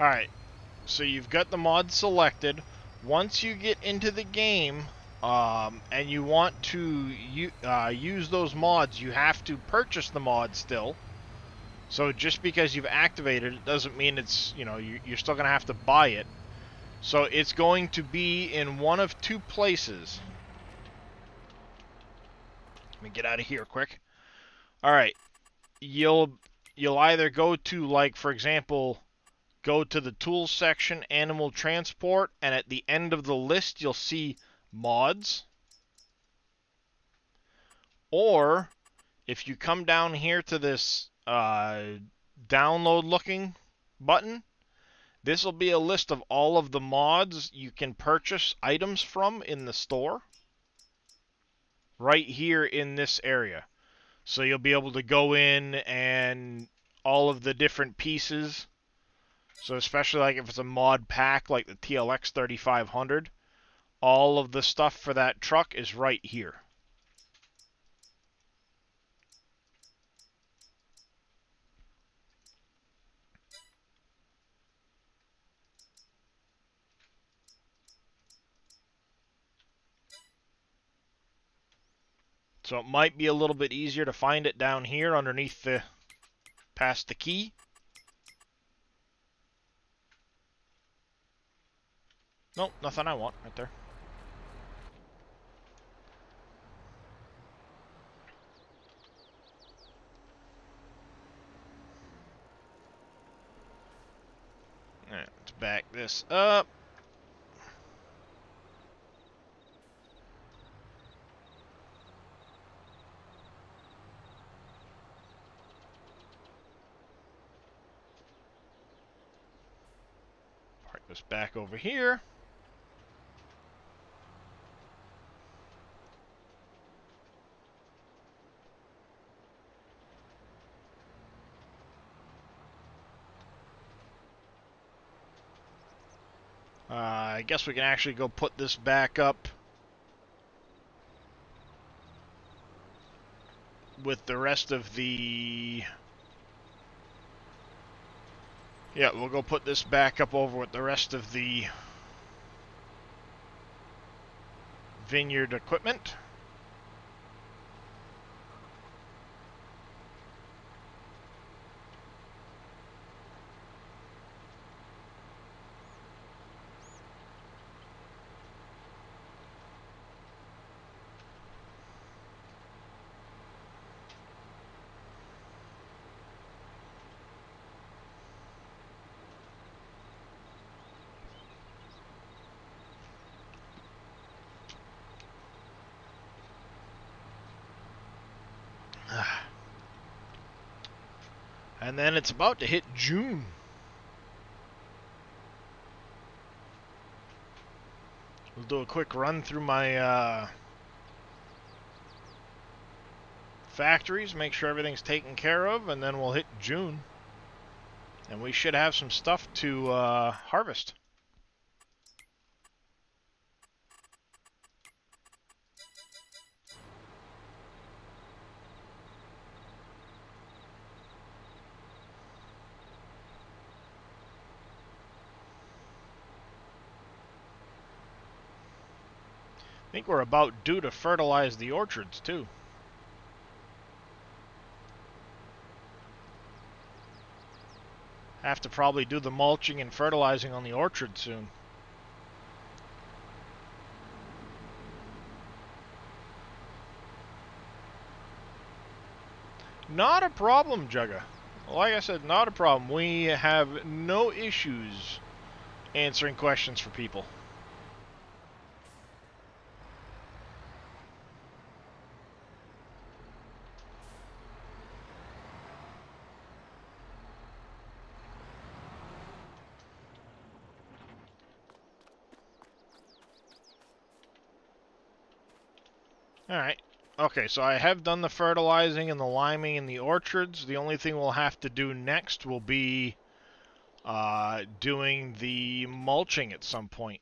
Alright, so you've got the mod selected. Once you get into the game, and you want to use those mods, you have to purchase the mod still. So just because you've activated it doesn't mean it's, you're still going to have to buy it. So it's going to be in one of two places. Let me get out of here quick. Alright, you'll either go to, like, for example, go to the tools section, animal transport, and at the end of the list you'll see mods. Or if you come down here to this download looking button, this will be a list of all of the mods you can purchase items from in the store right here in this area. So you'll be able to go in and all of the different pieces. So especially like if it's a mod pack like the TLX 3500, all of the stuff for that truck is right here. So it might be a little bit easier to find it down here underneath the, past the key. Nope, nothing I want right there. Alright, let's back this up. Park this back over here. I guess we can actually go put this back up with the rest of the... Yeah, we'll go put this back up over with the rest of the vineyard equipment. And then it's about to hit June. We'll do a quick run through my factories, make sure everything's taken care of, and then we'll hit June. And we should have some stuff to harvest. I think we're about due to fertilize the orchards, too. Have to probably do the mulching and fertilizing on the orchard soon. Not a problem, Jugga. Like I said, not a problem. We have no issues answering questions for people. Alright. Okay, so I have done the fertilizing and the liming in the orchards. The only thing we'll have to do next will be doing the mulching at some point.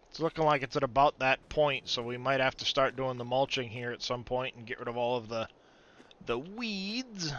It's looking like it's at about that point, so we might have to start doing the mulching here at some point and get rid of all of the weeds.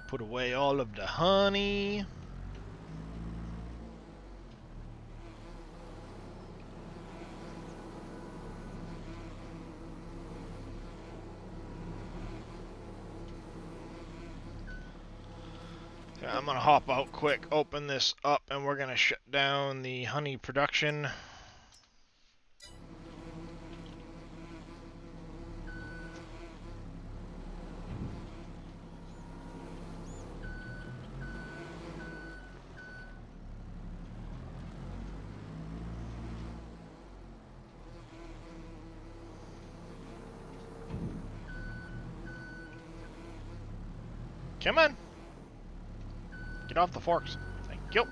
Put away all of the honey. Okay, I'm gonna hop out quick, open this up, and we're gonna shut down the honey production. Come on. Get off the forks. Thank you.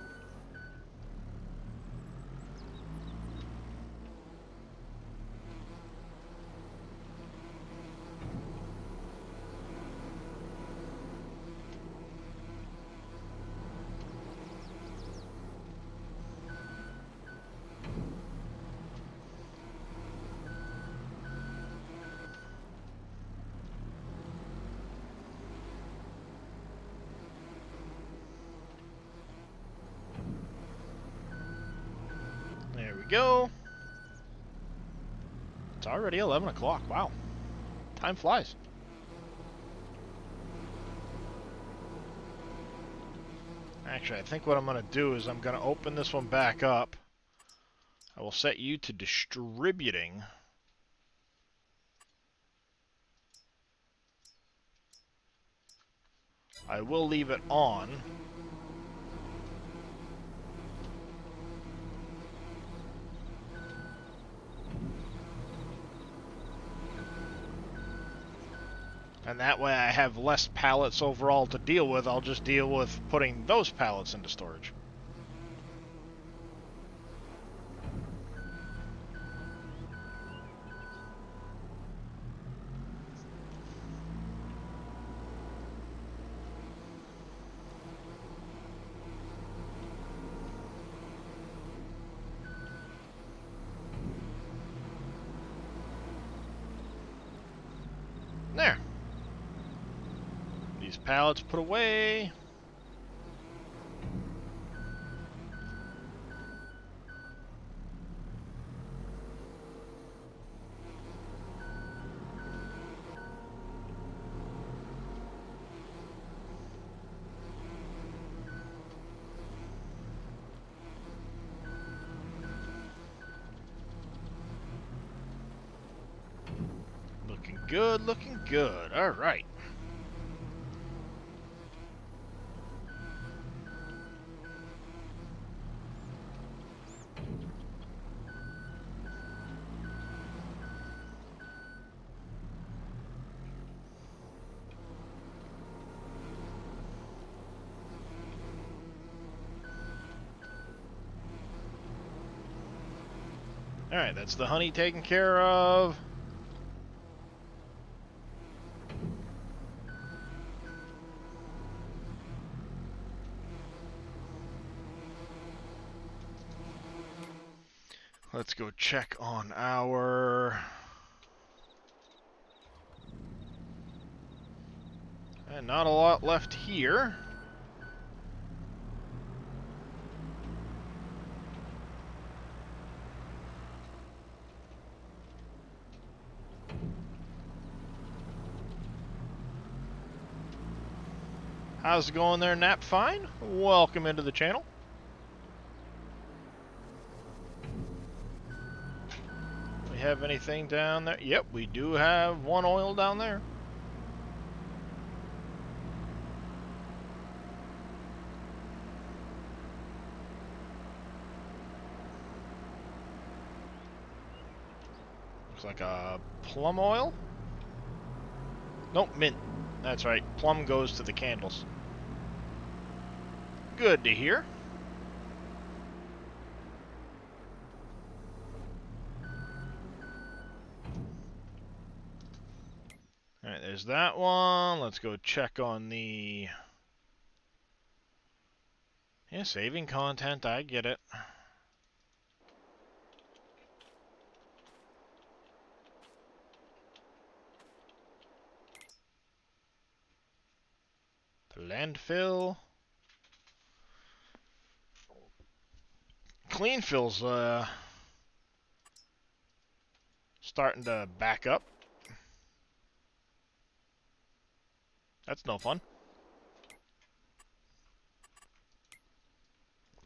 There we go. It's already 11 o'clock. Wow. Time flies. Actually, I think what I'm going to do is I'm going to open this one back up. I will set you to distributing. I will leave it on. And that way I have less pallets overall to deal with. I'll just deal with putting those pallets into storage. There. These pallets put away. Looking good, looking good. All right. Alright, that's the honey taken care of. Let's go check on our... And not a lot left here. How's it going there, Nap Fine? Welcome into the channel. We have anything down there? Yep, we do have one oil down there. Looks like a plum oil. Nope, mint. That's right. Plum goes to the candles. Good to hear. Alright, there's that one. Let's go check on the... Yeah, saving content. I get it. The landfill. Clean fill's starting to back up. That's no fun.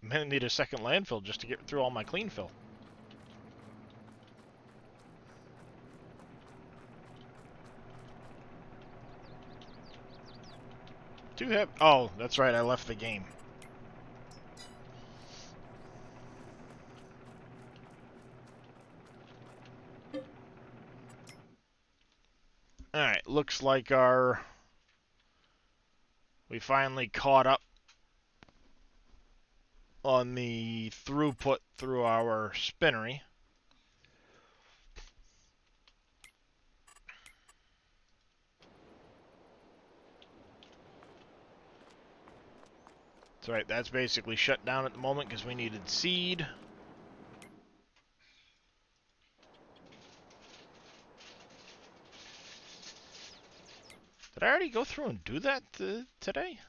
I'm gonna need a second landfill just to get through all my clean fill. Too heavy. Oh, that's right. I left the game. Alright, looks like we finally caught up on the throughput through our spinnery. That's right, that's basically shut down at the moment because we needed seed. Did I already go through and do that today?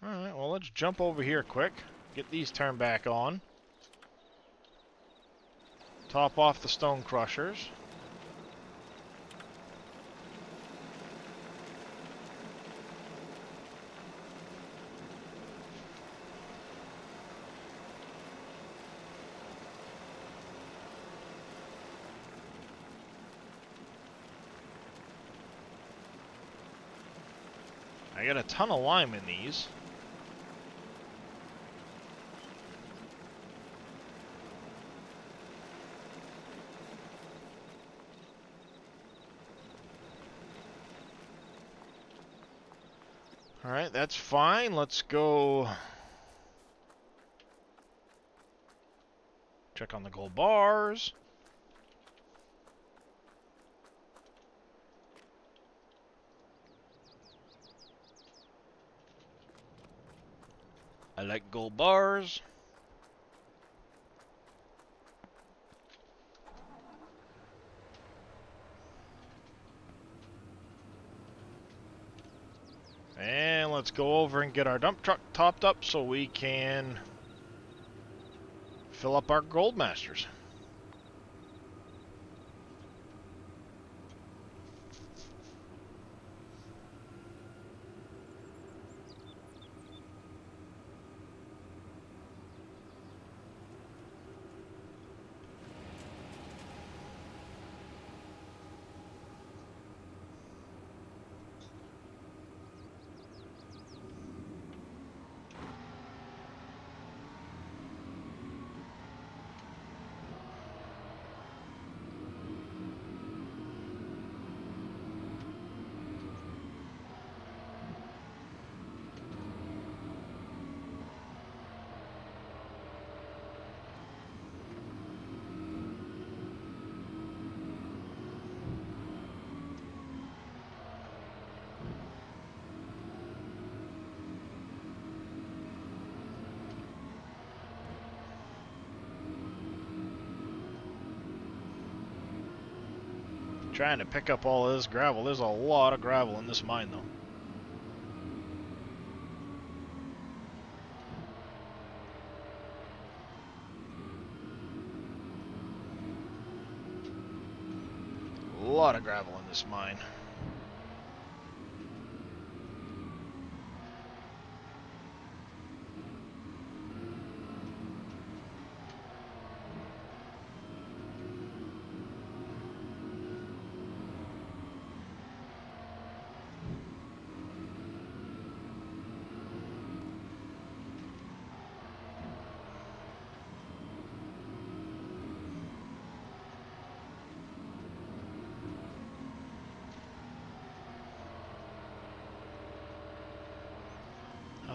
Alright, well let's jump over here quick. Get these turned back on. Top off the stone crushers. I got a ton of lime in these. Alright, that's fine. Let's go check on the gold bars. I like gold bars. And let's go over and get our dump truck topped up so we can fill up our gold masters. Trying to pick up all of this gravel. There's a lot of gravel in this mine, though. A lot of gravel in this mine.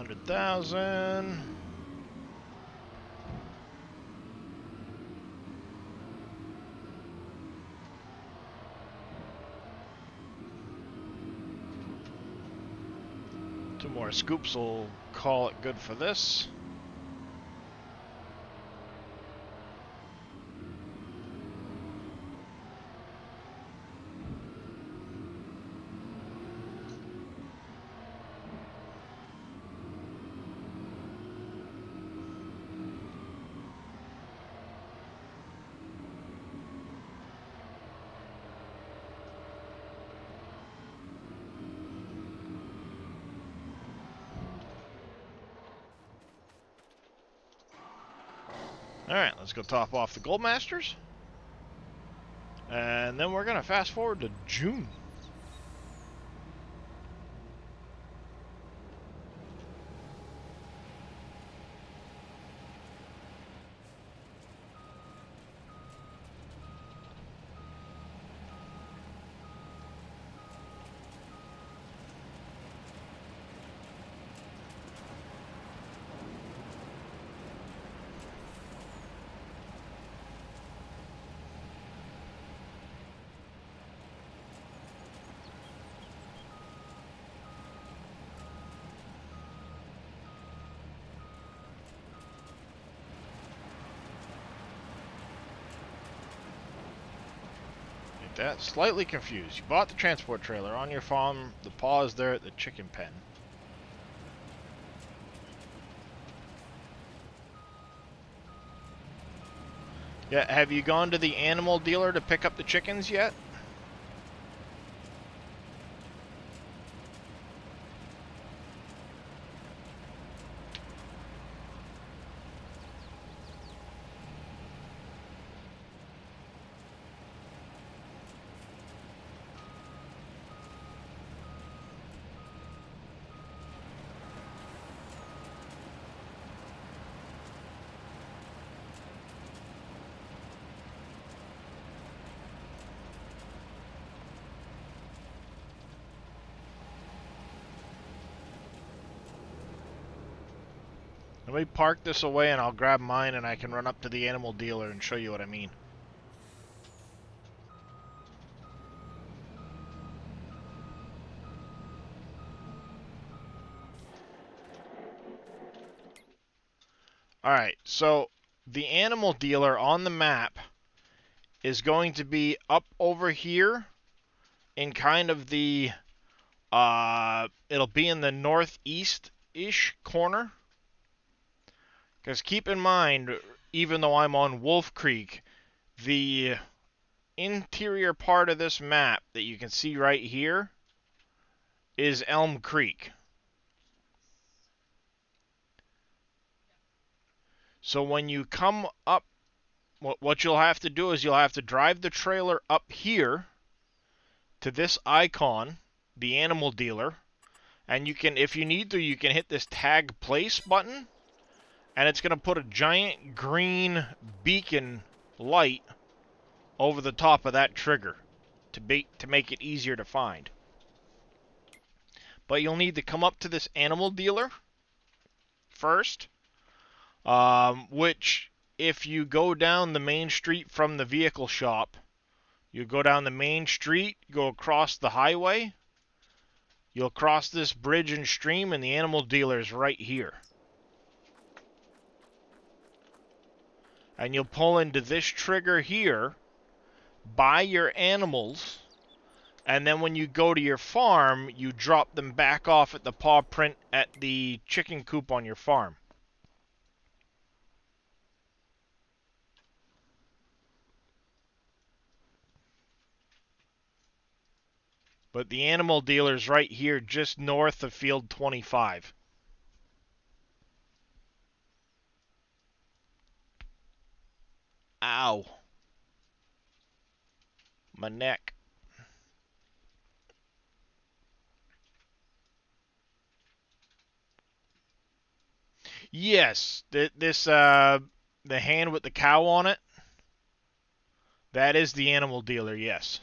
100,000. Two more scoops will call it good for this. Alright, let's go top off the Gold Masters. And then we're going to fast forward to June. That slightly confused. You bought the transport trailer on your farm. The paw is there at the chicken pen. Yeah, have you gone to the animal dealer to pick up the chickens yet? Let me park this away and I'll grab mine and I can run up to the animal dealer and show you what I mean. Alright, so the animal dealer on the map is going to be up over here in kind of the, it'll be in the northeast-ish corner. Because keep in mind, even though I'm on Wolf Creek, the interior part of this map that you can see right here is Elm Creek. So when you come up, what you'll have to do is you'll have to drive the trailer up here to this icon, the animal dealer, and you can, if you need to, you can hit this tag place button, and it's going to put a giant green beacon light over the top of that trigger to make it easier to find. But you'll need to come up to this animal dealer first, which if you go down the main street from the vehicle shop, you go down the main street, go across the highway, you'll cross this bridge and stream, and the animal dealer is right here. And you'll pull into this trigger here, buy your animals, and then when you go to your farm, you drop them back off at the paw print at the chicken coop on your farm. But the animal dealer's right here, just north of field 25. Ow. My neck. Yes, the hand with the cow on it, that is the animal dealer, yes.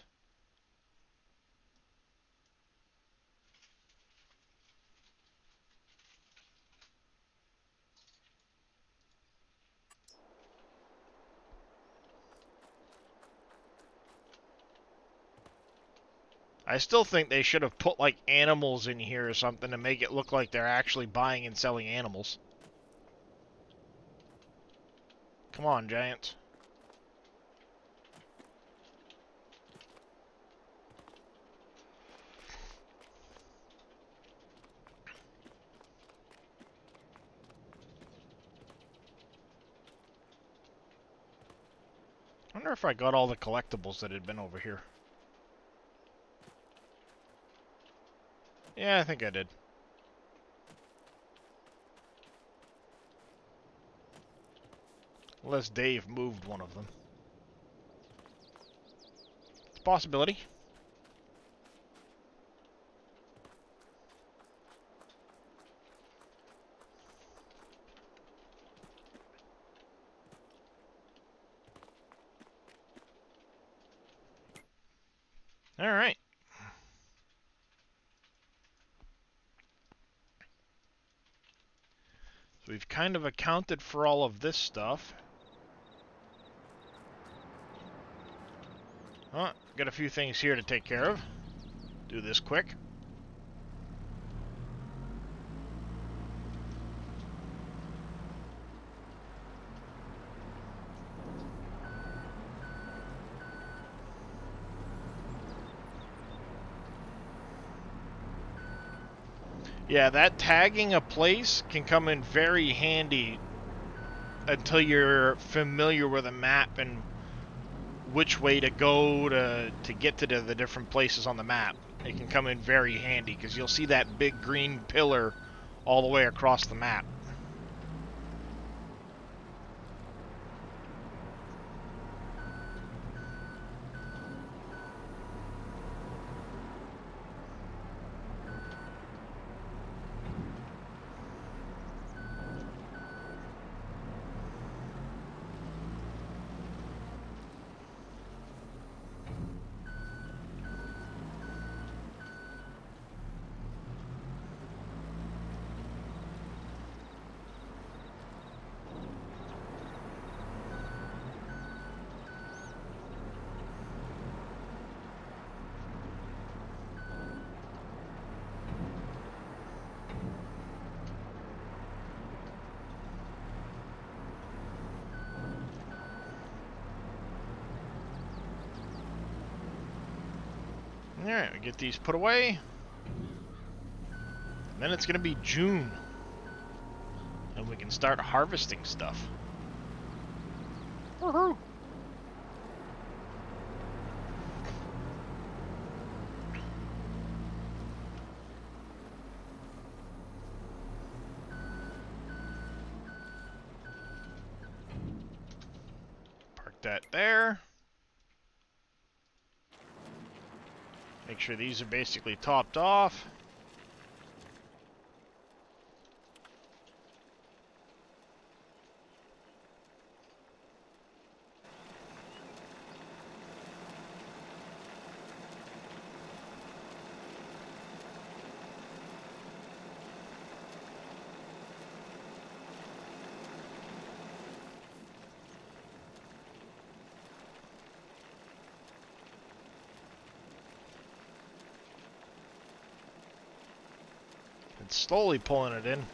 I still think they should have put like animals in here or something to make it look like they're actually buying and selling animals. Come on, Giants. I wonder if I got all the collectibles that had been over here. Yeah, I think I did. Unless Dave moved one of them. It's a possibility. Alright. So we've kind of accounted for all of this stuff. Got a few things here to take care of. Do this quick. Yeah, that tagging a place can come in very handy until you're familiar with a map and which way to go to get to the different places on the map. It can come in very handy because you'll see that big green pillar all the way across the map. Alright, we get these put away. And then it's going to be June. And we can start harvesting stuff. Woohoo! Park that there. Make sure these are basically topped off. It's slowly pulling it in.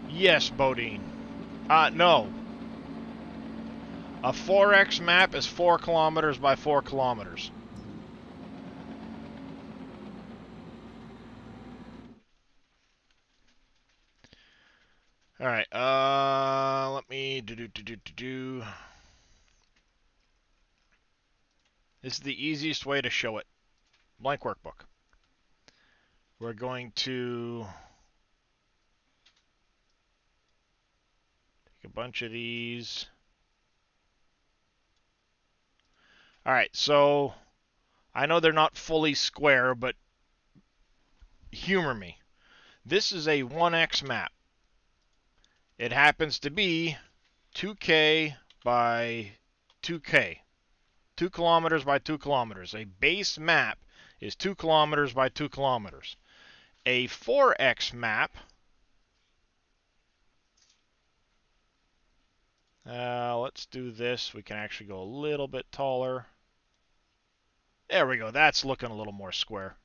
Yes, Bodine. No. A 4x map is 4 kilometers by 4 kilometers. Alright, let me do. This is the easiest way to show it. Blank workbook. we're going to take a bunch of these. All right, so I know they're not fully square, but humor me. This is a 1x map. It happens to be 2K by 2K. 2 kilometers by 2 kilometers. A base map is 2 kilometers by 2 kilometers. A 4x map, let's do this. We can actually go a little bit taller. There we go. That's looking a little more square.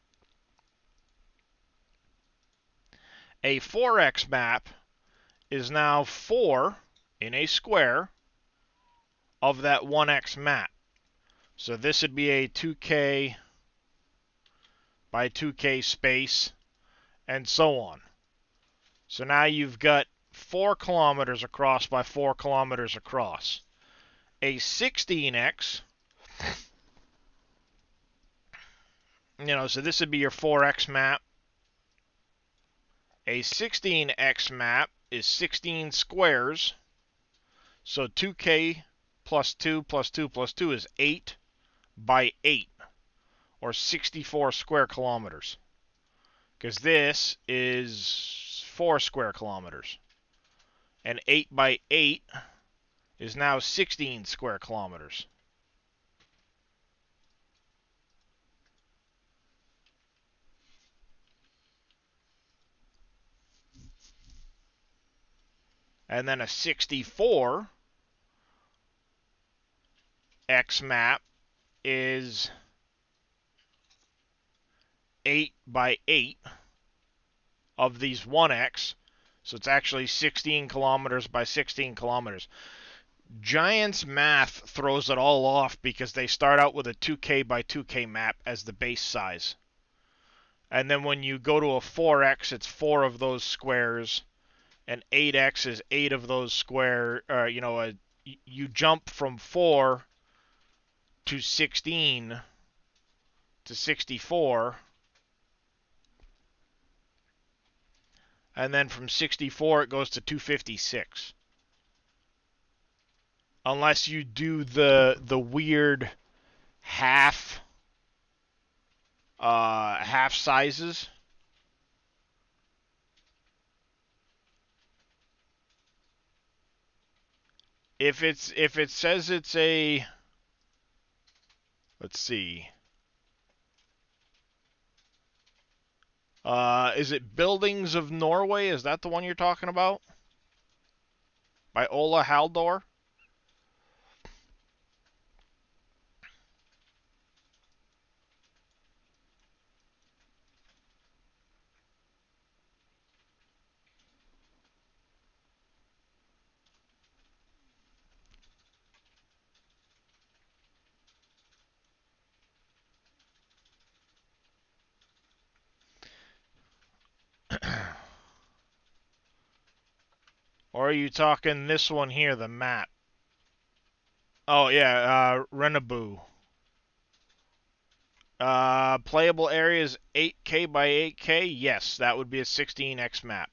A 4x map is now 4 in a square of that 1x map. So this would be a 2K by 2K space, and so on. So now you've got 4 kilometers across by 4 kilometers across. A 16x, so this would be your 4x map. A 16x map is 16 squares. So 2K plus 2 plus 2 plus 2 is 8 by 8, or 64 square kilometers. Because this is 4 square kilometers. And 8 by 8 is now 16 square kilometers. And then a 64 X map is 8 by 8 of these 1X. So it's actually 16 kilometers by 16 kilometers. Giant's math throws it all off because they start out with a 2K by 2K map as the base size. And then when you go to a 4X, it's 4 of those squares. And 8X is 8 of those square. You jump from 4 to 16 to 64. And then from 64 it goes to 256. Unless you do the weird half sizes. If it says it's a, let's see. Is it Buildings of Norway? Is that the one you're talking about? By Ola Haldor? Or are you talking this one here, the map? Oh yeah, Renabu. Playable areas 8K by 8K? Yes, that would be a 16X map.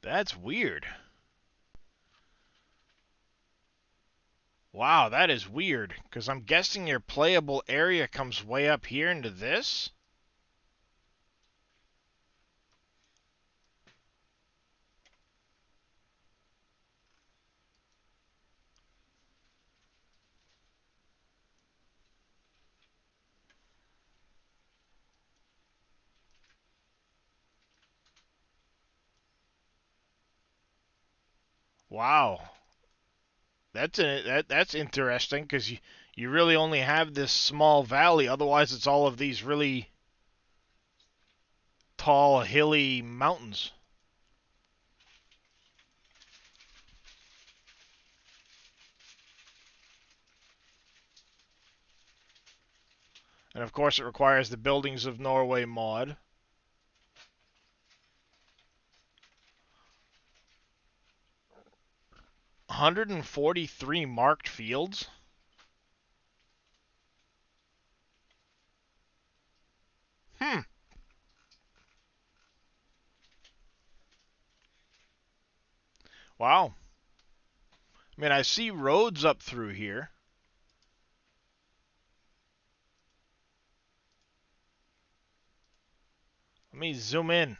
That's weird. Wow, that is weird, because I'm guessing your playable area comes way up here into this? Wow. That's interesting, because you really only have this small valley, otherwise it's all of these really tall, hilly mountains. And of course it requires the Buildings of Norway mod. $143 marked fields? Hmm. Wow. I mean, I see roads up through here. Let me zoom in.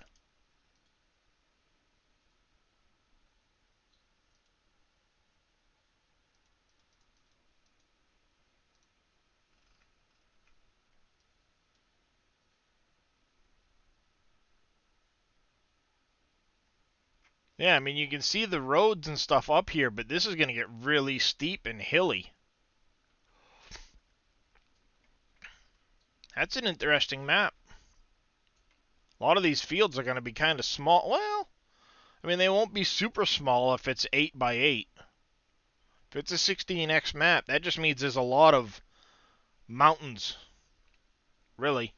Yeah, I mean, you can see the roads and stuff up here, but this is going to get really steep and hilly. That's an interesting map. A lot of these fields are going to be kind of small. Well, I mean, they won't be super small if it's 8 by 8. If it's a 16x map, that just means there's a lot of mountains, really.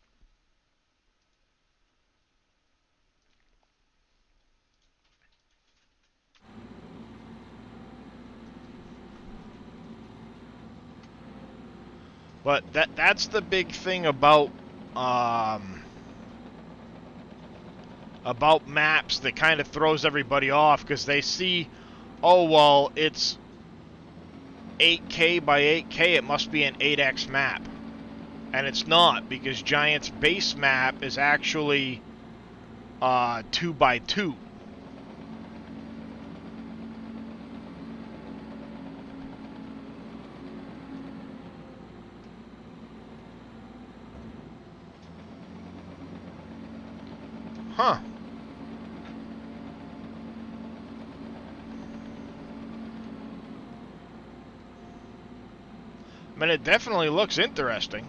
But that's the big thing about maps that kind of throws everybody off, because they see, oh well, it's 8K by 8K, it must be an 8X map. And it's not, because Giant's base map is actually 2 by 2. Huh. I mean, it definitely looks interesting.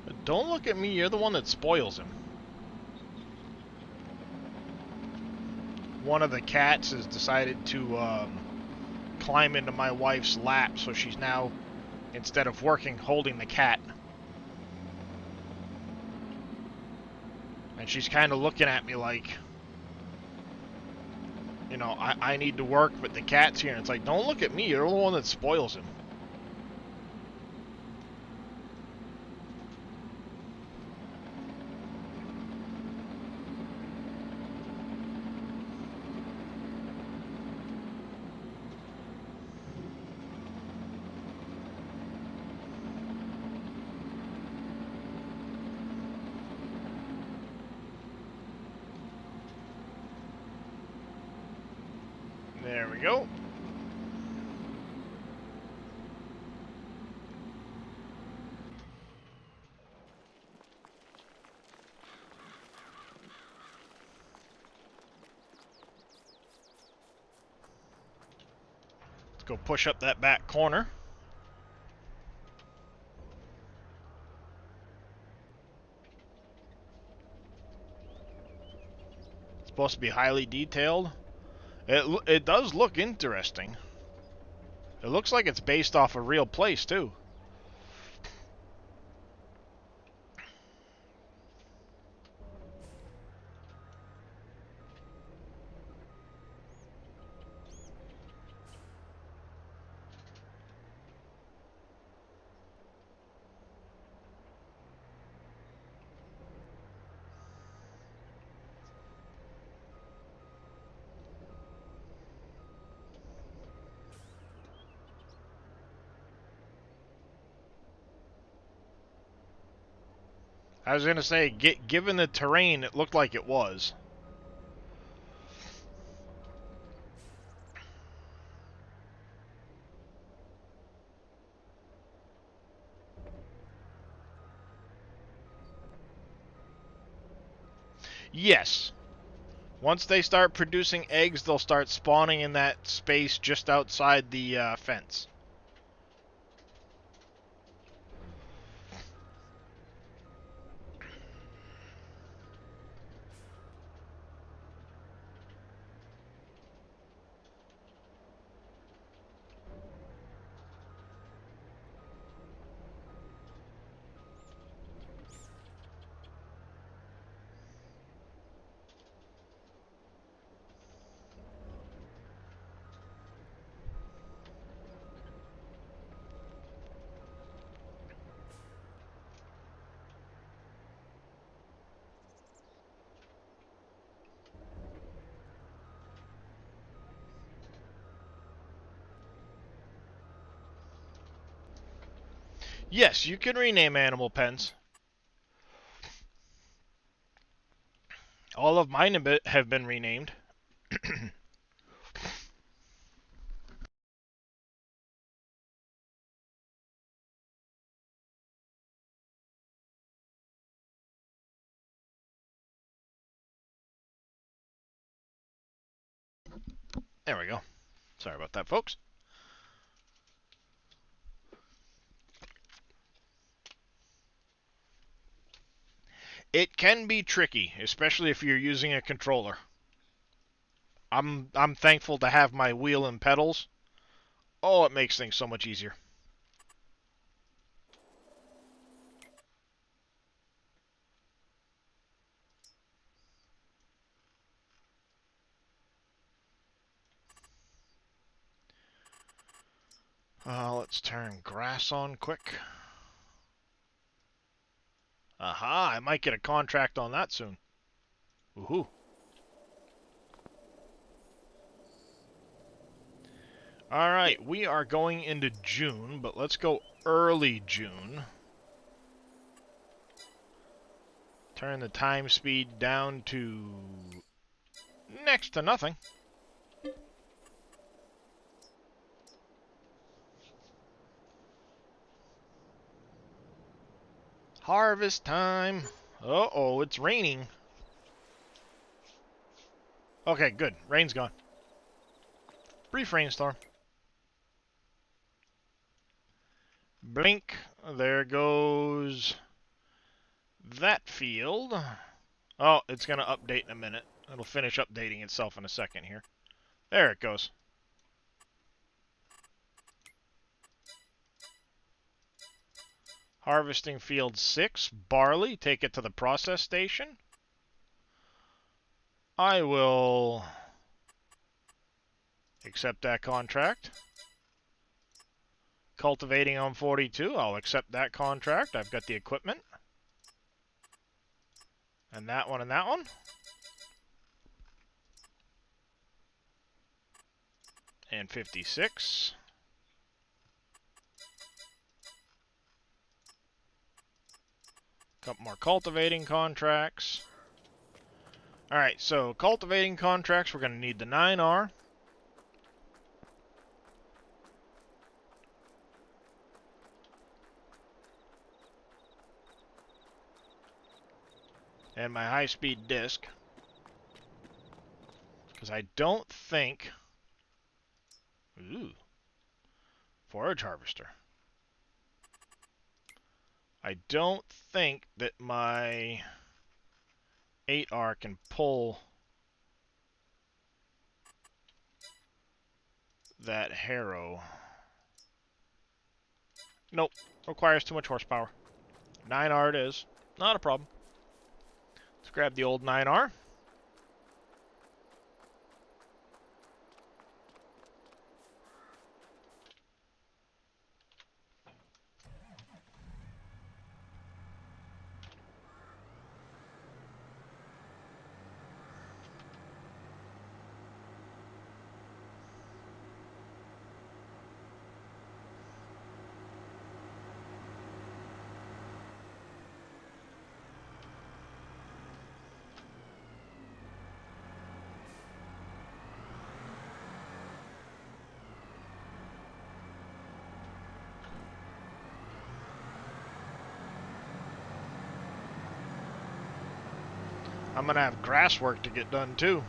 But don't look at me, you're the one that spoils him. One of the cats has decided to climb into my wife's lap, so she's now, instead of working, holding the cat. And she's kind of looking at me like, you know, I need to work, but the cat's here. And it's like, don't look at me, you're the one that spoils him. There we go. Let's go push up that back corner. It's supposed to be highly detailed. It does look interesting. It looks like it's based off a real place, too. I was gonna say, given the terrain, it looked like it was. Yes. Once they start producing eggs, they'll start spawning in that space just outside the fence. Yes, you can rename animal pens. All of mine have been renamed. There we go. Sorry about that, folks. It can be tricky, especially if you're using a controller. I'm thankful to have my wheel and pedals. Oh, it makes things so much easier. Let's turn grass on quick. Aha, I might get a contract on that soon. Woohoo. Alright, we are going into June, but let's go early June. Turn the time speed down to next to nothing. Harvest time. Uh-oh, it's raining. Okay, good. Rain's gone. Brief rainstorm. Blink. There goes that field. Oh, it's going to update in a minute. It'll finish updating itself in a second here. There it goes. Harvesting field 6, barley. Take it to the process station. I will accept that contract. Cultivating on 42, I'll accept that contract. I've got the equipment. And that one and that one. And 56. Couple more cultivating contracts. Alright, so cultivating contracts, we're going to need the 9R. And my high-speed disc. Because I don't think... Ooh. Forage harvester. I don't think that my 8R can pull that harrow. Nope. Requires too much horsepower. 9R it is. Not a problem. Let's grab the old 9R. I'm gonna have grass work to get done too.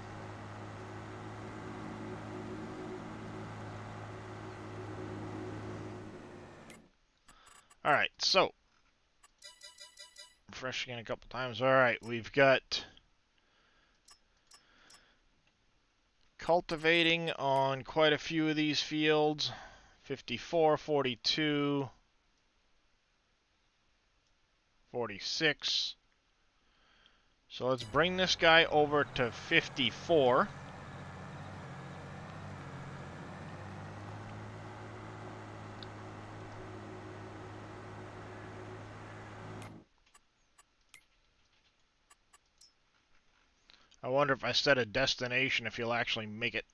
Alright, so refresh again a couple times. Alright, we've got cultivating on quite a few of these fields. 54, 42, 46. So let's bring this guy over to 54. I wonder if I set a destination if you'll actually make it.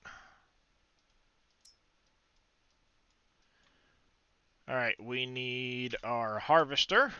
Alright, we need our harvester.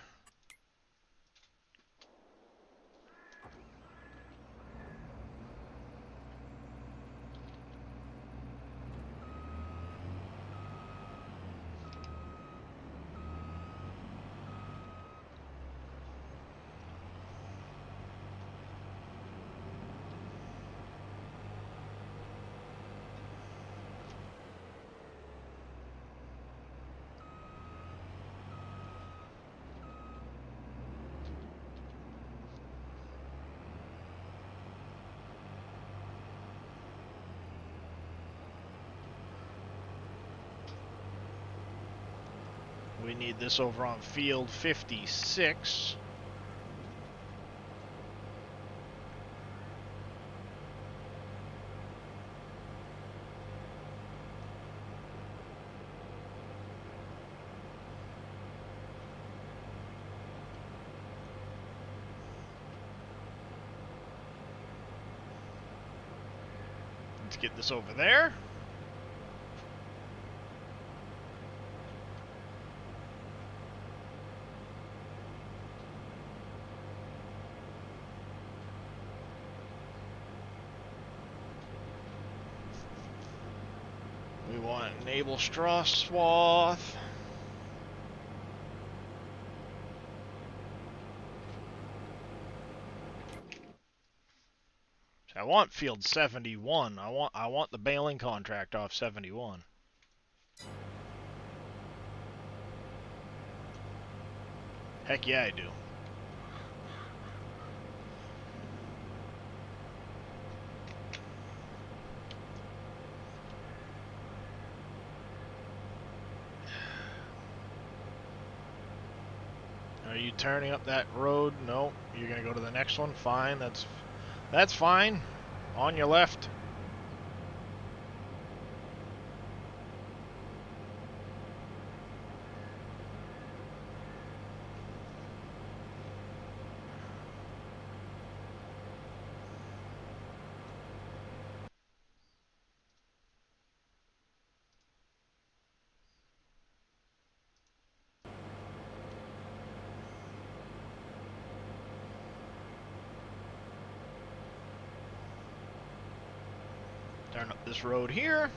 We need this over on field 56. Let's get this over there. We want enable straw swath. I want field 71. I want the baling contract off 71. Heck yeah, I do. Are you turning up that road? No. You're gonna go to the next one? Fine. That's fine. On your left. Turn up this road here.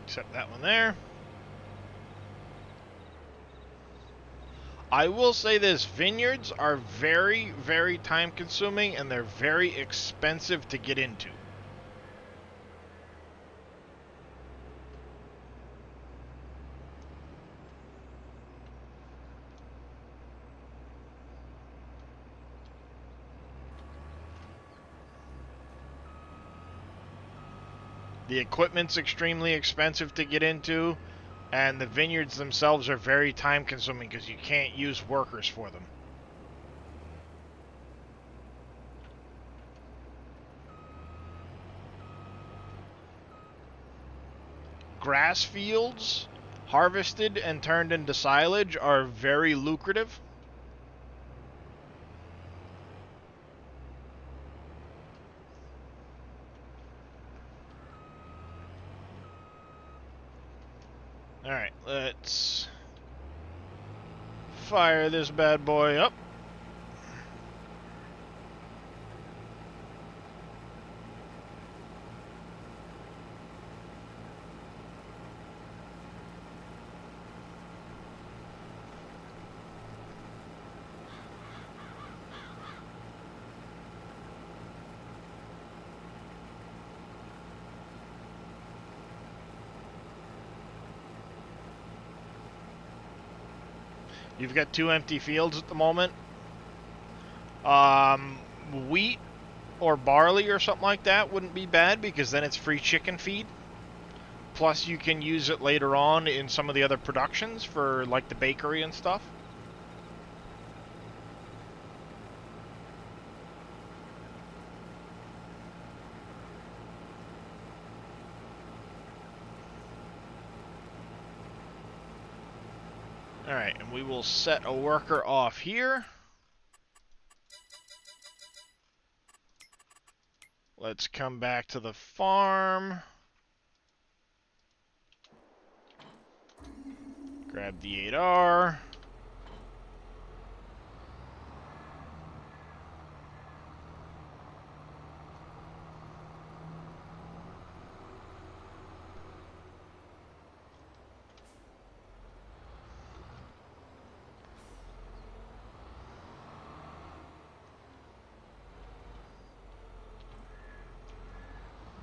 Except that one there. I will say this, vineyards are very, very time consuming and they're very expensive to get into. The equipment's extremely expensive to get into, and the vineyards themselves are very time consuming because you can't use workers for them. grass fields harvested and turned into silage are very lucrative. Alright, let's fire this bad boy up. You've got 2 empty fields at the moment. Wheat or barley or something like that wouldn't be bad because then it's free chicken feed. Plus you can use it later on in some of the other productions for like the bakery and stuff. Alright, and we will set a worker off here. Let's come back to the farm. Grab the 8R.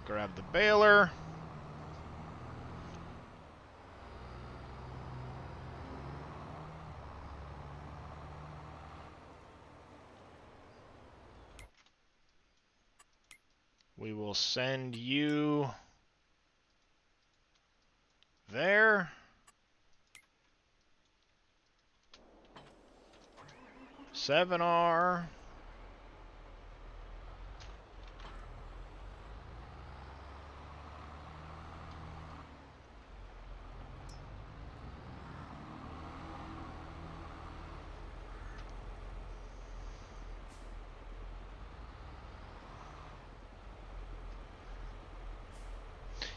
Grab the baler. We will send you there. 7R.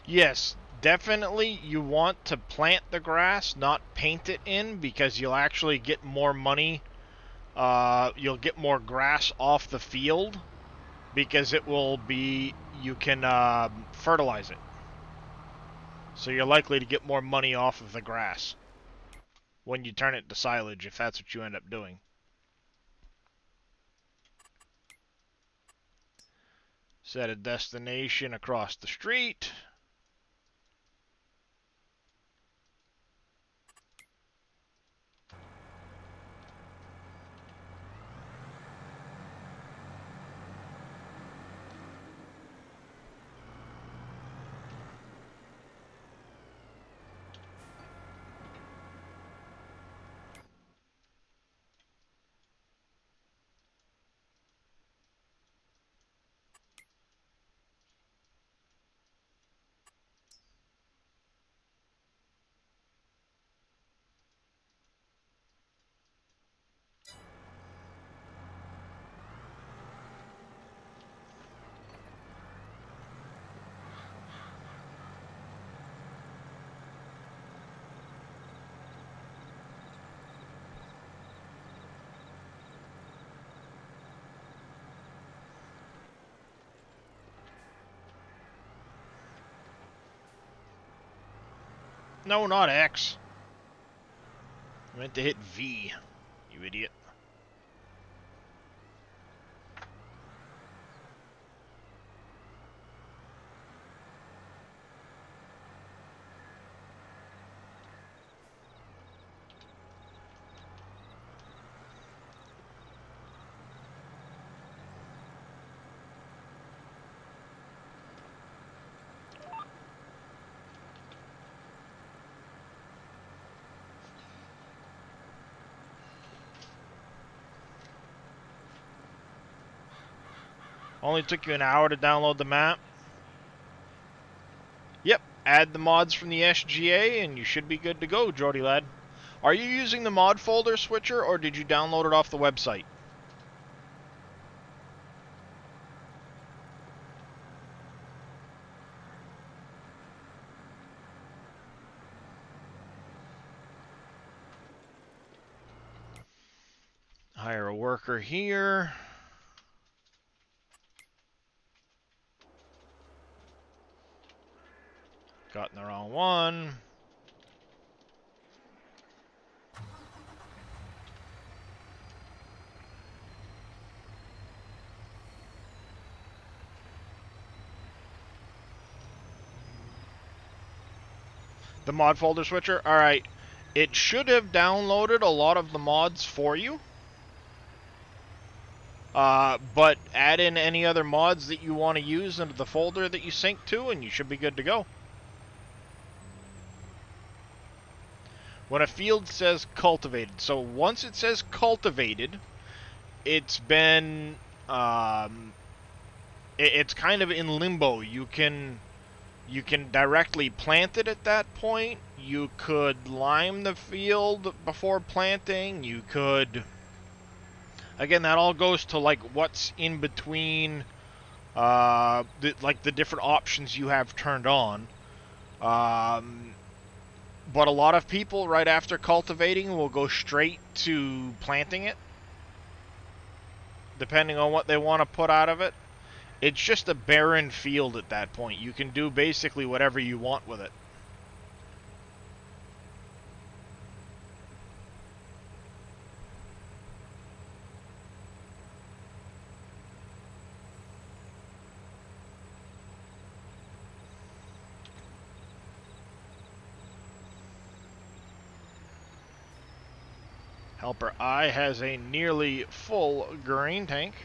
Yes, definitely you want to plant the grass, not paint it in, because you'll actually get more money. You'll get more grass off the field because it will be, you can fertilize it. So you're likely to get more money off of the grass when you turn it to silage, if that's what you end up doing. Set a destination across the street. No, not X. I meant to hit V, you idiot. Only took you an hour to download the map? Yep, add the mods from the SGA, and you should be good to go, Jody lad. Are you using the mod folder switcher, or did you download it off the website? Hire a worker here. Got in the wrong one. The mod folder switcher? Alright. It should have downloaded a lot of the mods for you. But add in any other mods that you want to use into the folder that you sync to, and you should be good to go. When a field says cultivated, so once it says cultivated, it's been, it's kind of in limbo. You can directly plant it at that point. You could lime the field before planting. You could, again, that all goes to like what's in between, like the different options you have turned on. But a lot of people right after cultivating will go straight to planting it, depending on what they want to put out of it. It's just a barren field at that point. You can do basically whatever you want with it. Helper I has a nearly full grain tank.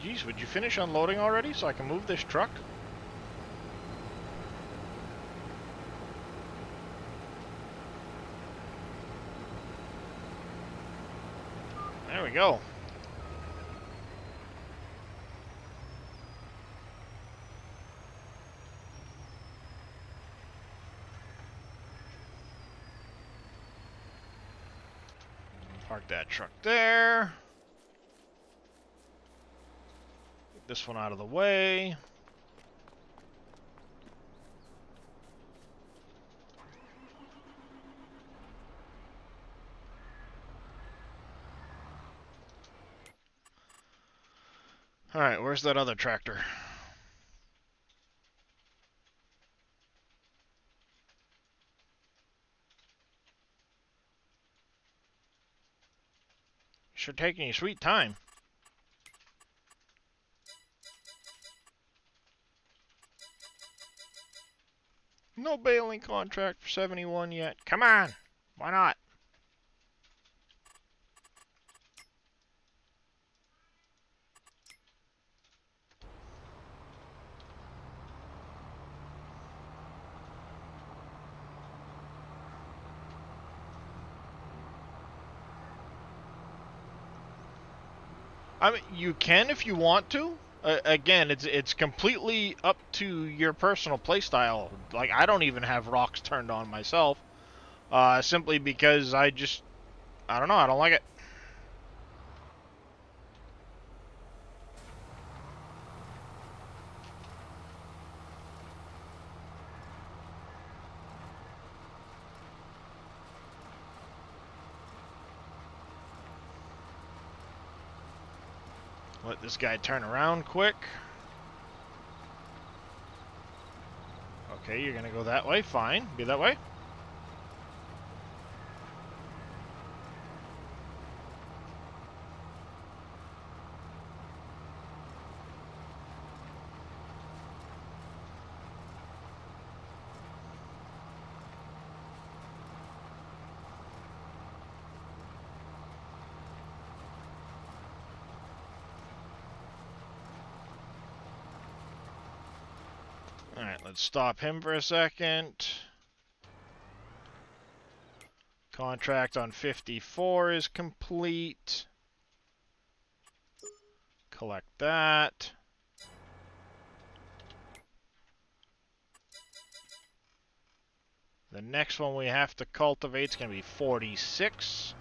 Geez, would you finish unloading already so I can move this truck? There we go. Park that truck there. Get this one out of the way. Alright, where's that other tractor? Sure taking your sweet time. No baling contract for 71 yet. Come on! Why not? I mean, you can if you want to. Again, it's completely up to your personal playstyle. Like, I don't even have rocks turned on myself, simply because I don't know, I don't like it. Let this guy turn around quick. Okay, you're gonna go that way. Fine, be that way. Alright, let's stop him for a second. Contract on 54 is complete. Collect that. The next one we have to cultivate is going to be 46.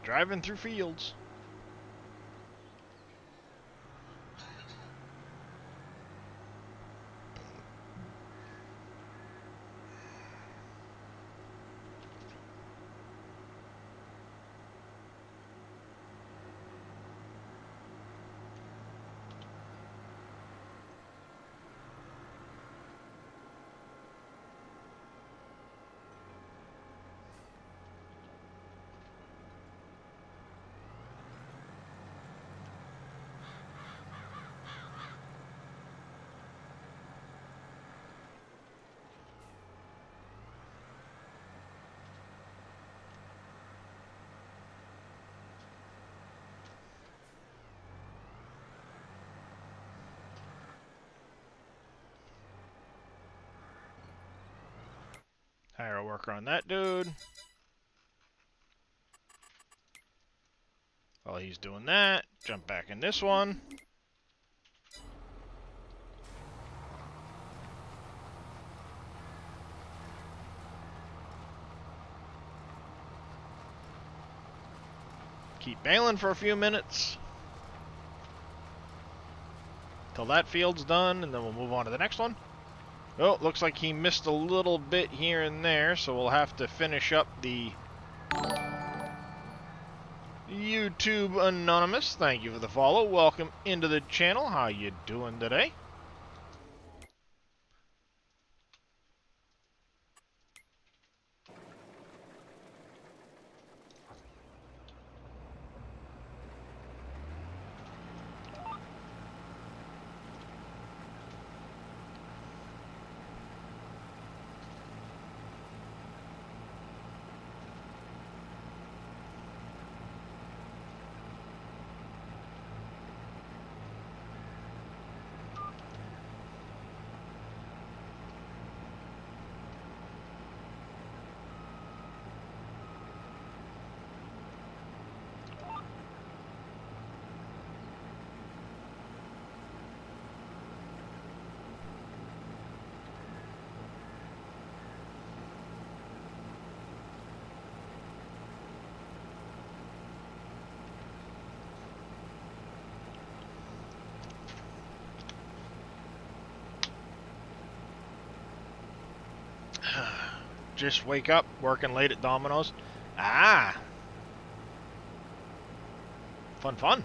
Driving through fields. Hire a worker on that dude. While he's doing that, jump back in this one. Keep bailing for a few minutes. Till that field's done, and then we'll move on to the next one. Oh, looks like he missed a little bit here and there, so we'll have to finish up the YouTube Anonymous. Thank you for the follow. Welcome into the channel. How you doing today? Just wake up, working late at Domino's. Ah! Fun, fun.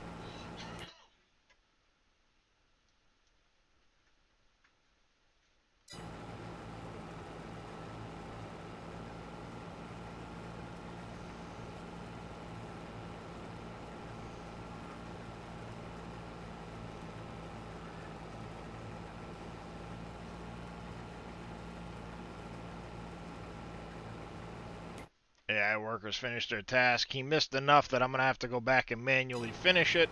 My workers finished their task. He missed enough that I'm going to have to go back and manually finish it.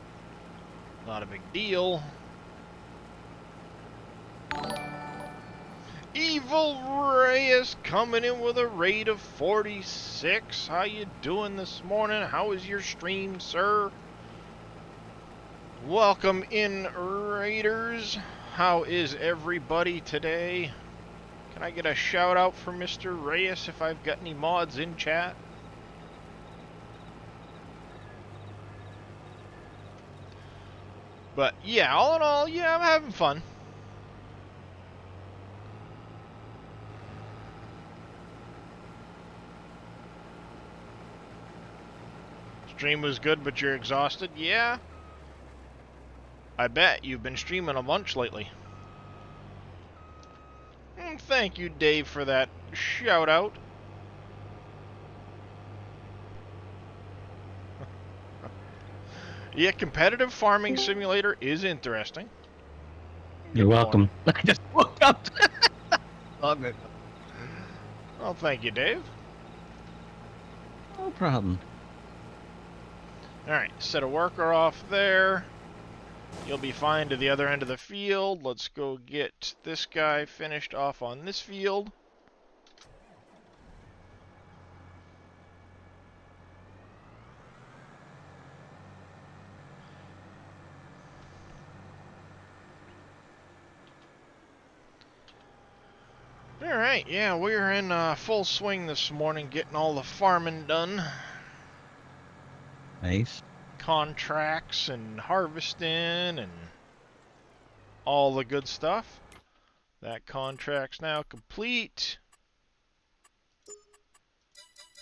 Not a big deal. Evil Reyes coming in with a rate of 46. How you doing this morning? How is your stream, sir? Welcome in, Raiders. How is everybody today? Can I get a shout out for Mr. Reyes if I've got any mods in chat? But yeah, all in all, yeah, I'm having fun. Stream was good, but you're exhausted? Yeah. I bet you've been streaming a bunch lately. Thank you, Dave, for that shout out. Yeah, competitive farming simulator is interesting. You're Good welcome. morning. I just woke up. Love it. Well, thank you, Dave. No problem. Alright, set a worker off there. You'll be fine to the other end of the field. Let's go get this guy finished off on this field. Alright, yeah, we're in full swing this morning getting all the farming done. Nice. Contracts and harvesting and all the good stuff. That contract's now complete.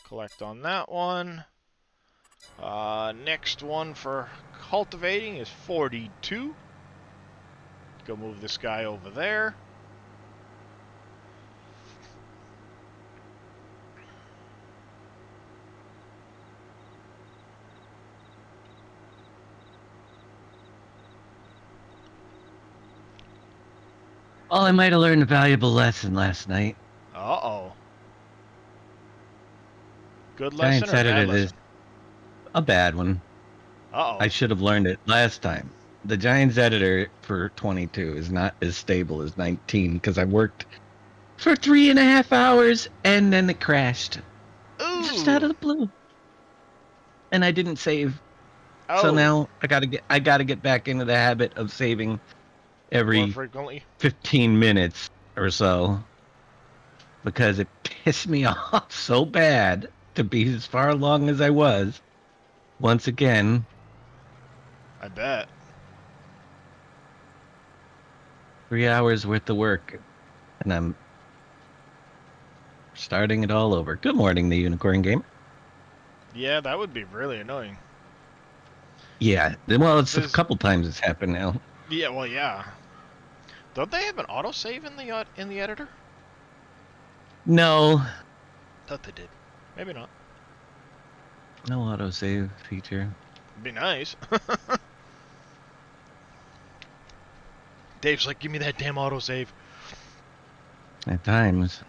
Collect on that one. Next one for cultivating is 42. Go move this guy over there. Well, I might have learned a valuable lesson last night. Uh-oh. Good lesson Giants or bad edited lesson? is a bad one. Uh-oh. I should have learned it last time. The Giants editor for 22 is not as stable as 19 because I worked for 3.5 hours and then it crashed just out Ooh. of the blue. And I didn't save. So Oh. now I gotta get back into the habit of saving More every frequently? 15 minutes or so because it pissed me off so bad to be as far along as I was. Once again, I bet. 3 hours worth of work, and I'm starting it all over. Good morning, the Unicorn Gamer. Yeah, that would be really annoying. Yeah, well, it's a There's, couple times it's happened now. yeah, well, yeah. Don't they have an autosave in the editor? No, Thought they did. Maybe not. no autosave feature. It'd be nice. Dave's like, give me that damn autosave. At times.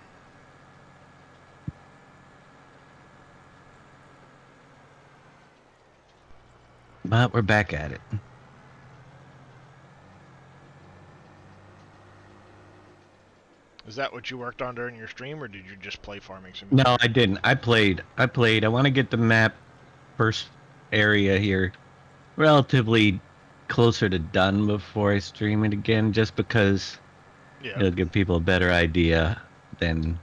But we're back at it. Is that what you worked on during your stream, or did you just play Farming Simulator? No, I didn't. I played. I want to get the map first area here relatively closer to done before I stream it again, just because Yeah. it'll give people a better idea than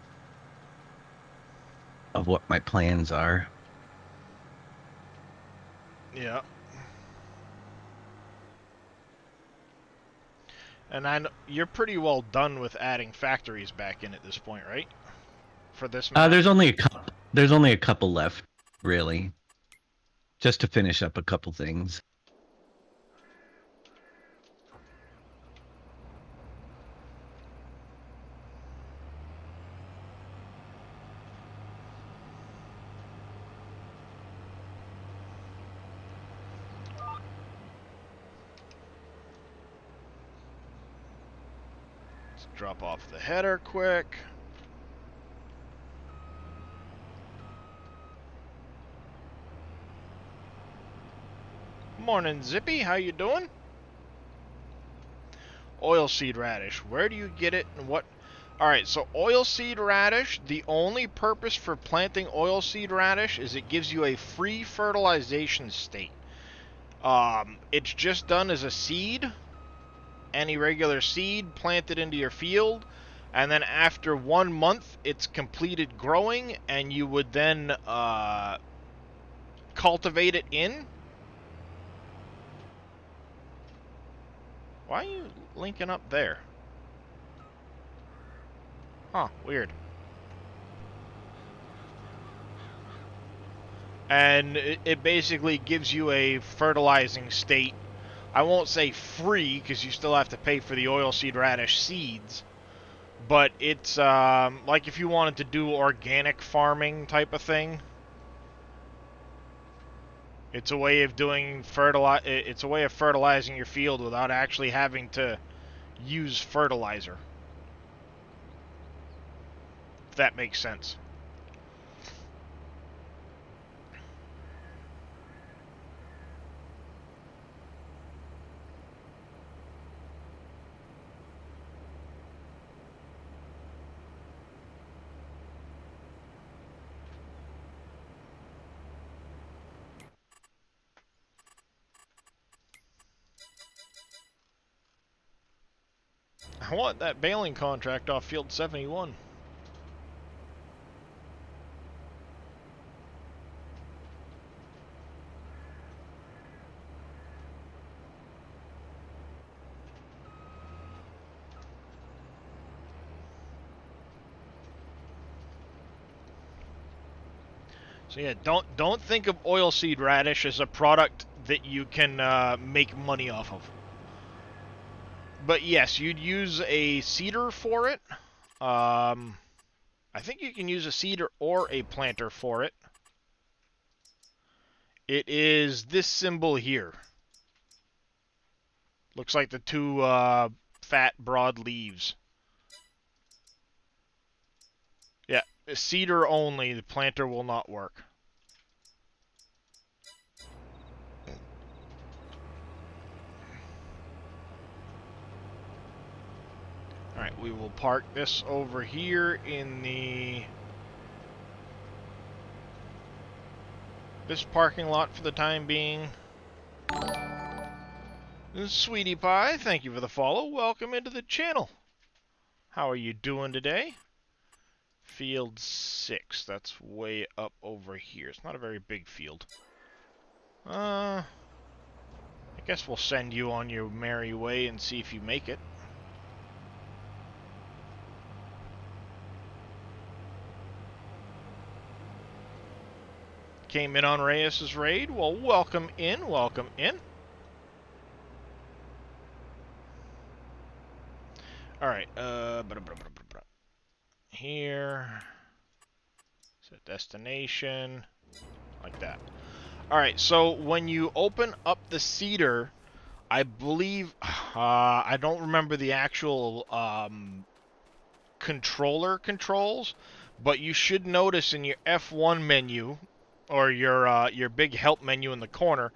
of what my plans are. Yeah. And I know you're pretty well done with adding factories back in at this point, right? For this map? There's only a couple. There's only a couple left, really, just to finish up a couple things. Let's drop off the header quick. Morning, Zippy. How you doing? Oilseed radish. Where do you get it and what? Alright, so oilseed radish, the only purpose for planting oilseed radish is it gives you a free fertilization state. It's just done as a seed, any regular seed planted into your field, and then after 1 month it's completed growing, and you would then cultivate it in. Why are you linking up there? Huh, weird. And it basically gives you a fertilizing state. I won't say free, because you still have to pay for the oilseed radish seeds. But it's like if you wanted to do organic farming type of thing. It's a way of doing it's a way of fertilizing your field without actually having to use fertilizer. If that makes sense. I want that baling contract off field 71. So yeah, don't think of oilseed radish as a product that you can make money off of. But yes, you'd use a seeder for it. I think you can use a seeder or a planter for it. It is this symbol here. Looks like the two fat, broad leaves. Yeah, seeder only. The planter will not work. Alright, we will park this over here in this parking lot for the time being. Sweetie Pie, thank you for the follow. Welcome into the channel. How are you doing today? Field 6. That's way up over here. It's not a very big field. I guess we'll send you on your merry way and see if you make it. Came in on Reyes's raid. Well, welcome in. Welcome in. Alright, here. Set destination. Like that. Alright, so when you open up the seeder, I believe, I don't remember the actual controller controls, but you should notice in your F1 menu, or your big help menu in the corner,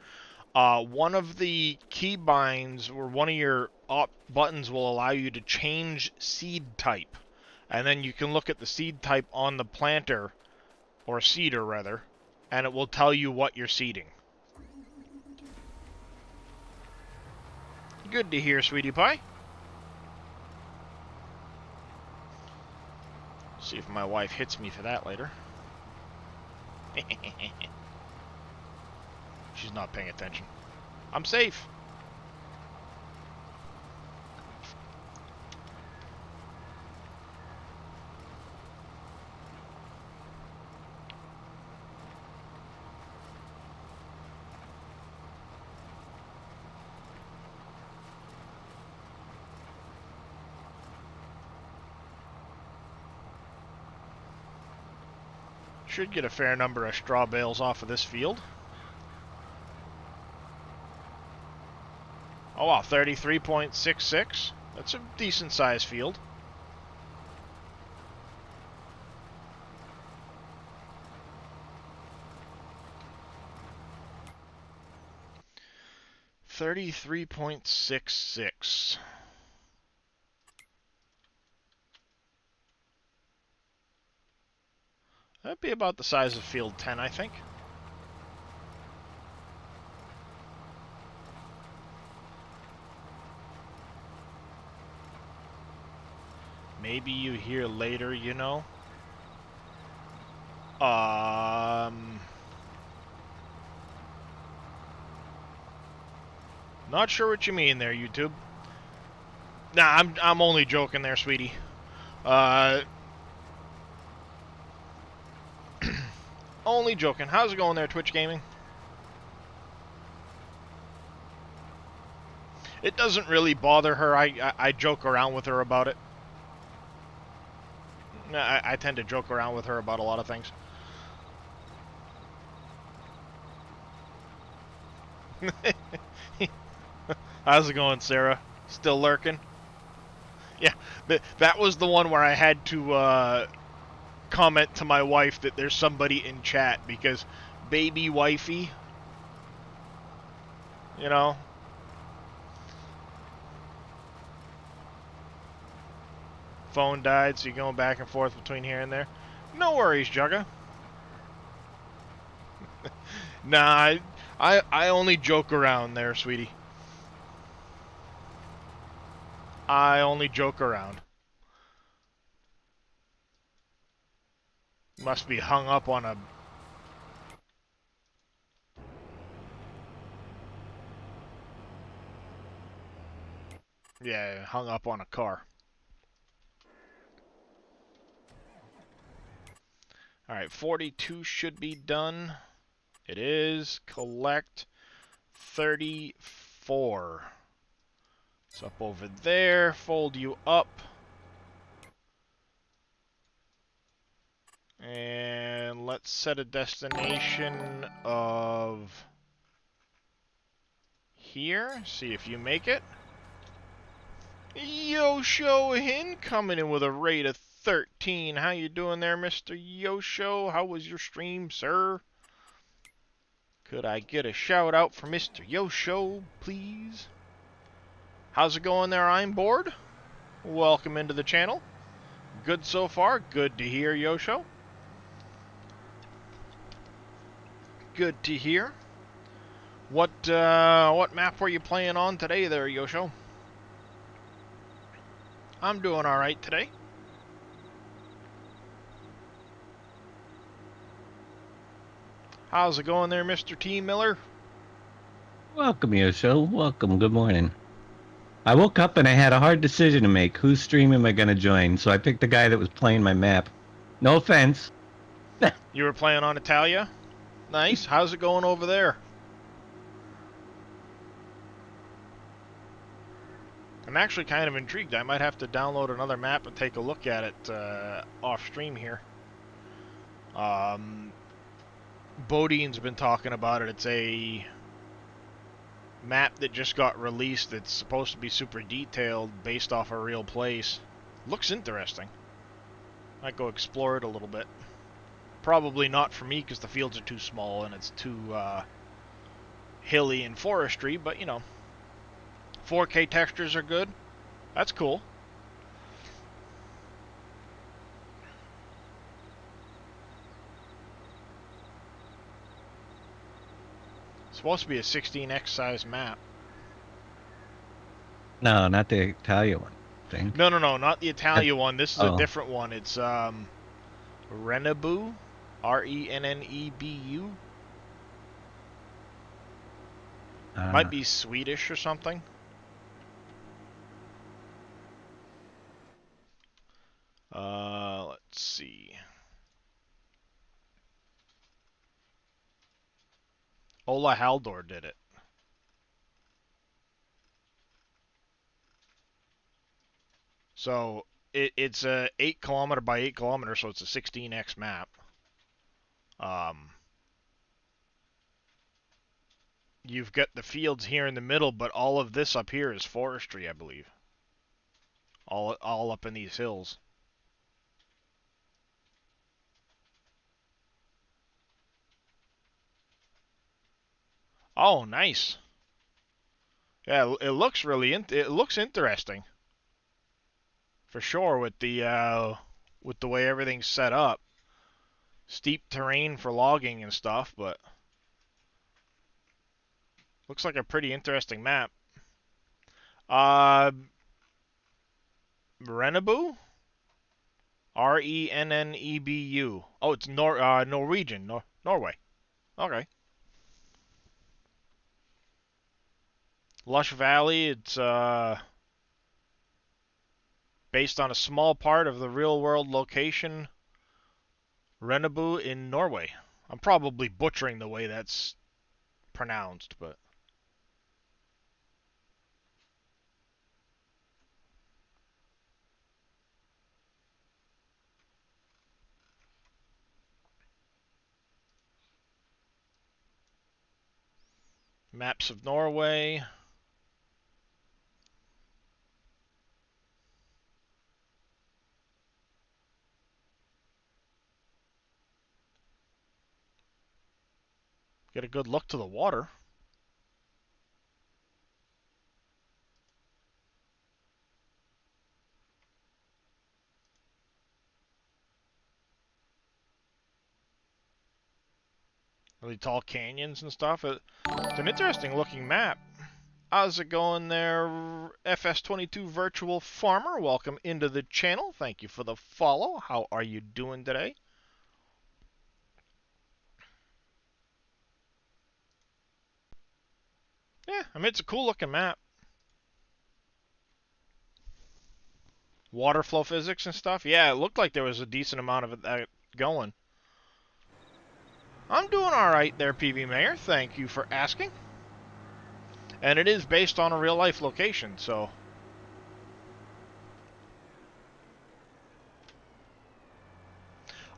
one of the keybinds or one of your buttons will allow you to change seed type. And then you can look at the seed type on the planter, or seeder rather, and it will tell you what you're seeding. Good to hear, Sweetie Pie. See if my wife hits me for that later. She's not paying attention. I'm safe. Should get a fair number of straw bales off of this field. Oh wow, 33.66. That's a decent sized field. 33.66. That'd be about the size of field 10, I think. Maybe you hear later, you know. Not sure what you mean there, YouTube. Nah, I'm only joking there, sweetie. Only joking. How's it going there, Twitch Gaming? It doesn't really bother her. I joke around with her about it. I tend to joke around with her about a lot of things. How's it going, Sarah? Still lurking? Yeah, that was the one where I had to comment to my wife that there's somebody in chat because baby wifey, you know. Phone died, so you're going back and forth between here and there. No worries, Jugga. Nah, I only joke around there, sweetie. I only joke around. Must be hung up on a... Yeah, hung up on a car. Alright, 42 should be done. It is. Collect 34. It's up over there. Fold you up. And let's set a destination of here. See if you make it. Yosho coming in with a rate of 13. How you doing there, Mr. Yosho? How was your stream, sir? Could I get a shout out for Mr. Yosho, please? How's it going there, I'm bored? Welcome into the channel. Good so far. Good to hear, Yosho. Good to hear. What map were you playing on today there, Yosho? I'm doing alright today. How's it going there, Mr. T. Miller? Welcome, Yosho. Welcome. Good morning. I woke up and I had a hard decision to make. Whose stream am I going to join? So I picked the guy that was playing my map. No offense. You were playing on Italia? Nice. How's it going over there? I'm actually kind of intrigued. I might have to download another map and take a look at it off stream here. Bodine's been talking about it. It's a map that just got released. It's supposed to be super detailed based off a real place. Looks interesting. Might go explore it a little bit. Probably not for me because the fields are too small and it's too hilly and forestry, but you know. 4K textures are good. That's cool. It's supposed to be a 16x size map. No, not the Italian one, I think. No, not the Italia one. This is a Oh. different one. It's Renebu, Rennebu. Might be Swedish or something. Let's see. Ola Haldor did it. So it's a 8 kilometer by 8 kilometer, so it's a 16x map. You've got the fields here in the middle, but all of this up here is forestry, I believe. All up in these hills. Oh, nice. Yeah, it looks really it looks interesting for sure with the way everything's set up. Steep terrain for logging and stuff, but looks like a pretty interesting map. Uh, Rennebu? Rennebu. Oh, it's Norwegian, Norway. Okay. Lush Valley. It's based on a small part of the real-world location Rennebu in Norway. I'm probably butchering the way that's pronounced, but maps of Norway. Get a good look to the water. Really tall canyons and stuff. It's an interesting looking map. How's it going there, FS22 Virtual Farmer? Welcome into the channel. Thank you for the follow. How are you doing today? Yeah, I mean, it's a cool looking map. Water flow physics and stuff. Yeah, it looked like there was a decent amount of that going. I'm doing alright there, PV Mayor. Thank you for asking. And it is based on a real life location, so.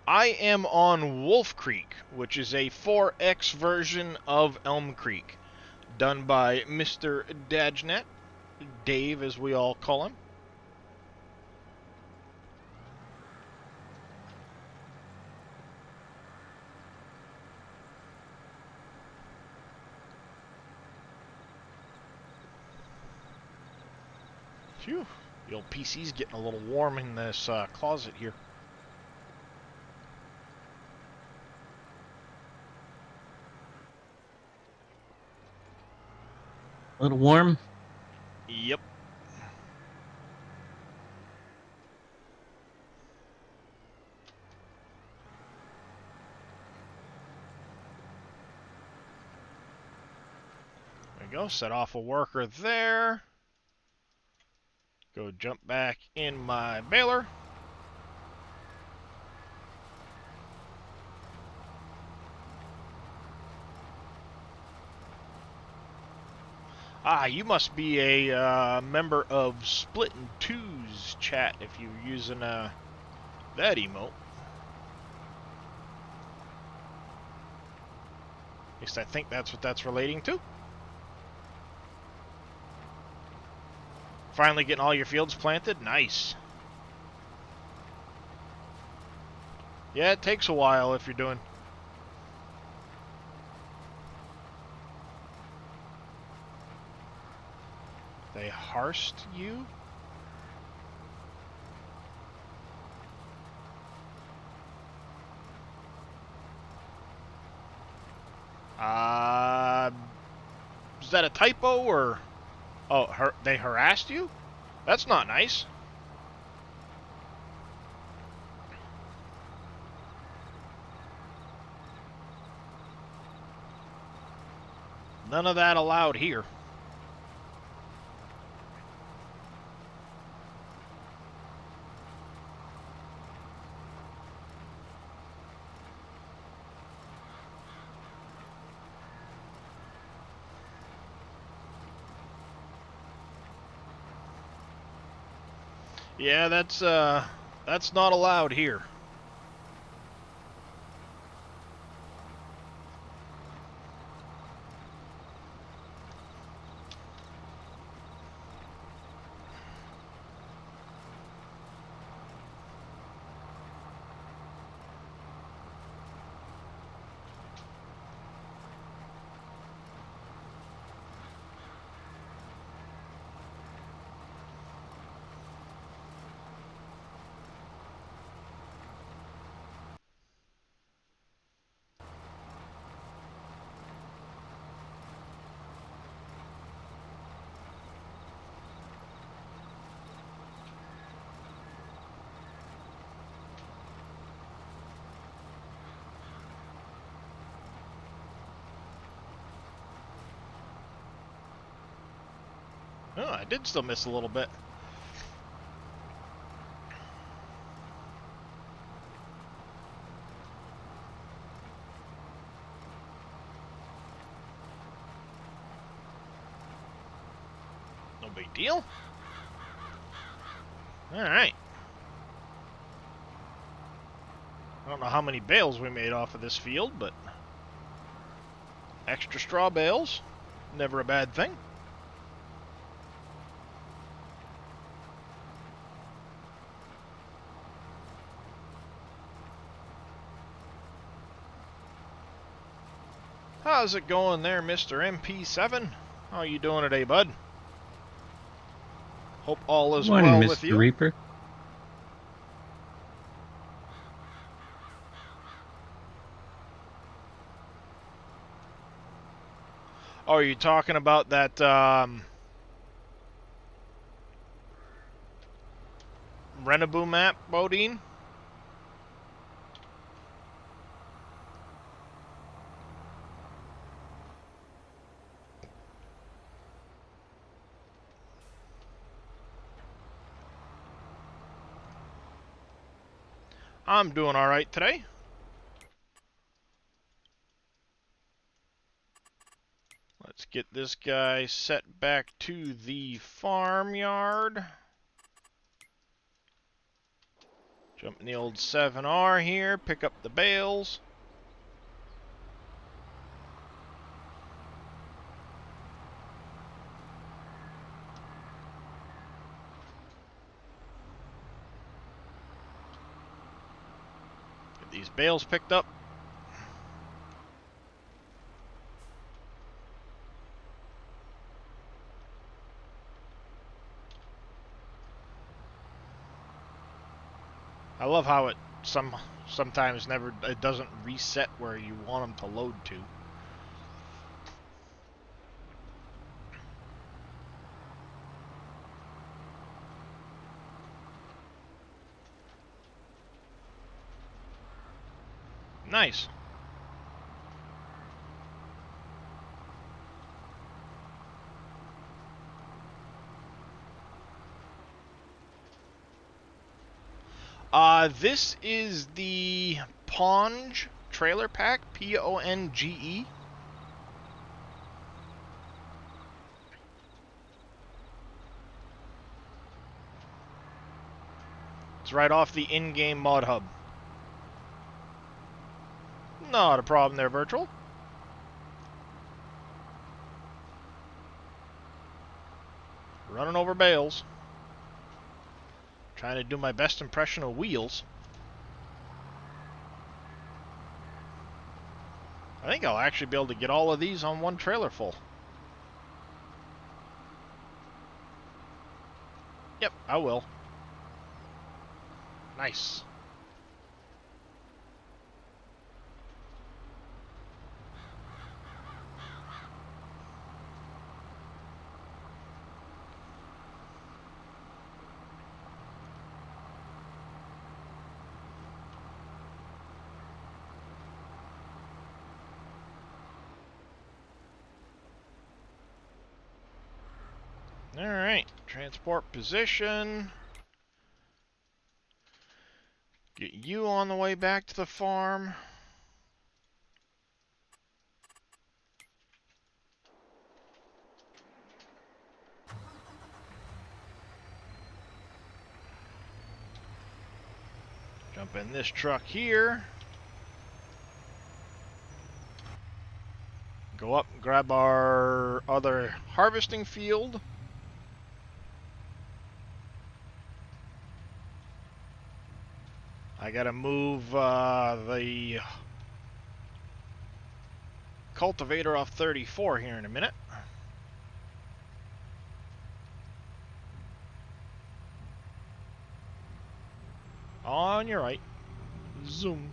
I am on Wolf Creek, which is a 4X version of Elm Creek, done by Mr. Dajnet, Dave as we all call him. Phew, the old PC's getting a little warm in this closet here. A little warm. Yep. There we go, set off a worker there. Go jump back in my baler. Ah, you must be a member of Splittin' Twos chat if you're using that emote. At least I think that's what that's relating to. Finally getting all your fields planted? Nice. Yeah, it takes a while if you're doing... They harsed you? Is that a typo or... Oh, they harassed you? That's not nice. None of that allowed here. Yeah, that's not allowed here. Oh, I did still miss a little bit. No big deal. Alright. I don't know how many bales we made off of this field, but extra straw bales, never a bad thing. How's it going there, Mr. MP7? How you doing today, bud? Hope all is Morning, well with Mr. you. Reaper. Oh, are you talking about that Renaboo map, Bodine? I'm doing alright today. Let's get this guy set back to the farmyard. Jump in the old 7R here, pick up the bales. Get these bales picked up. I love how it sometimes it doesn't reset where you want them to load to. Nice. This is the Ponge trailer pack, Ponge. It's right off the in-game mod hub. Not a problem there, Virtual. Running over bales. Trying to do my best impression of wheels. I think I'll actually be able to get all of these on one trailer full. Yep, I will. Nice. Alright, transport position. Get you on the way back to the farm. Jump in this truck here. Go up and grab our other harvesting field. I gotta move the cultivator off 34 here in a minute. On your right. Zoom.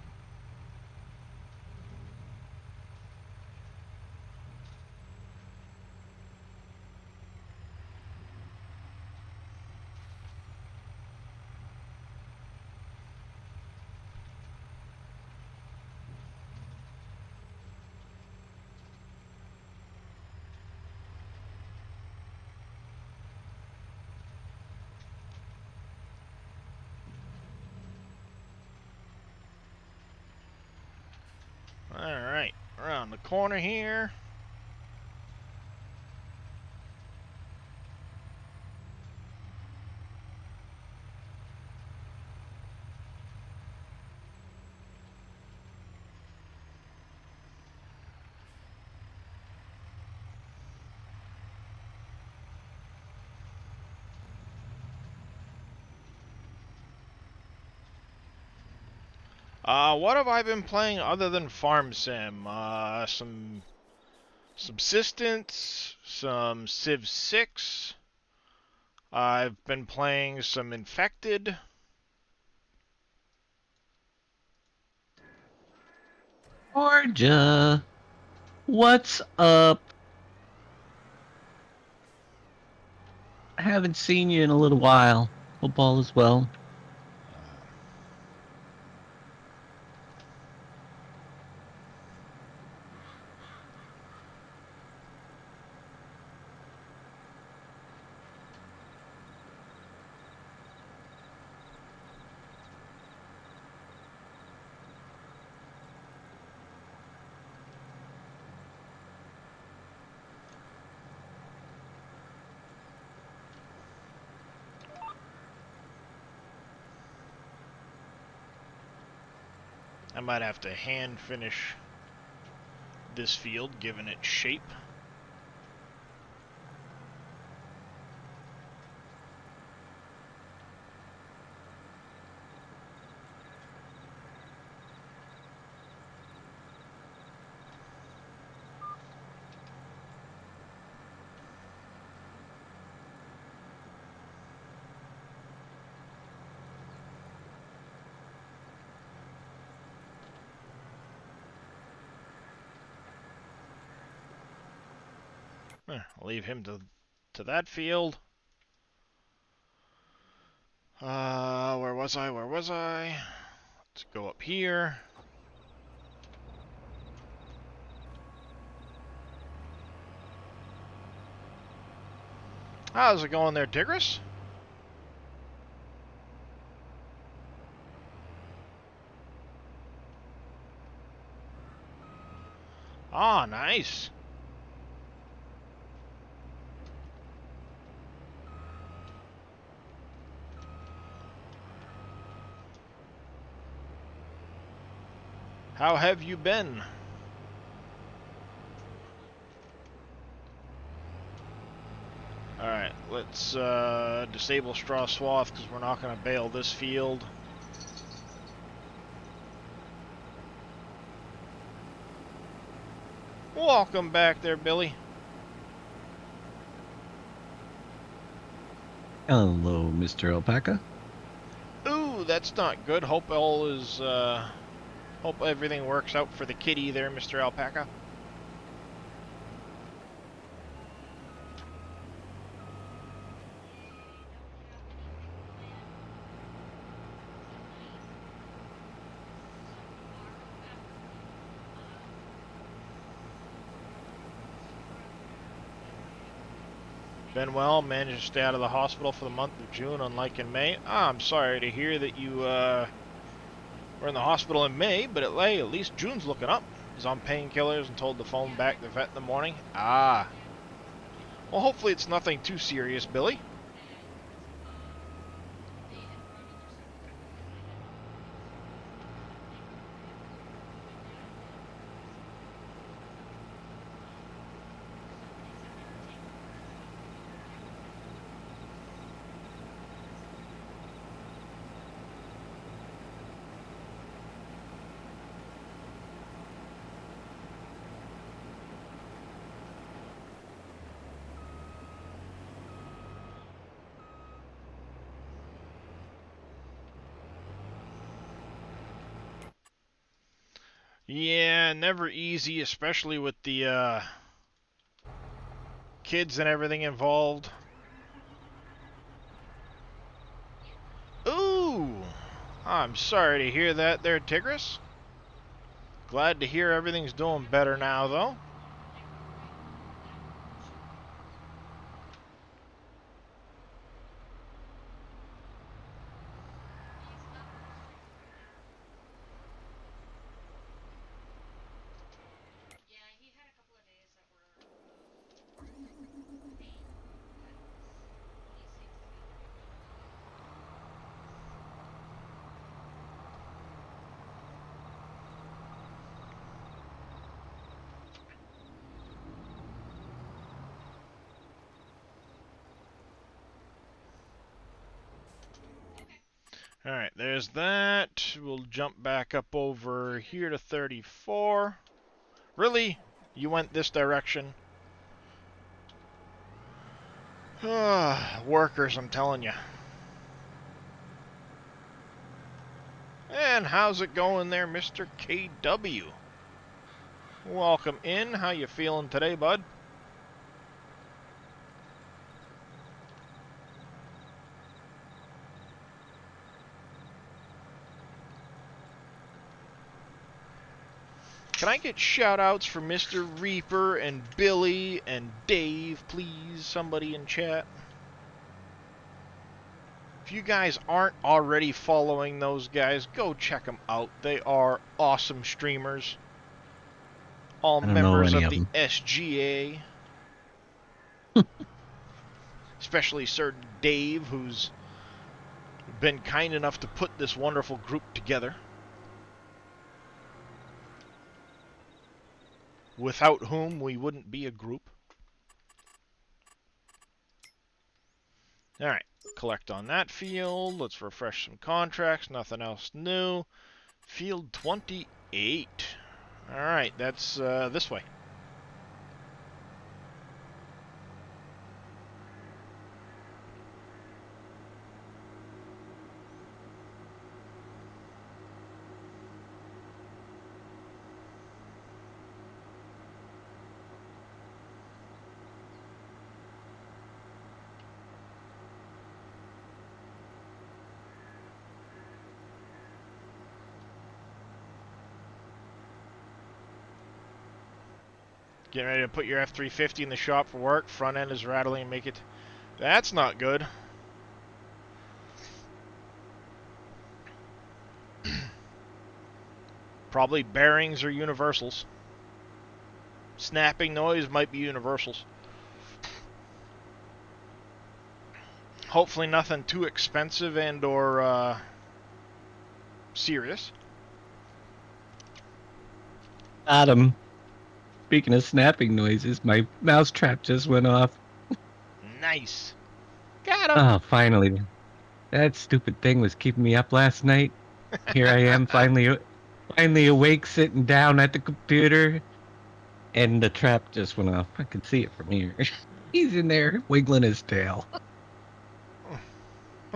Alright, around the corner here. What have I been playing other than Farm Sim? Some Subsistence, some Civ 6. I've been playing some Infected. Georgia, what's up? I haven't seen you in a little while. Hope all is well. I might have to hand finish this field, given its shape. I'll leave him to that field. Where was I? Where was I? Let's go up here. How's it going there, Tigris? Ah, nice. How have you been? Alright, let's disable straw swath because we're not going to bale this field. Welcome back there, Billy. Hello, Mr. Alpaca. Ooh, that's not good. Hope all is, hope everything works out for the kitty there, Mr. Alpaca. Been well, managed to stay out of the hospital for the month of June, unlike in May. I'm sorry to hear that you, were in the hospital in May, but at least June's looking up. He's on painkillers and told to phone back the vet in the morning. Ah. Well, hopefully it's nothing too serious, Billy. Yeah, never easy, especially with the kids and everything involved. Ooh! I'm sorry to hear that there, Tigris. Glad to hear everything's doing better now, though. Alright, there's that. We'll jump back up over here to 34. Really? You went this direction? Workers, I'm telling you. And how's it going there, Mr. KW? Welcome in. How you feeling today, bud? Can I get shout-outs for Mr. Reaper and Billy and Dave, please? Somebody in chat. If you guys aren't already following those guys, go check them out. They are awesome streamers. All I don't know members any of of the them. SGA. Especially Sir Dave, who's been kind enough to put this wonderful group together. Without whom we wouldn't be a group. Alright, collect on that field. Let's refresh some contracts. Nothing else new. Field 28. Alright, that's this way. Getting ready to put your F-350 in the shop for work. Front end is rattling and make it... That's not good. Probably bearings or universals. Snapping noise might be universals. Hopefully nothing too expensive and or serious. Adam, speaking of snapping noises, my mouse trap just went off. Nice. Got him. Oh, finally. That stupid thing was keeping me up last night. Here I am, finally awake, sitting down at the computer, and the trap just went off. I could see it from here. He's in there wiggling his tail.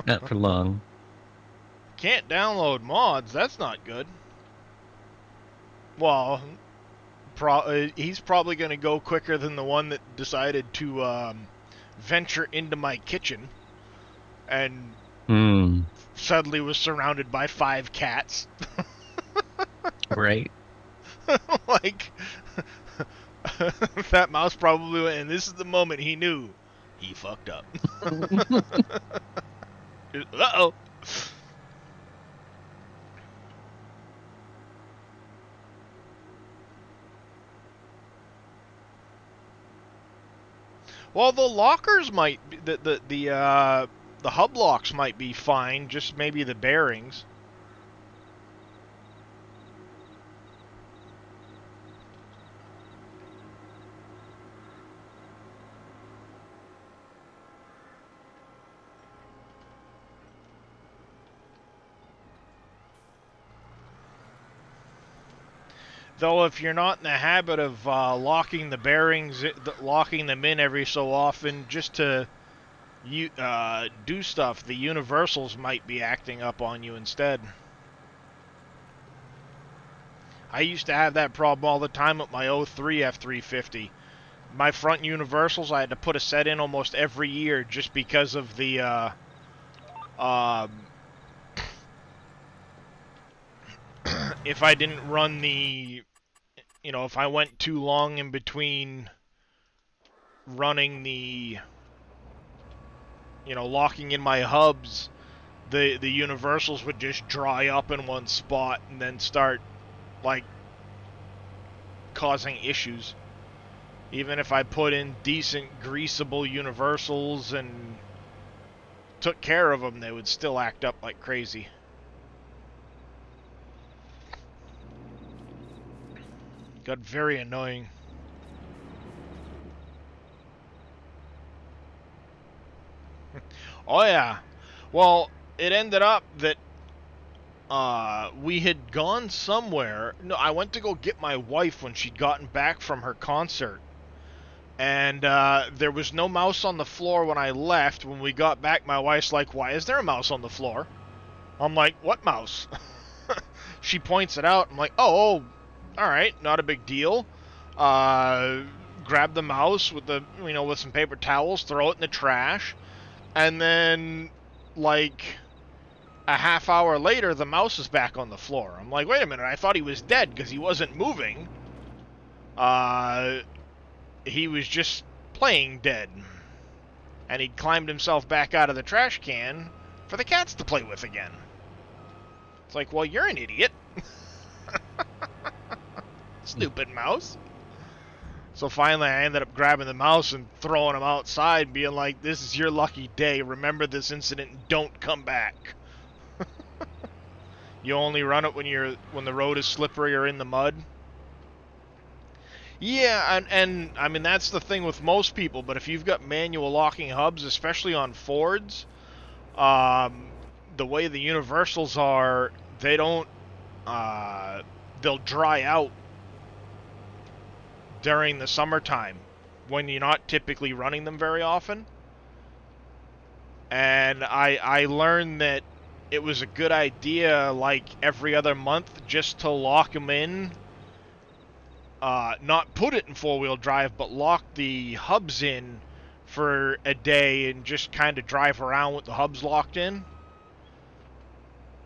Not for long. Can't download mods. That's not good. Well, he's probably going to go quicker than the one that decided to venture into my kitchen and suddenly was surrounded by 5 cats. Right. Like, that mouse probably went, and this is the moment he knew he fucked up. Uh-oh. Well, the lockers might be, the hub locks might be fine, just maybe the bearings. Though if you're not in the habit of locking the bearings, locking them in every so often just to do stuff, the universals might be acting up on you instead. I used to have that problem all the time with my 03 F-350. My front universals, I had to put a set in almost every year just because of the if I didn't run the, if I went too long in between running the, locking in my hubs, the universals would just dry up in one spot and then start, like, causing issues. Even if I put in decent greasable universals and took care of them, they would still act up like crazy. Got very annoying. Oh yeah. Well, it ended up that we had gone somewhere. No, I went to go get my wife when she'd gotten back from her concert. And there was no mouse on the floor when I left. When we got back, my wife's like, "Why is there a mouse on the floor?" I'm like, "What mouse?" She points it out. I'm like, "Oh, all right, not a big deal." Uh, Grab the mouse with with some paper towels, throw it in the trash, and then like a half hour later, the mouse is back on the floor. I'm like, "Wait a minute! I thought he was dead because he wasn't moving. Uh, he was just playing dead." And he climbed himself back out of the trash can for the cats to play with again. It's like, well, you're an idiot. Stupid mouse. So finally, I ended up grabbing the mouse and throwing him outside, being like, "This is your lucky day. Remember this incident and don't come back. You only run it when the road is slippery or in the mud." Yeah, and I mean that's the thing with most people. But if you've got manual locking hubs, especially on Fords, um, the way the universals are, they don't. They'll dry out during the summertime when you're not typically running them very often. And I learned that it was a good idea, like every other month, just to lock them in. Not put it in four-wheel drive, but lock the hubs in for a day and just kind of drive around with the hubs locked in.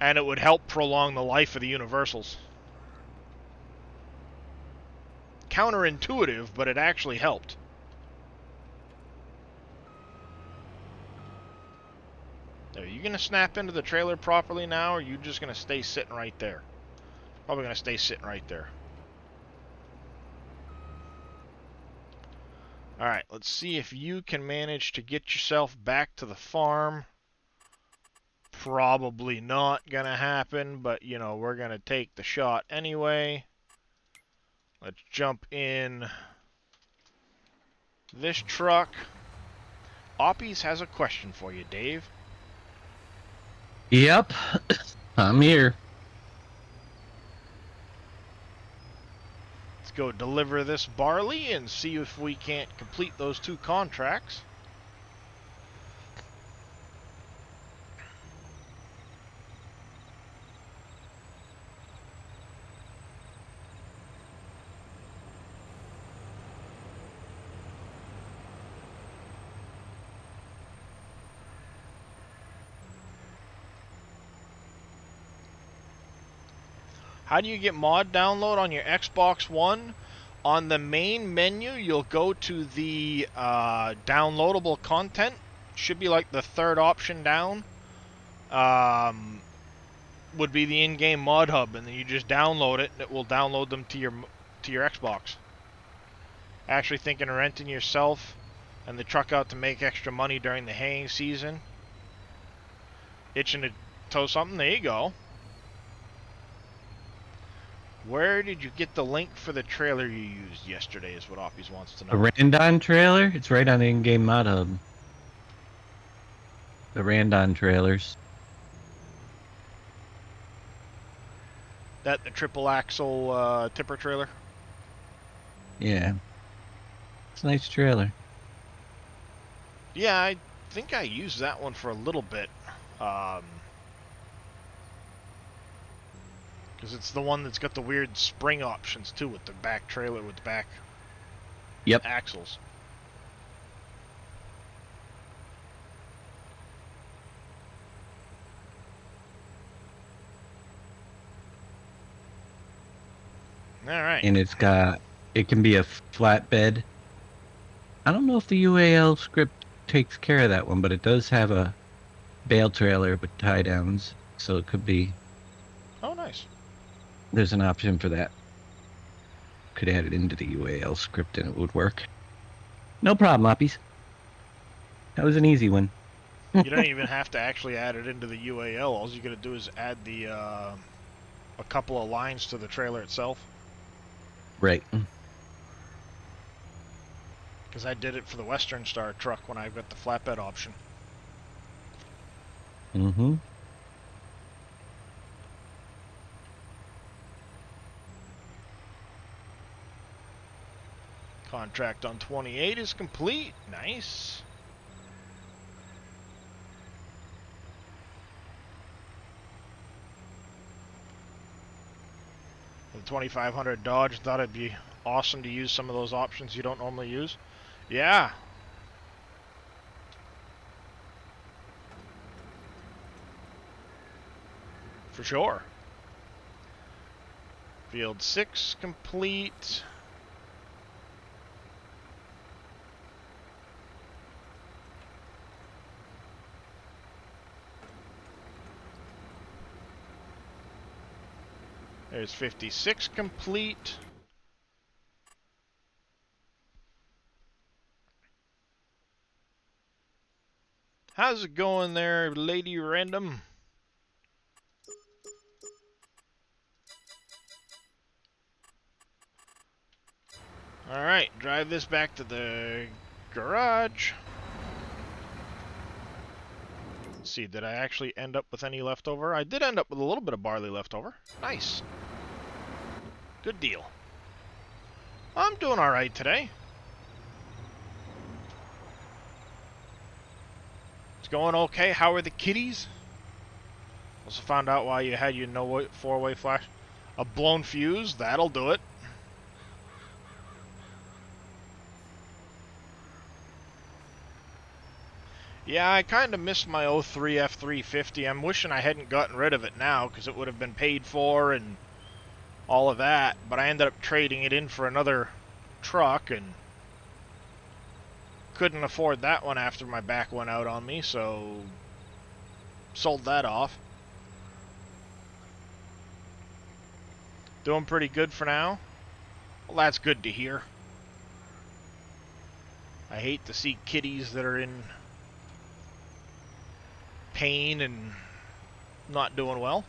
And it would help prolong the life of the universals. Counterintuitive, but it actually helped. Are you going to snap into the trailer properly now, or are you just going to stay sitting right there? Probably going to stay sitting right there. Alright, let's see if you can manage to get yourself back to the farm. Probably not going to happen, but, we're going to take the shot anyway. Let's jump in this truck. Oppies has a question for you, Dave. Yep, I'm here. Let's go deliver this barley and see if we can't complete those 2 contracts. How do you get mod download on your Xbox One? On the main menu, you'll go to the downloadable content. Should be like the 3rd option down. Would be the in-game mod hub, and then you just download it, and it will download them to your Xbox. Actually thinking of renting yourself and the truck out to make extra money during the haying season. Itching to tow something? There you go. Where did you get the link for the trailer you used yesterday is what Oppies wants to know. A Randon trailer? It's right on the in-game mod hub. The Randon trailers. That the triple axle tipper trailer? Yeah. It's a nice trailer. Yeah, I think I used that one for a little bit. Because it's the one that's got the weird spring options too, with the back trailer with the back axles. Alright. And it can be a flatbed. I don't know if the UAL script takes care of that one, but it does have a bale trailer with tie downs, so it could be. Oh, nice. There's an option for that. Could add it into the UAL script and it would work. No problem, Oppies. That was an easy one. You don't even have to actually add it into the UAL. All you gotta do is add the a couple of lines to the trailer itself. Right. Because I did it for the Western Star truck when I got the flatbed option. Mm-hmm. Contract on 28 is complete. Nice. The 2500 Dodge, thought it'd be awesome to use some of those options you don't normally use. Yeah. For sure. Field 6 complete. There's 56 complete. How's it going there, Lady Random? Alright, drive this back to the garage. Let's see, did I actually end up with any leftover? I did end up with a little bit of barley leftover. Nice. Good deal. I'm doing alright today. It's going okay. How are the kitties? Also found out why you had your no four-way flash. A blown fuse, that'll do it. Yeah, I kind of missed my '03 F350. I'm wishing I hadn't gotten rid of it now, because it would have been paid for and all of that. But I ended up trading it in for another truck, and couldn't afford that one after my back went out on me, so sold that off. Doing pretty good for now. Well, that's good to hear. I hate to see kitties that are in pain and not doing well.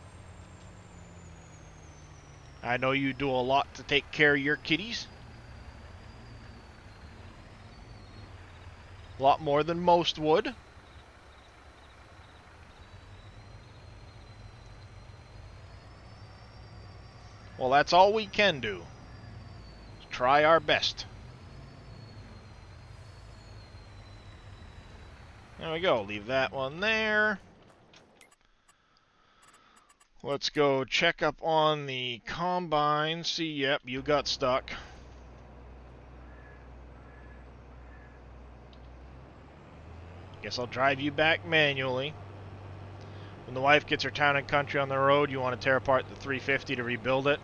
I know you do a lot to take care of your kitties. A lot more than most would. Well, that's all we can do. Try our best. There we go. Leave that one there. Let's go check up on the combine. See, yep, you got stuck. Guess I'll drive you back manually. When the wife gets her town and country on the road, you want to tear apart the 350 to rebuild it.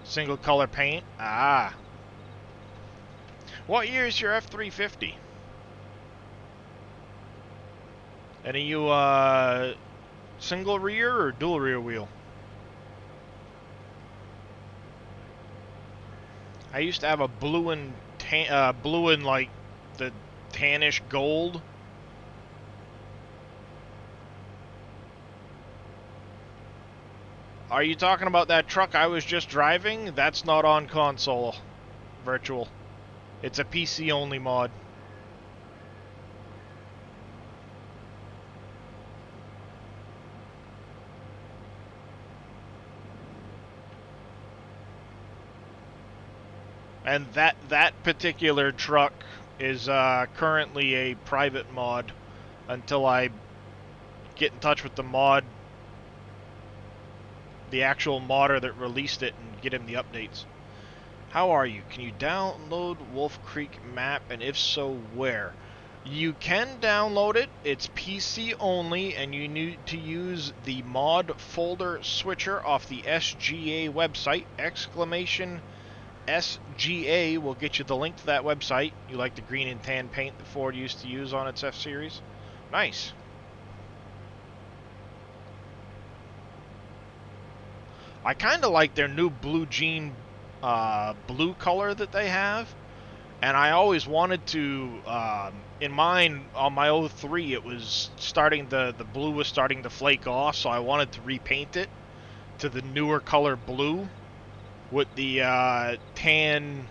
Single color paint. Ah. What year is your F350? And are you single rear or dual rear wheel? I used to have a blue and like the tannish gold. Are you talking about that truck I was just driving? That's not on console virtual. It's a PC only mod. And that particular truck is currently a private mod until I get in touch with the actual modder that released it, and get him the updates. How are you? Can you download Wolf Creek map, and if so, where? You can download it. It's PC only, and you need to use the mod folder switcher off the SGA website. Exclamation SGA will get you the link to that website. You like the green and tan paint that Ford used to use on its F-Series? Nice. I kind of like their new blue jean blue color that they have. And I always wanted to, in mine, on my '03, it was starting, the blue was starting to flake off, so I wanted to repaint it to the newer color blue with the tan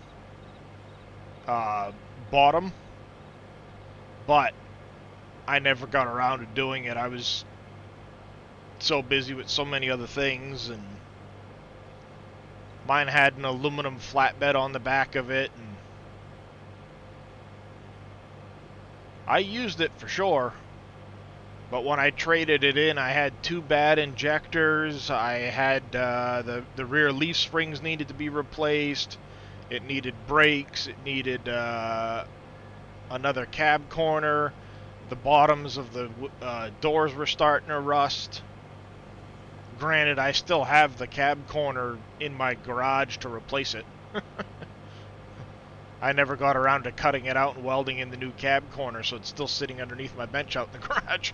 bottom. But I never got around to doing it. I was so busy with so many other things, and mine had an aluminum flatbed on the back of it, and I used it for sure. But when I traded it in, I had two bad injectors. I had the rear leaf springs needed to be replaced. It needed brakes. It needed another cab corner. The bottoms of the doors were starting to rust. Granted, I still have the cab corner in my garage to replace it. I never got around to cutting it out and welding in the new cab corner, so it's still sitting underneath my bench out in the garage.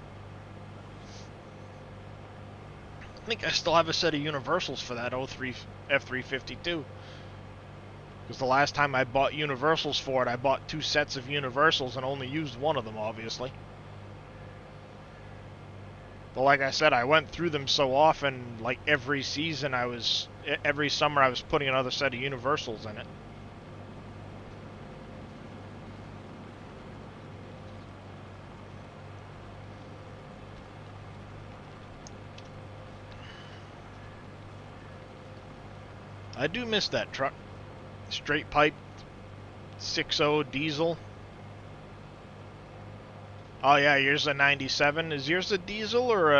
I think I still have a set of universals for that 03 F350 too. Because the last time I bought universals for it, I bought two sets of universals and only used one of them, obviously. But like I said, I went through them so often, like every season every summer I was putting another set of universals in it. I do miss that truck. Straight pipe 6.0 diesel. Oh yeah, yours a 97. Is yours a diesel or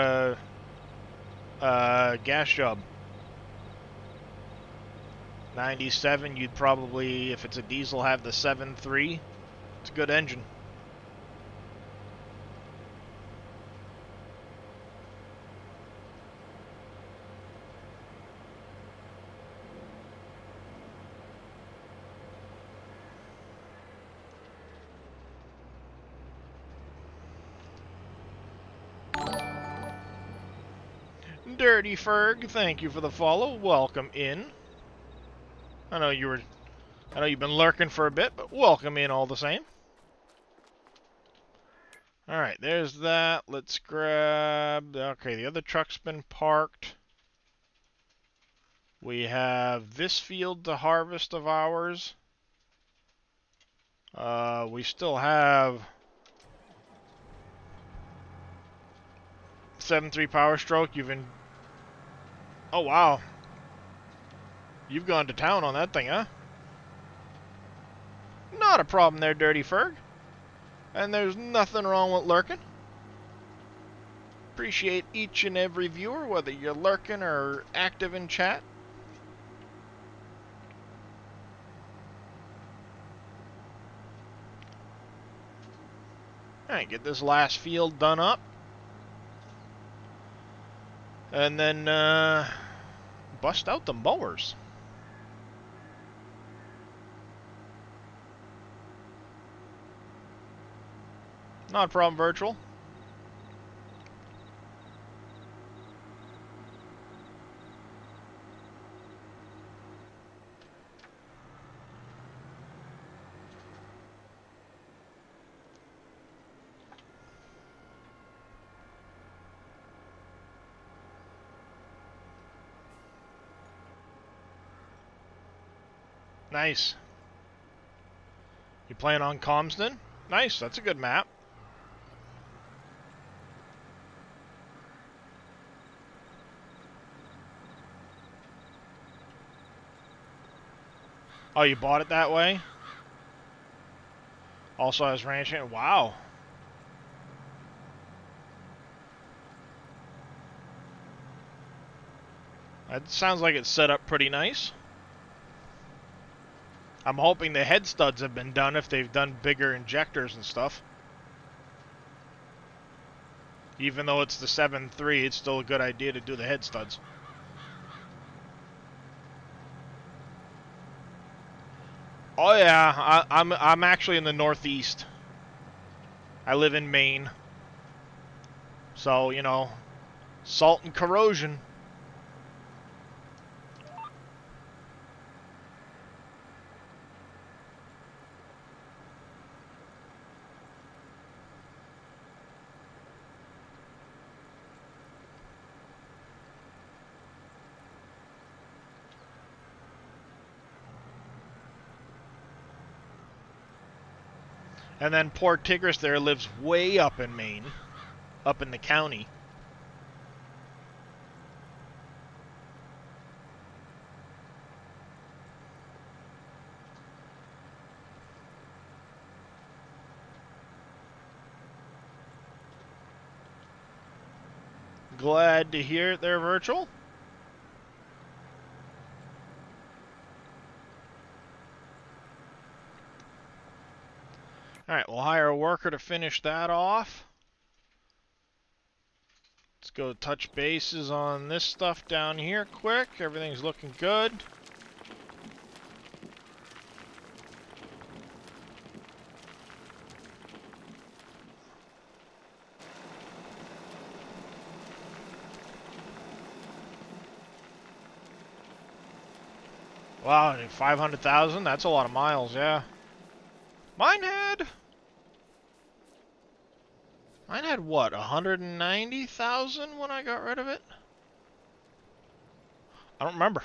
a gas job? 97, you'd probably, if it's a diesel, have the 7.3. It's a good engine. Dirty Ferg, thank you for the follow. Welcome in. I know you've been lurking for a bit, but welcome in all the same. Alright, there's that. Let's grab... Okay, the other truck's been parked. We have this field to harvest of ours. We still have 7.3 Power Stroke. Oh, wow. You've gone to town on that thing, huh? Not a problem there, Dirty Ferg. And there's nothing wrong with lurking. Appreciate each and every viewer, whether you're lurking or active in chat. Alright, get this last field done up. And then, bust out the mowers. Not a problem, Virtual. Nice. You playing on Comston? Nice, that's a good map. Oh, you bought it that way? Also has ranching. Wow. That sounds like it's set up pretty nice. I'm hoping the head studs have been done if they've done bigger injectors and stuff. Even though it's the 7.3, it's still a good idea to do the head studs. Oh yeah, I'm actually in the Northeast. I live in Maine. So, you know, salt and corrosion. And then poor Tigris there lives way up in Maine, up in the county. Glad to hear it there, Virtual. Alright, we'll hire a worker to finish that off. Let's go touch bases on this stuff down here quick. Everything's looking good. Wow, 500,000? That's a lot of miles, yeah. Mine had what, 190,000 when I got rid of it? I don't remember.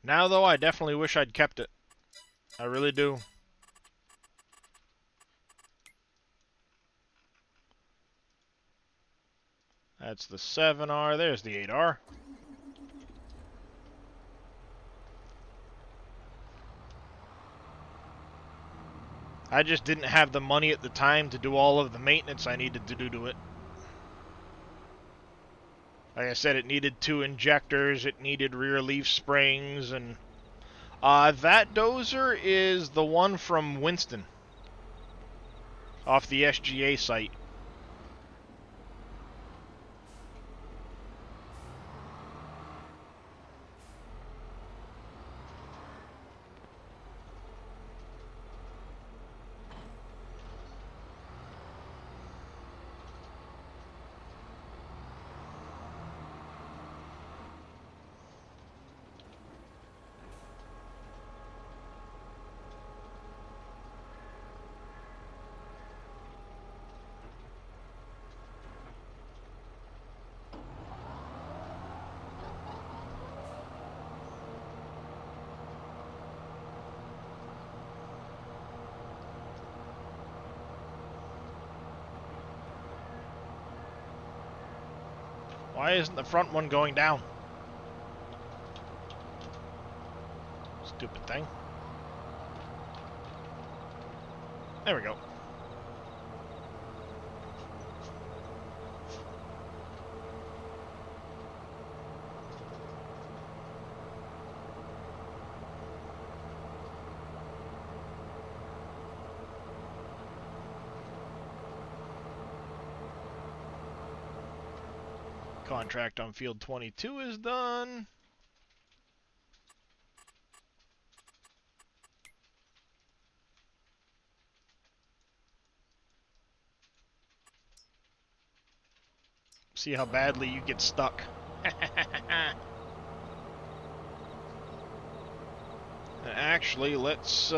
Now, though, I definitely wish I'd kept it. I really do. That's the 7R. There's the 8R. I just didn't have the money at the time to do all of the maintenance I needed to do to it. Like I said, it needed 2 injectors, it needed rear leaf springs, and that dozer is the one from Winston, off the SGA site. Why isn't the front one going down? Stupid thing. There we go. Contract on field 22 is done. See how badly you get stuck. Actually, let's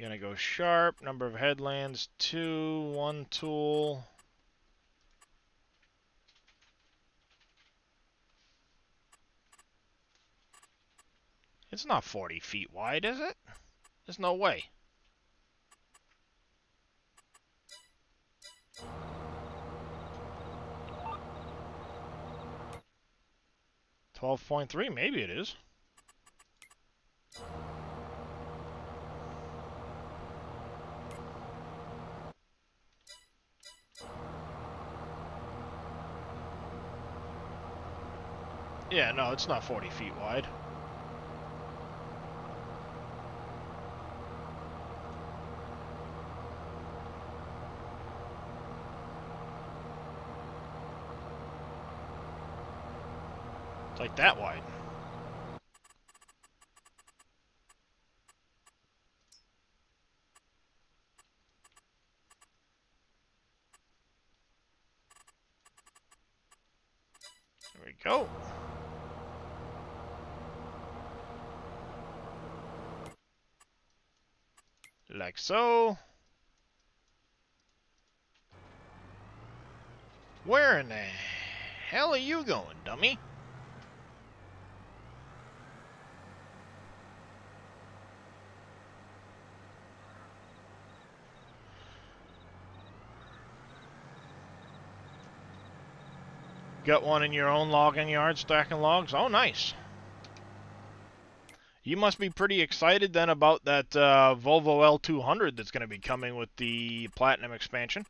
gonna go sharp, number of headlands 2, 1 tool. It's not 40 feet wide, is it? There's no way. 12.3, maybe it is. Yeah, no, it's not 40 feet wide. It's like that wide. There we go. Like so. Where in the hell are you going, dummy? Got one in your own logging yard stacking logs? Oh, nice. You must be pretty excited then about that Volvo L200 that's going to be coming with the Platinum expansion.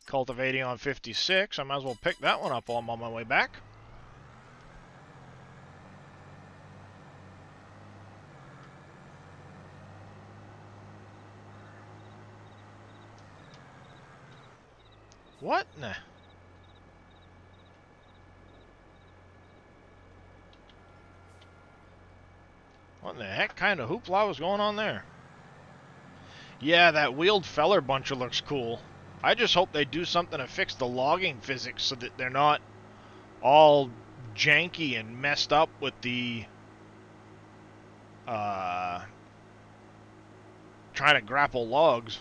Cultivating on 56. I might as well pick that one up while I'm on my way back. What? Nah. What in the heck kind of hoopla was going on there? Yeah, that wheeled feller buncher looks cool. I just hope they do something to fix the logging physics so that they're not all janky and messed up with the trying to grapple logs.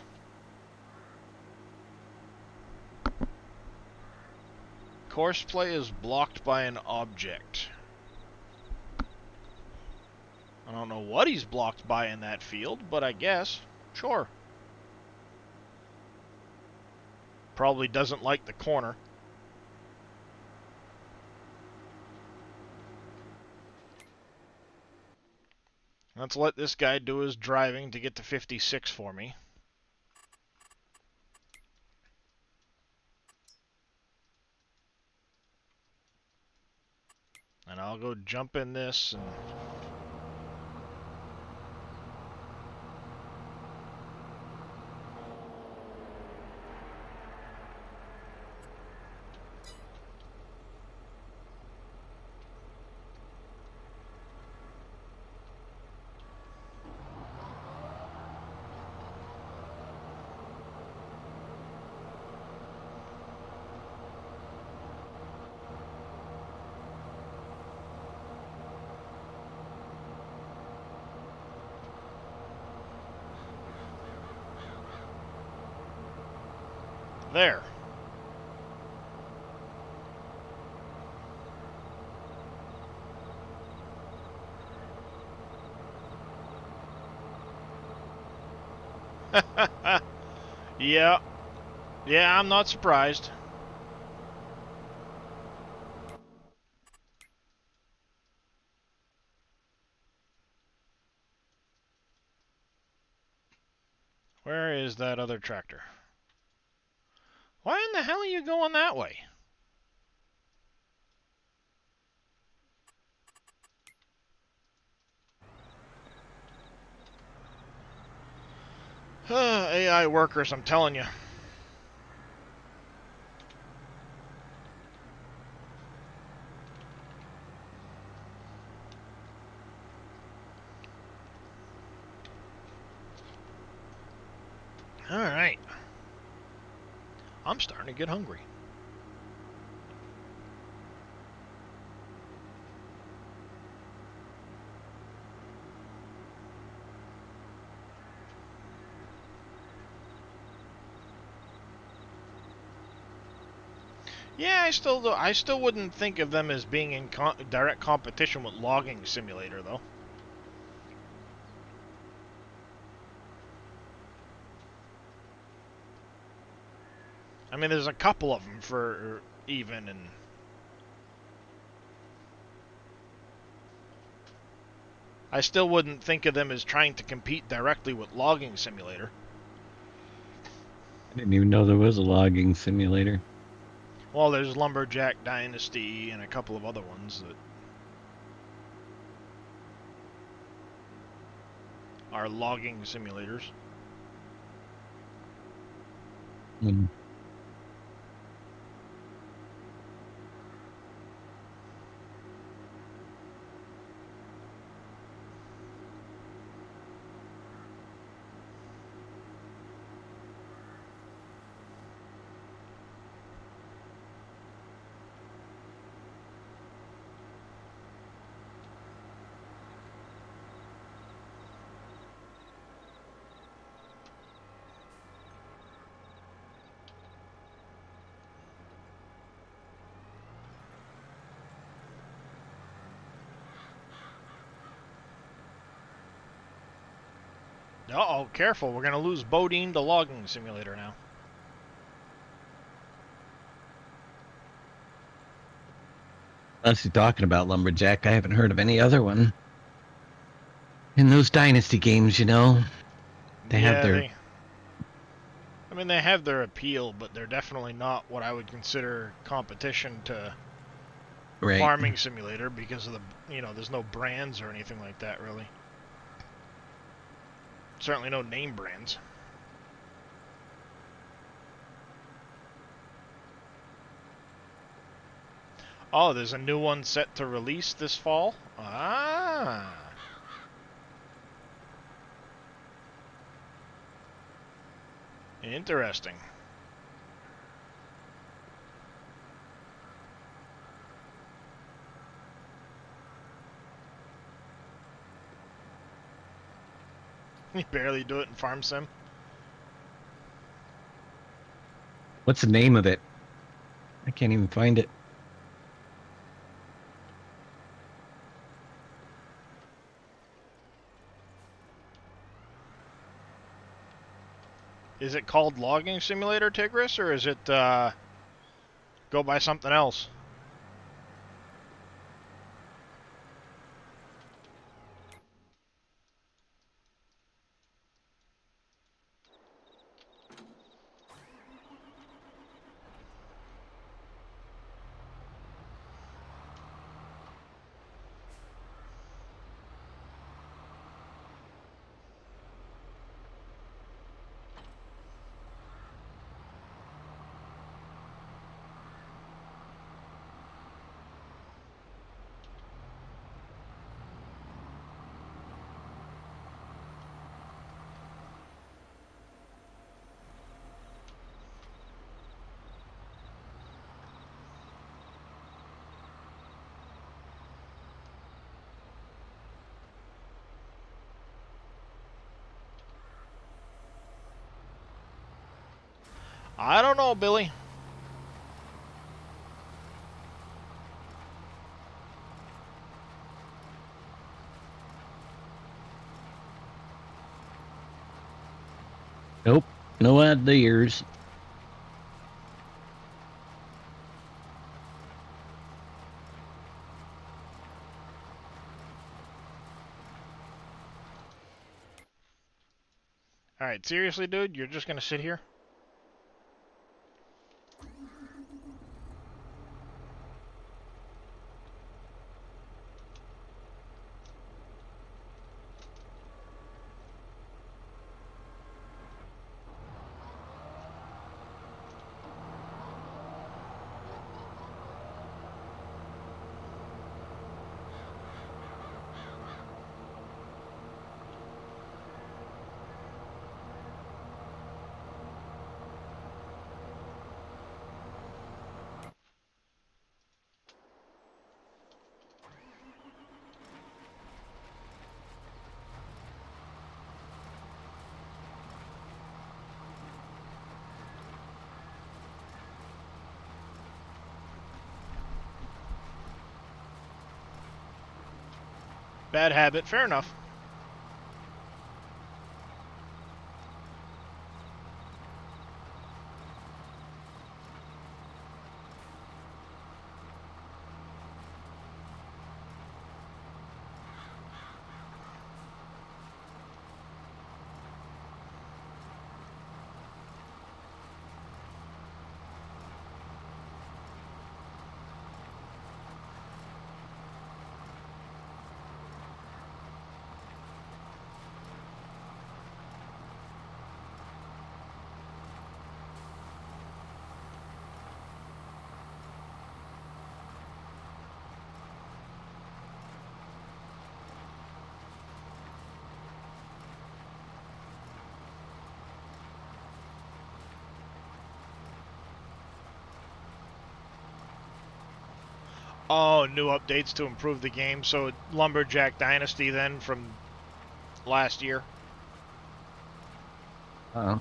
Course play is blocked by an object. I don't know what he's blocked by in that field, but I guess. Sure. Probably doesn't like the corner. Let's let this guy do his driving to get to 56 for me. And I'll go jump in this and... There. Yeah. Yeah, I'm not surprised. Where is that other tractor? Why in the hell are you going that way? AI workers, I'm telling you. Alright. I'm starting to get hungry. Yeah, I still wouldn't think of them as being in direct competition with Logging Simulator, though. I mean, there's a couple of them for even, and I still wouldn't think of them as trying to compete directly with Logging Simulator. I didn't even know there was a logging simulator. Well, there's Lumberjack Dynasty and a couple of other ones that are logging simulators. Mm. Uh-oh, careful. We're going to lose Bodine to Logging Simulator now. Unless you're talking about Lumberjack, I haven't heard of any other one. In those Dynasty games, they have Yeah, their I mean, they have their appeal, but they're definitely not what I would consider competition to right. Farming Simulator because of there's no brands or anything like that, really. Certainly no name brands. Oh, there's a new one set to release this fall? Ah. Interesting. You barely do it in Farm Sim. What's the name of it? I can't even find it. Is it called Logging Simulator, Tigris, or is it go by something else? I don't know, Billy. Nope. No ideas. Alright, seriously, dude? You're just gonna sit here? Bad habit, fair enough. Oh, new updates to improve the game. So Lumberjack Dynasty then from last year. Uh,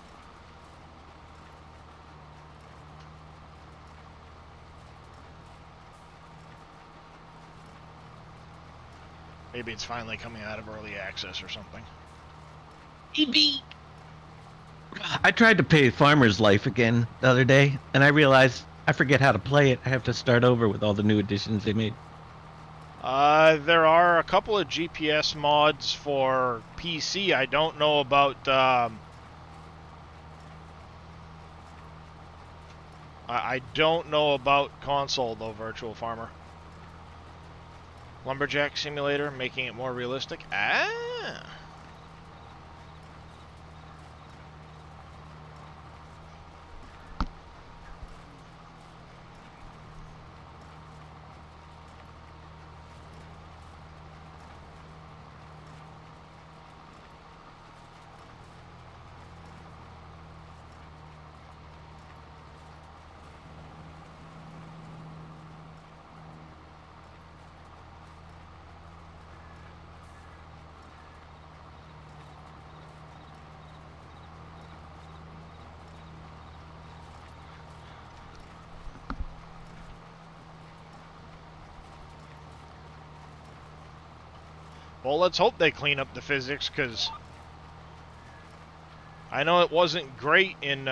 Maybe it's finally coming out of early access or something. I tried to play Farmer's Life again the other day, and I realized I forget how to play it. I have to start over with all the new additions they made. There are a couple of GPS mods for PC. I don't know about. I don't know about console though. Virtual Farmer. Lumberjack Simulator, making it more realistic. Ah. Well, let's hope they clean up the physics, because I know it wasn't great in,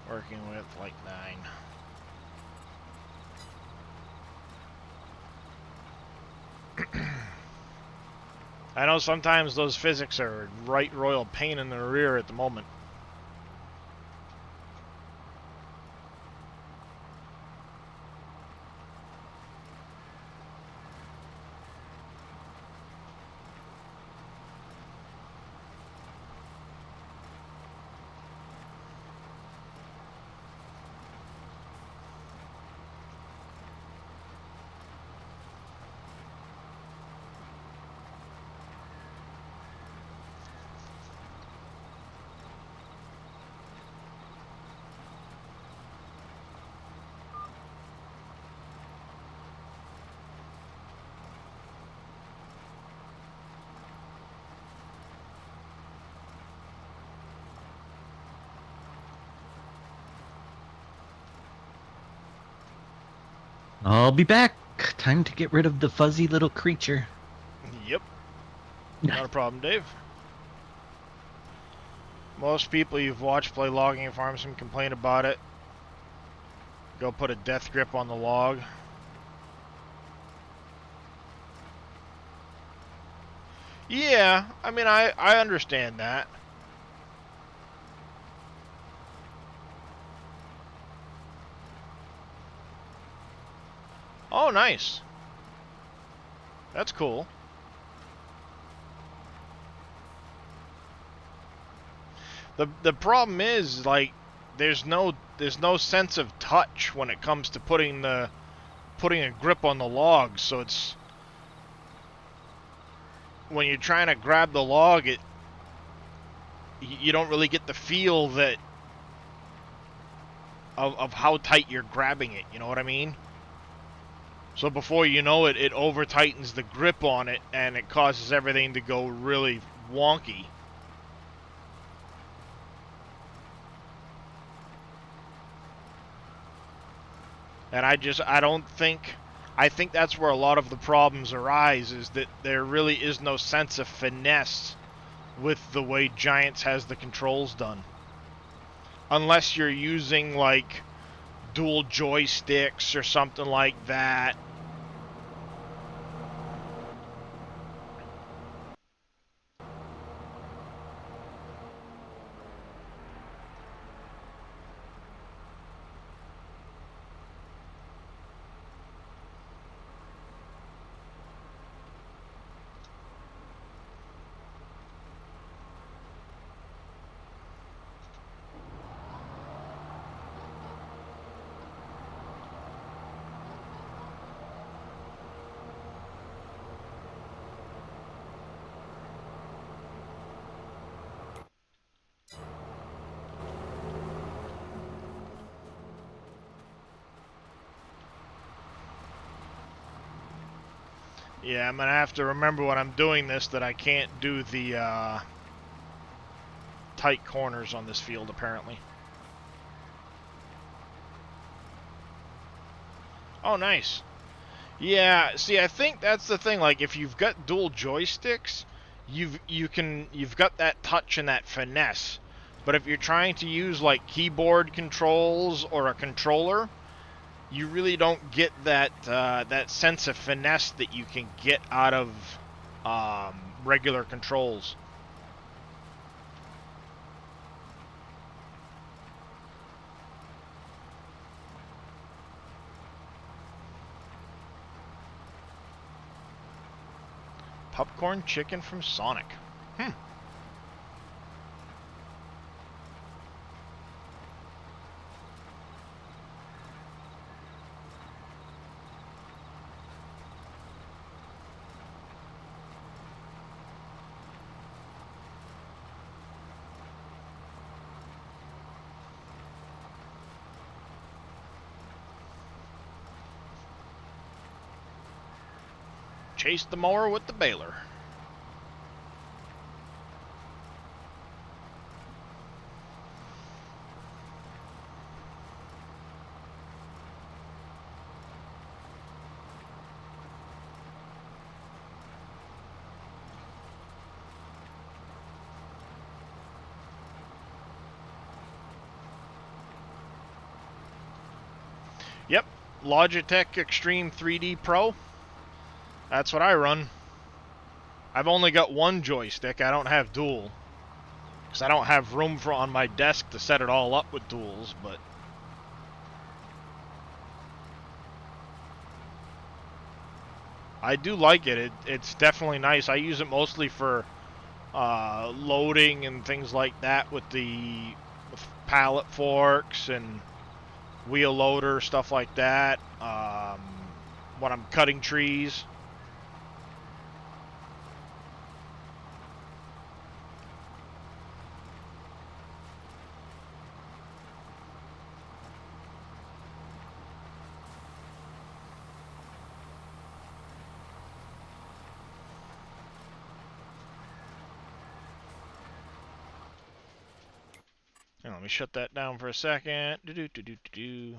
working with, like, 9. I know sometimes those physics are a right royal pain in the rear at the moment. I'll be back. Time to get rid of the fuzzy little creature. Yep. Not a problem, Dave. Most people you've watched play logging farms and complain about it. Go put a death grip on the log. Yeah, I mean, I understand that. Oh, nice. That's cool. The problem is, like, there's no sense of touch when it comes to putting a grip on the log, so it's when you're trying to grab the log, you don't really get the feel that of how tight you're grabbing it, you know what I mean? So before you know it, it over tightens the grip on it, and it causes everything to go really wonky. And I think that's where a lot of the problems arise, is that there really is no sense of finesse with the way Giants has the controls done. Unless you're using, like, dual joysticks or something like that. Yeah, I'm gonna have to remember when I'm doing this that I can't do the tight corners on this field, apparently. Oh, nice. Yeah, see, I think that's the thing. Like, if you've got dual joysticks, you've got that touch and that finesse. But if you're trying to use like keyboard controls or a controller, you really don't get that that sense of finesse that you can get out of regular controls. Popcorn chicken from Sonic. Chase the mower with the baler. Yep, Logitech Extreme 3D Pro. That's what I run. I've only got one joystick. I don't have dual. Because I don't have room for on my desk to set it all up with duals, but I do like it. It's definitely nice. I use it mostly for loading and things like that with the pallet forks and wheel loader, stuff like that. When I'm cutting trees. And let me shut that down for a second. Do.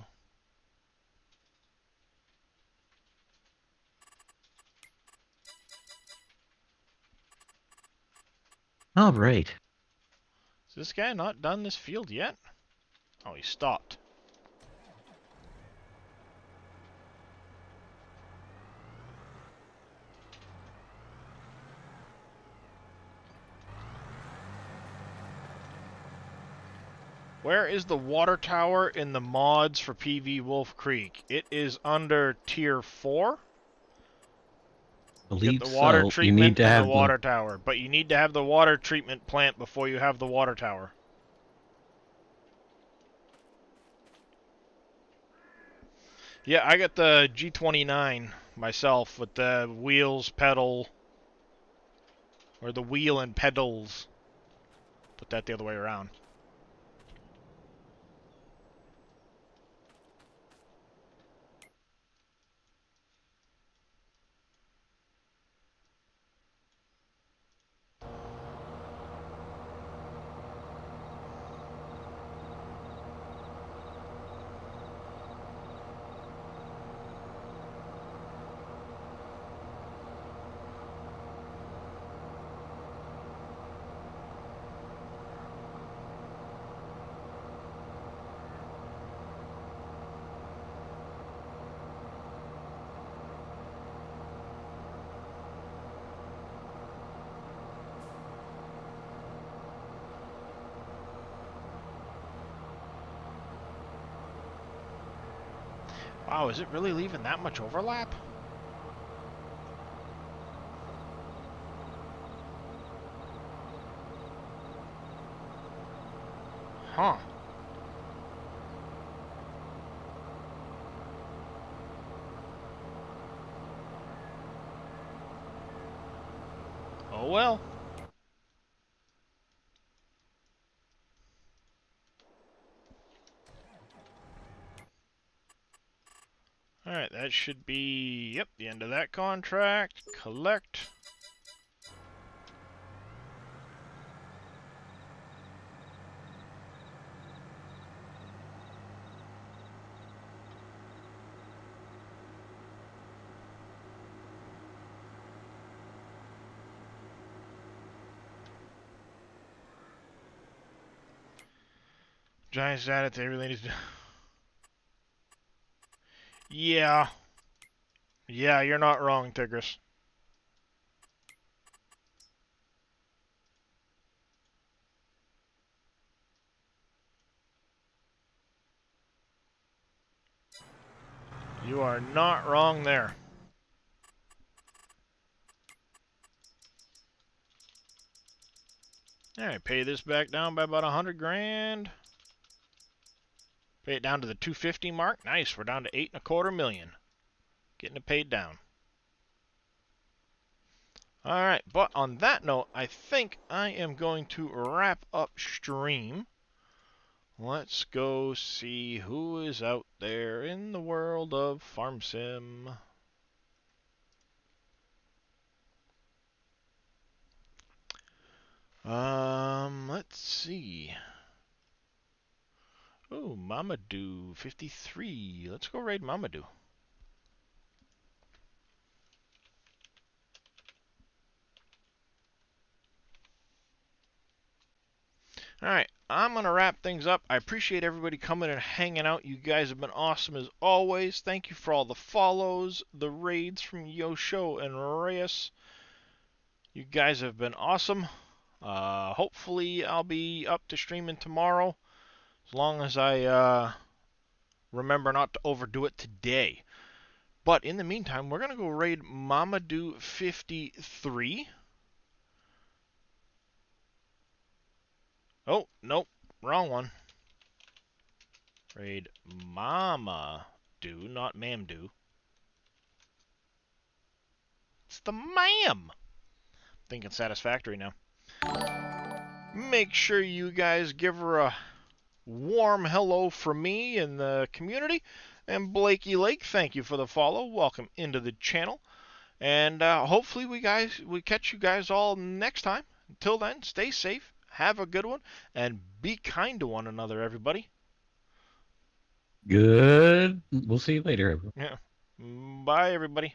All right. Is this guy not done this field yet? Oh, he stopped. Where is the water tower in the mods for PV Wolf Creek? It is under Tier 4. You get Believe the water so. You need treatment to and the have the. water tower. But you need to have the water treatment plant before you have the water tower. Yeah, I got the G29 myself with the wheels, pedal, or the wheel and pedals. Put that the other way around. Wow, is it really leaving that much overlap? Huh. Oh well. Alright, that should be, yep, the end of that contract. Collect. Giants at it. They really need to. Yeah. Yeah, you're not wrong, Tigris. You are not wrong there. Alright, pay this back down by about 100 grand. Pay it down to the 250 mark. Nice, we're down to 8.25 million. Getting it paid down. Alright, but on that note, I think I am going to wrap up stream. Let's go see who is out there in the world of Farm Sim. Let's see. Oh, Mamadou 53. Let's go raid Mamadou. Alright, I'm going to wrap things up. I appreciate everybody coming and hanging out. You guys have been awesome as always. Thank you for all the follows, the raids from Yosho and Reyes. You guys have been awesome. Hopefully I'll be up to streaming tomorrow, as long as I remember not to overdo it today. But in the meantime, we're going to go raid Mamadou 53. Oh, nope, wrong one. Raid Mama Do, not Mamdo. It's the Mam. Thinking satisfactory now. Make sure you guys give her a warm hello from me in the community. And Blakey Lake, thank you for the follow. Welcome into the channel. And hopefully we catch you guys all next time. Until then, stay safe, have a good one, and be kind to one another, everybody. Good. We'll see you later. Yeah. Bye, everybody.